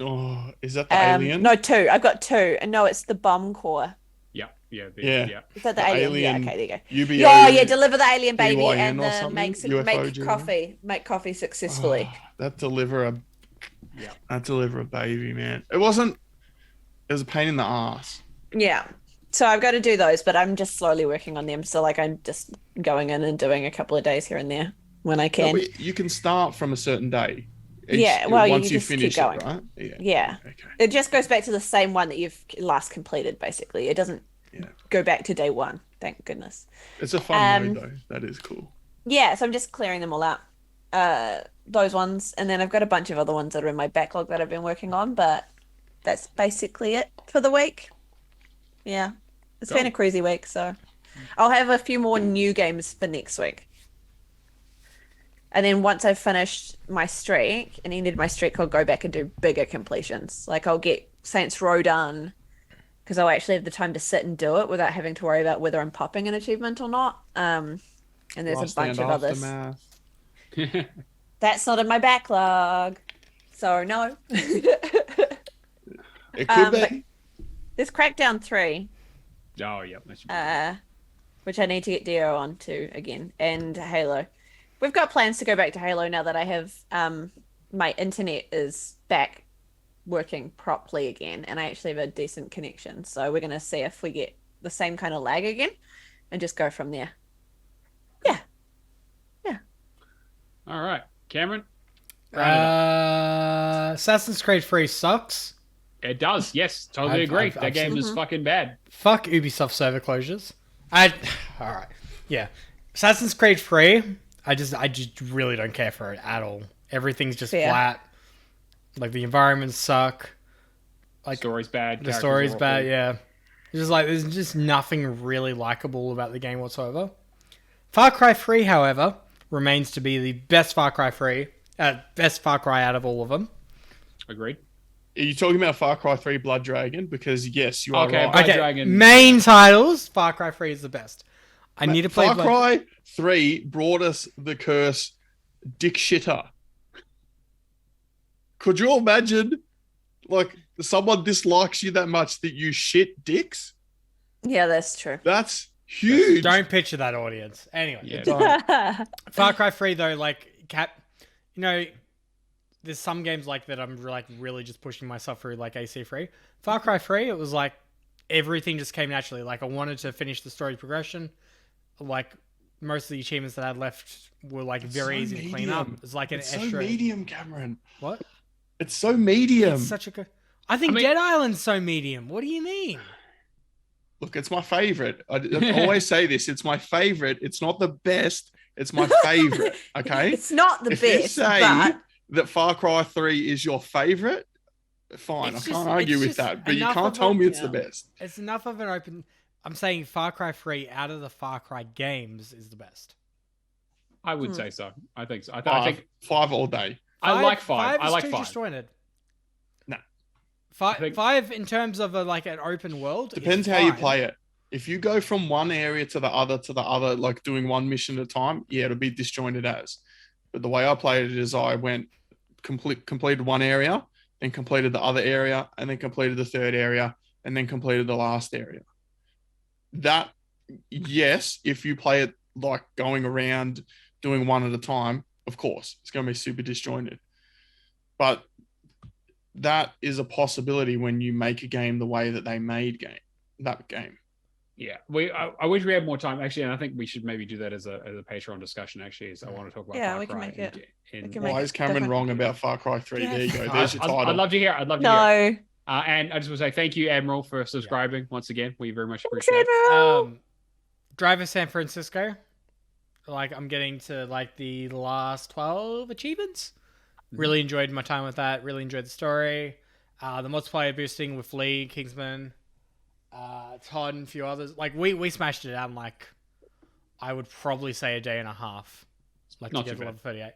Oh, is that the alien? No, 2. I've got 2. And no, it's the bomb core. Yeah. Yeah. Is that the The alien? Yeah, alien okay, there you go. UBO, Yeah, yeah, deliver the alien baby BYN and or the something? make UFO Junior? coffee. Make coffee successfully. Oh, that deliver a Yeah. that deliver a baby, man. It was a pain in the ass. Yeah. So I've got to do those, but I'm just slowly working on them. So like I'm just going in and doing a couple of days here and there when I No, can. but you can start from a certain day. Yeah, well, you once you just keep finish going. it, right? Yeah. Yeah. Okay. It just goes back to the same one that you've last completed, basically. It doesn't Yeah. go back to day one. Thank goodness. It's a fun Um, mode though. That is cool. Yeah, so I'm just clearing them all out. Those ones, and then I've got a bunch of other ones that are in my backlog that I've been working on, but that's basically it for the week. Yeah. It's been a crazy week, so I'll have a few more new games for next week. And then once I've finished my streak and ended my streak, I'll go back and do bigger completions. Like I'll get Saints Row done because I'll actually have the time to sit and do it without having to worry about whether I'm popping an achievement or not. And there's Last a bunch Stand of others. Aftermath. That's not in my backlog, so no. It could but be. there's Crackdown 3, Oh, yeah. That should be which I need to get Dio on to again, and Halo. We've got plans to go back to Halo now that I have my internet is back working properly again, and I actually have a decent connection. So we're gonna see if we get the same kind of lag again, and just go from there. Yeah. All right. Cameron? round it up. Assassin's Creed 3 sucks. It does. Yes. Totally agree. I've That game is fucking bad. Fuck Ubisoft server closures. All right. Yeah. Assassin's Creed 3, I just really don't care for it at all. Everything's just Fair. flat. Like the environments suck. Like Story's bad. the characters story's are bad, awful. yeah. Just like there's just nothing really likable about the game whatsoever. Far Cry 3, however, remains to be the best Far Cry out of all of them. Agreed. Are you talking about Far Cry 3 Blood Dragon? Because yes, you are Okay, right. Blood Okay, Dragon. main titles, Far Cry 3 is the best. I need to play Far Blood- Cry 3 brought us the curse Dick Shitter. Could you imagine, like, someone dislikes you that much that you shit dicks? Yeah, that's true. That's huge. Don't picture that audience. Anyway, Yeah. Don't. Far Cry 3 though, like there's some games like that I'm like really just pushing myself through, like AC3. Far Cry 3, it was like everything just came naturally. Like I wanted to finish the story progression. Like most of the achievements that I had left were like It's very so easy to clean up. medium. It's like an It's so extra. medium, Cameron. What? It's so medium. It's such a good. I think I mean- Dead Island's so medium. What do you mean? Look, it's my favorite. I always say this. It's my favorite. It's not the best. It's my favorite. Okay. It's not the If you best, say but that Far Cry 3 is your favorite, fine. It's I just- can't argue it's with just that. But you enough can't of tell a- me it's yeah. the best. It's enough of an open. I'm saying Far Cry 3 out of the Far Cry games is the best. I would say so. I think so. I Five, think five all day. I like five. I is like too five. disjointed. Nah. Five, think- five in terms of like an open world. Depends is how you fine. play it. If you go from one area to the other, like doing one mission at a time, yeah, it'll be disjointed as. But the way I played it is I went completed one area, then completed the other area, and then completed the third area, and then completed the last area. That, yes, if you play it like going around doing one at a time, of course, it's going to be super disjointed. But that is a possibility when you make a game the way that they made that game. Yeah, I wish we had more time actually, and I think we should maybe do that as a Patreon discussion. Actually, is I want to talk about Yeah, Far we can Cry make it. in- We can Why make is it Cameron different. wrong about Far Cry 3? There you go. Yeah. There's your title. I'd love to hear. I'd love to hear. No. And I just want to say thank you, Admiral, for subscribing once again. We very much Thanks, appreciate it. Admiral. Driver San Francisco. Like I'm getting to like the last 12 achievements. Really enjoyed my time with that. Really enjoyed the story. The multiplayer boosting with Lee, Kingsman, Todd, and a few others. Like we smashed it out in like I would probably say a day and a half. Like Not to get too to bad. level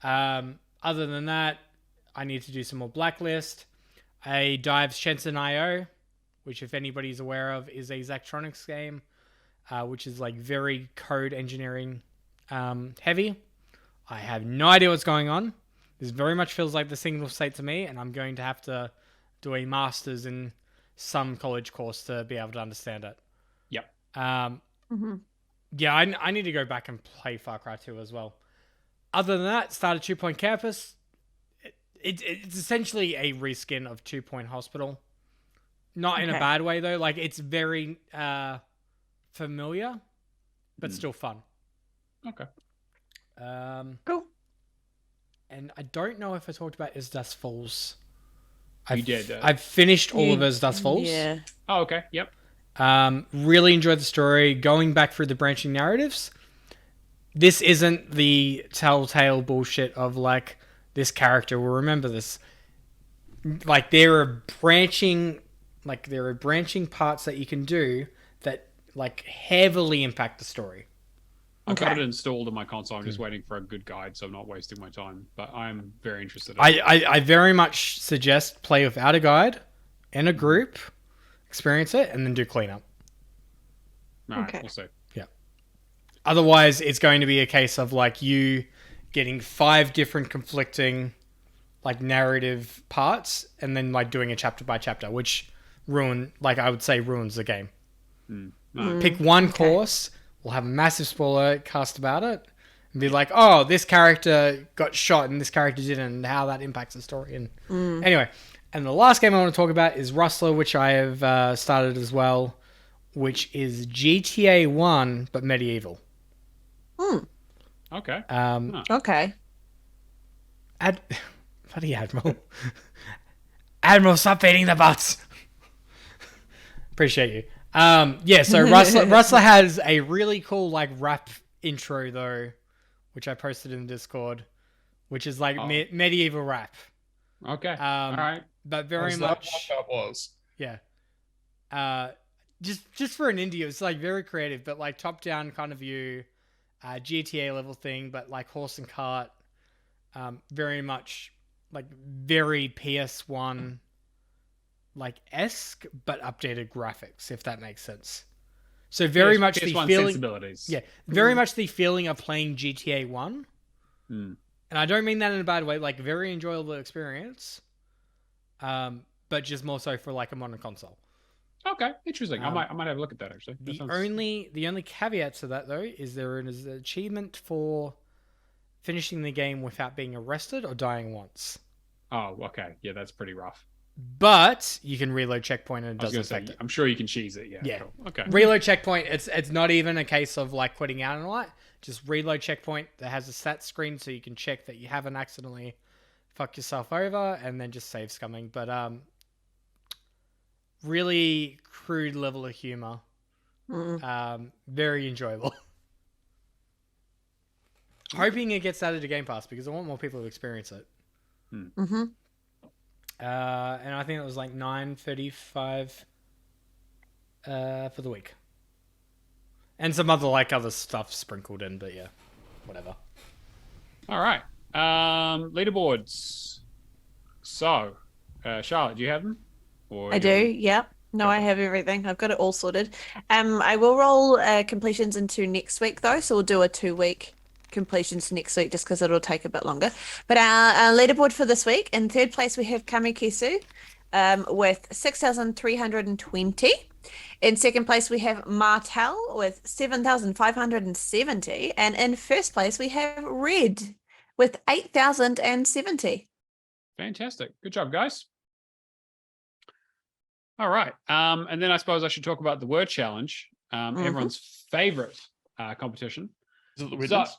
38. Other than that, I need to do some more Blacklist. A Dives Shenson IO, which if anybody's aware of, is a Zachtronics game, which is like very code engineering heavy. I have no idea what's going on. This very much feels like the single state to me, and I'm going to have to do a master's in some college course to be able to understand it. Yep. Yeah, I need to go back and play Far Cry 2 as well. Other than that, started 2 Point Campus. It's essentially a reskin of 2 Point Hospital. Not in a bad way, though. Like, it's very familiar, but still fun. Okay. Cool. And I don't know if I talked about As Dust Falls. You did. I've finished all of As Dust Falls. Yeah. Oh, okay. Yep. Really enjoyed the story. Going back through the branching narratives. This isn't the telltale bullshit of like this character will remember this. Like there are branching parts that you can do that like heavily impact the story. I've got it installed on my console. I'm just waiting for a good guide, so I'm not wasting my time. But I'm very interested. I very much suggest play without a guide, in a group, experience it, and then do cleanup. All right, we'll see. Yeah. Otherwise, it's going to be a case of like you getting 5 different conflicting like narrative parts, and then like doing a chapter by chapter, which ruins the game. Pick one course. We'll have a massive spoiler cast about it and be like, oh, this character got shot and this character didn't, and how that impacts the story. And anyway, and the last game I want to talk about is Rustler, which I have started as well, which is GTA 1, but medieval. Okay. Okay. Bloody Admiral. Admiral, stop beating the butts. Appreciate you. Yeah, so Rustler has a really cool like rap intro though, which I posted in Discord, which is like medieval rap. Okay. All right. But very much that was. Yeah. Just for an indie, it's like very creative, but like top down kind of view, GTA level thing, but like horse and cart, very much like very PS1 like esque, but updated graphics, if that makes sense. So very much the feeling, sensibilities. Yeah, very much the feeling of playing GTA 1. And I don't mean that in a bad way. Like very enjoyable experience, but just more so for like a modern console. Okay, interesting. I might have a look at that actually. The only caveat to that though is there is an achievement for finishing the game without being arrested or dying once. Oh, okay. Yeah, that's pretty rough. But you can reload checkpoint and it doesn't affect it. I'm sure you can cheese it. Yeah. Yeah. Cool. Okay. Reload checkpoint. It's not even a case of like quitting out and all that. Just reload checkpoint that has a stat screen so you can check that you haven't accidentally fucked yourself over, and then just save scumming. But really crude level of humor. Very enjoyable. Hoping it gets added to Game Pass because I want more people to experience it. And I think it was like $9.35 for the week, and some other stuff sprinkled in. But yeah, whatever. All right. Leaderboards. So, Charlotte, do you have them? Or I do. Yep. No, I have everything. I've got it all sorted. I will roll completions into next week though, so we'll do a 2-week completions next week just because it'll take a bit longer. But our leaderboard for this week, in third place we have Kamekisu with 6,320. In second place we have Martel with 7,570, and in first place we have Red with 8,070. Fantastic. Good job, guys. All right. And then I suppose I should talk about the word challenge. everyone's favorite competition. Is it the witness?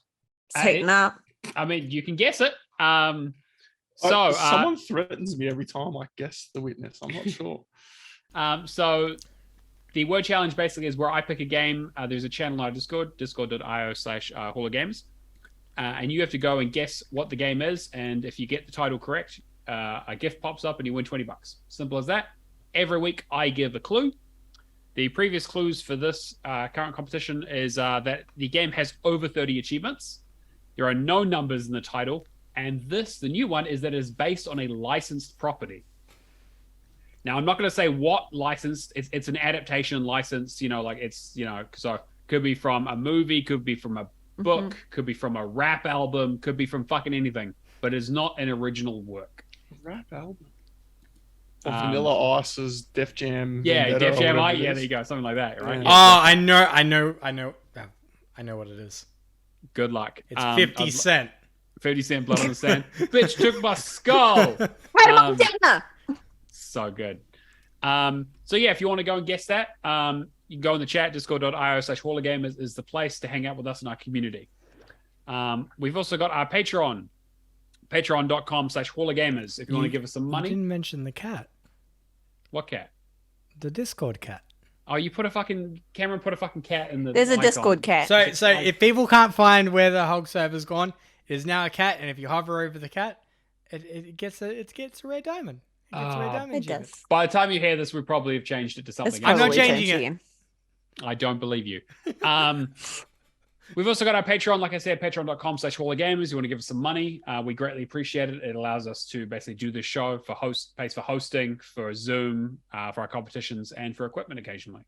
Take up. I mean, you can guess it. Someone threatens me every time I guess the witness. I'm not sure. So the word challenge basically is where I pick a game. There's a channel on our Discord, discord.io/Hall of Games. And you have to go and guess what the game is. And if you get the title correct, a gift pops up and you win $20. Simple as that. Every week I give a clue. The previous clues for this current competition is that the game has over 30 achievements. There are no numbers in the title. And the new one, is that it is based on a licensed property. Now, I'm not going to say what licensed. It's an adaptation license, so could be from a movie, could be from a book, could be from a rap album, could be from fucking anything, but it's not an original work. Rap album? Or Vanilla Ice's Def Jam. Yeah, Def Jam. Yeah, there you go. Something like that, right? Yeah. Oh, I know what it is. Good luck. It's 50 Cent. 50 Cent, Blood on the Sand. Bitch took my skull. So good. So yeah, if you want to go and guess that, you can go in the chat. Discord.io/Hall of Games is the place to hang out with us in our community. We've also got our Patreon. Patreon.com/Hall of Gamers. If you want to give us some money. You didn't mention the cat. What cat? The Discord cat. Oh, Cameron put a fucking cat in the. There's a icon. Discord cat. So if people can't find where the Hulk server's gone, there's now a cat, and if you hover over the cat, it gets a rare diamond. It gets a rare diamond. It does. By the time you hear this, we probably have changed it to something It's else. I'm not probably changing it. I don't believe you. We've also got our Patreon, like I said, patreon.com/Hall of Gamers. You want to give us some money, we greatly appreciate it. It allows us to basically do this show pays for hosting, for Zoom, for our competitions, and for equipment occasionally.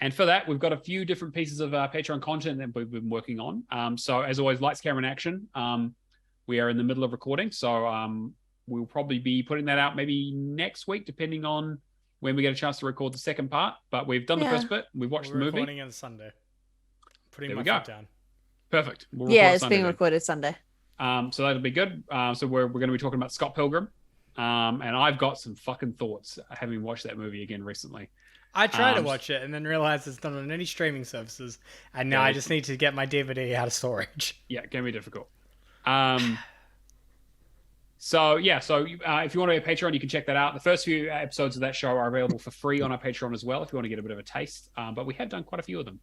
And for that, we've got a few different pieces of Patreon content that we've been working on. So as always, lights, camera, and action. We are in the middle of recording, so we'll probably be putting that out maybe next week, depending on when we get a chance to record the second part. But we've done the first bit. We've watched the movie. Recording on Sunday. Putting There my we go. foot down. Perfect. We'll Yeah, record it's Sunday being then. recorded Sunday. So that'll be good. So we're going to be talking about Scott Pilgrim. And I've got some fucking thoughts having watched that movie again recently. I tried to watch it and then realized it's not on any streaming services, and now I just need to get my DVD out of storage. Yeah, it can be difficult. So if you want to be a Patreon, you can check that out. The first few episodes of that show are available for free on our Patreon as well, if you want to get a bit of a taste. But we have done quite a few of them.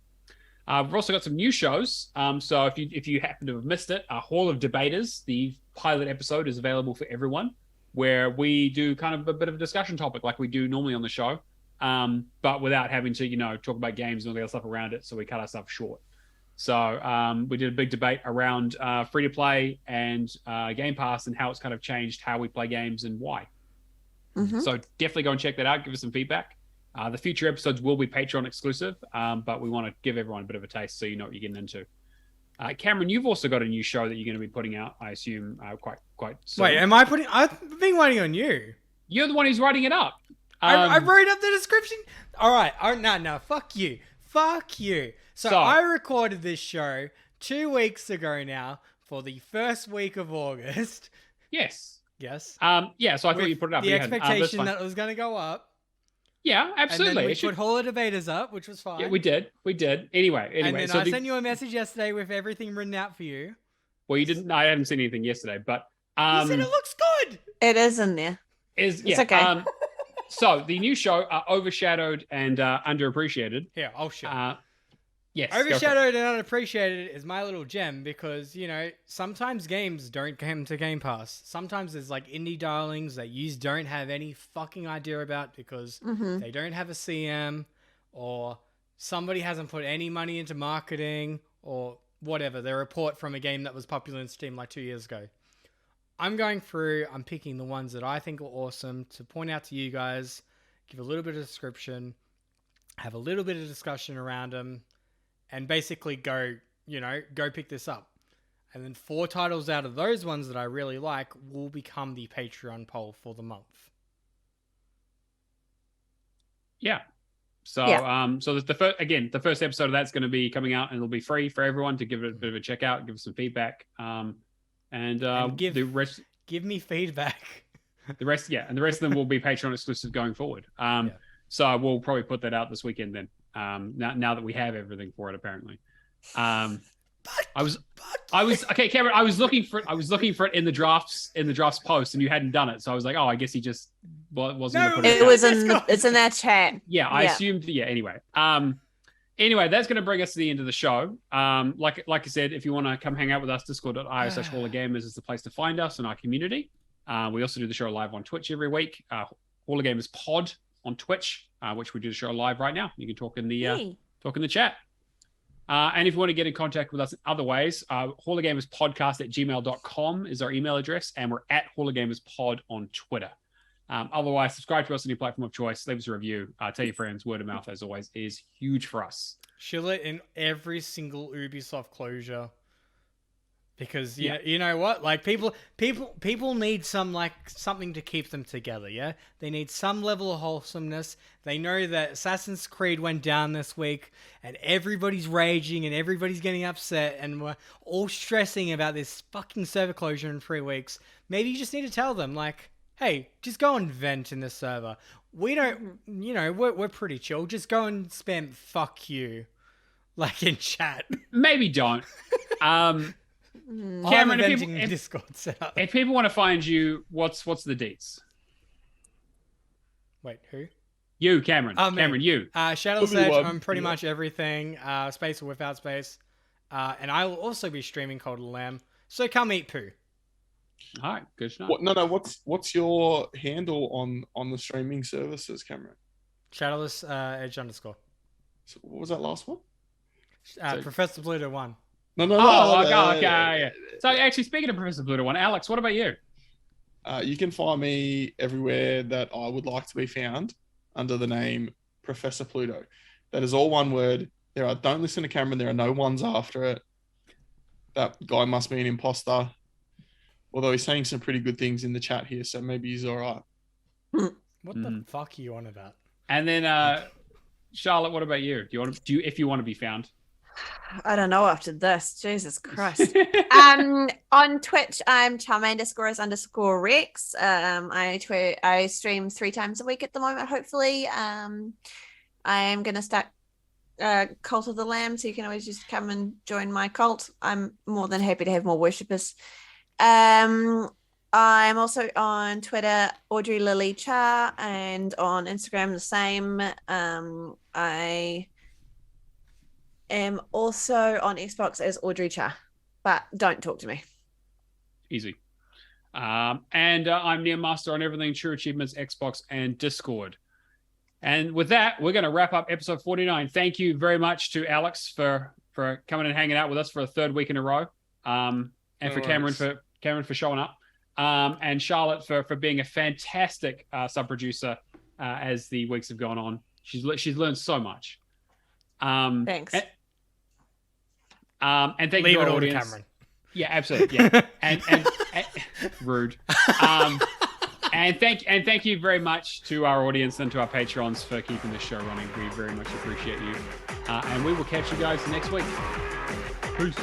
We've also got some new shows. So if you happen to have missed it, Hall of Debaters, the pilot episode, is available for everyone, where we do kind of a bit of a discussion topic like we do normally on the show, but without having to, talk about games and all the other stuff around it. So we cut ourselves short. So we did a big debate around free-to-play and Game Pass and how it's kind of changed how we play games and why. So definitely go and check that out. Give us some feedback. The future episodes will be Patreon exclusive, but we want to give everyone a bit of a taste so you know what you're getting into. Cameron, you've also got a new show that you're going to be putting out, I assume, quite soon. Wait, am I putting... I've been waiting on you. You're the one who's writing it up. I wrote up the description. All right. No, fuck you. Fuck you. So I recorded this show 2 weeks ago now for the first week of August. Yes. Yes. So I thought you put it up. The expectation that it was going to go up. Yeah, absolutely. And then we put Hall of Debaters up, which was fine. Yeah, we did. Anyway. And then so I sent you a message yesterday with everything written out for you. Well, you didn't. I haven't seen anything yesterday, but you said it looks good. It is in there. It's okay. So the new show, Overshadowed and Underappreciated. Here, I'll show. Yes. Overshadowed and Unappreciated is my little gem because, sometimes games don't come to Game Pass. Sometimes there's like indie darlings that you don't have any fucking idea about because they don't have a CM or somebody hasn't put any money into marketing or whatever. They report from a game that was popular in Steam like 2 years ago. I'm picking the ones that I think are awesome to point out to you guys, give a little bit of description, have a little bit of discussion around them, and basically go pick this up. And then 4 titles out of those ones that I really like will become the Patreon poll for the month. Yeah. So, the first episode of that's going to be coming out and it'll be free for everyone to give it a bit of a check out, give us some feedback. Give me feedback. The rest of them will be Patreon exclusive going forward. So we'll probably put that out this weekend then. Now that we have everything for it, apparently. I was okay, Cameron. I was looking for it in the drafts post, and you hadn't done it, so I was like, oh, I guess he just wasn't. No, it was it's in that chat. Yeah, I assumed. Yeah. Anyway, that's going to bring us to the end of the show. Like I said, if you want to come hang out with us, discord.io/HallOfGamers is the place to find us in our community. We also do the show live on Twitch every week. Hall of Gamers Pod on Twitch, which we do the show live right now. You can talk in the chat. And if you want to get in contact with us in other ways, hallofgamerspodcast@gmail.com is our email address, and we're at hallofgamerspod on Twitter. Otherwise, subscribe to us on your platform of choice, leave us a review, tell your friends. Word of mouth, as always, is huge for us. Shill it in every single Ubisoft closure. Because you know what? Like people need something to keep them together, yeah? They need some level of wholesomeness. They know that Assassin's Creed went down this week and everybody's raging and everybody's getting upset and we're all stressing about this fucking server closure in 3 weeks. Maybe you just need to tell them, like, hey, just go and vent in the server. We don't, we're pretty chill. Just go and spam fuck you, like in chat. Maybe don't. Cameron, if people want to find you, what's the deets? Wait, who? You, Cameron. Cameron, you. Shadowless Edge on pretty much everything, space or without space. And I will also be streaming Cold Lamb. So come eat poo. All right, good to know. No. What's your handle on the streaming services, Cameron? Shadowless Edge _. So what was that last one? Professor Pluto 1. No. Okay. So actually, speaking of Professor Pluto 1, Alex, what about you? You can find me everywhere that I would like to be found under the name Professor Pluto. That is all one word. Don't listen to Cameron. There are no ones after it. That guy must be an imposter. Although he's saying some pretty good things in the chat here, so maybe he's all right. What the fuck are you on about? And then, Charlotte, what about you? If you want to be found? I don't know after this. Jesus Christ. On Twitch, I'm charmaine__rex. I stream 3 times a week at the moment, hopefully. I am going to start Cult of the Lamb, so you can always just come and join my cult. I'm more than happy to have more worshippers. I'm also on Twitter, AudreyChar, and on Instagram the same. I am also on Xbox as AudreyChar, but don't talk to me. Easy. And I'm Neomaster on everything, True Achievements, Xbox, and Discord. And with that, we're going to wrap up episode 49. Thank you very much to Alex for coming and hanging out with us for a 3rd week in a row. And for Cameron for showing up. And Charlotte for being a fantastic sub-producer as the weeks have gone on. She's learned so much. Thanks. And thank you to our audience. Cameron. Yeah, absolutely. Yeah. and rude. And thank you very much to our audience and to our patrons for keeping this show running. We very much appreciate you. And we will catch you guys next week. Peace.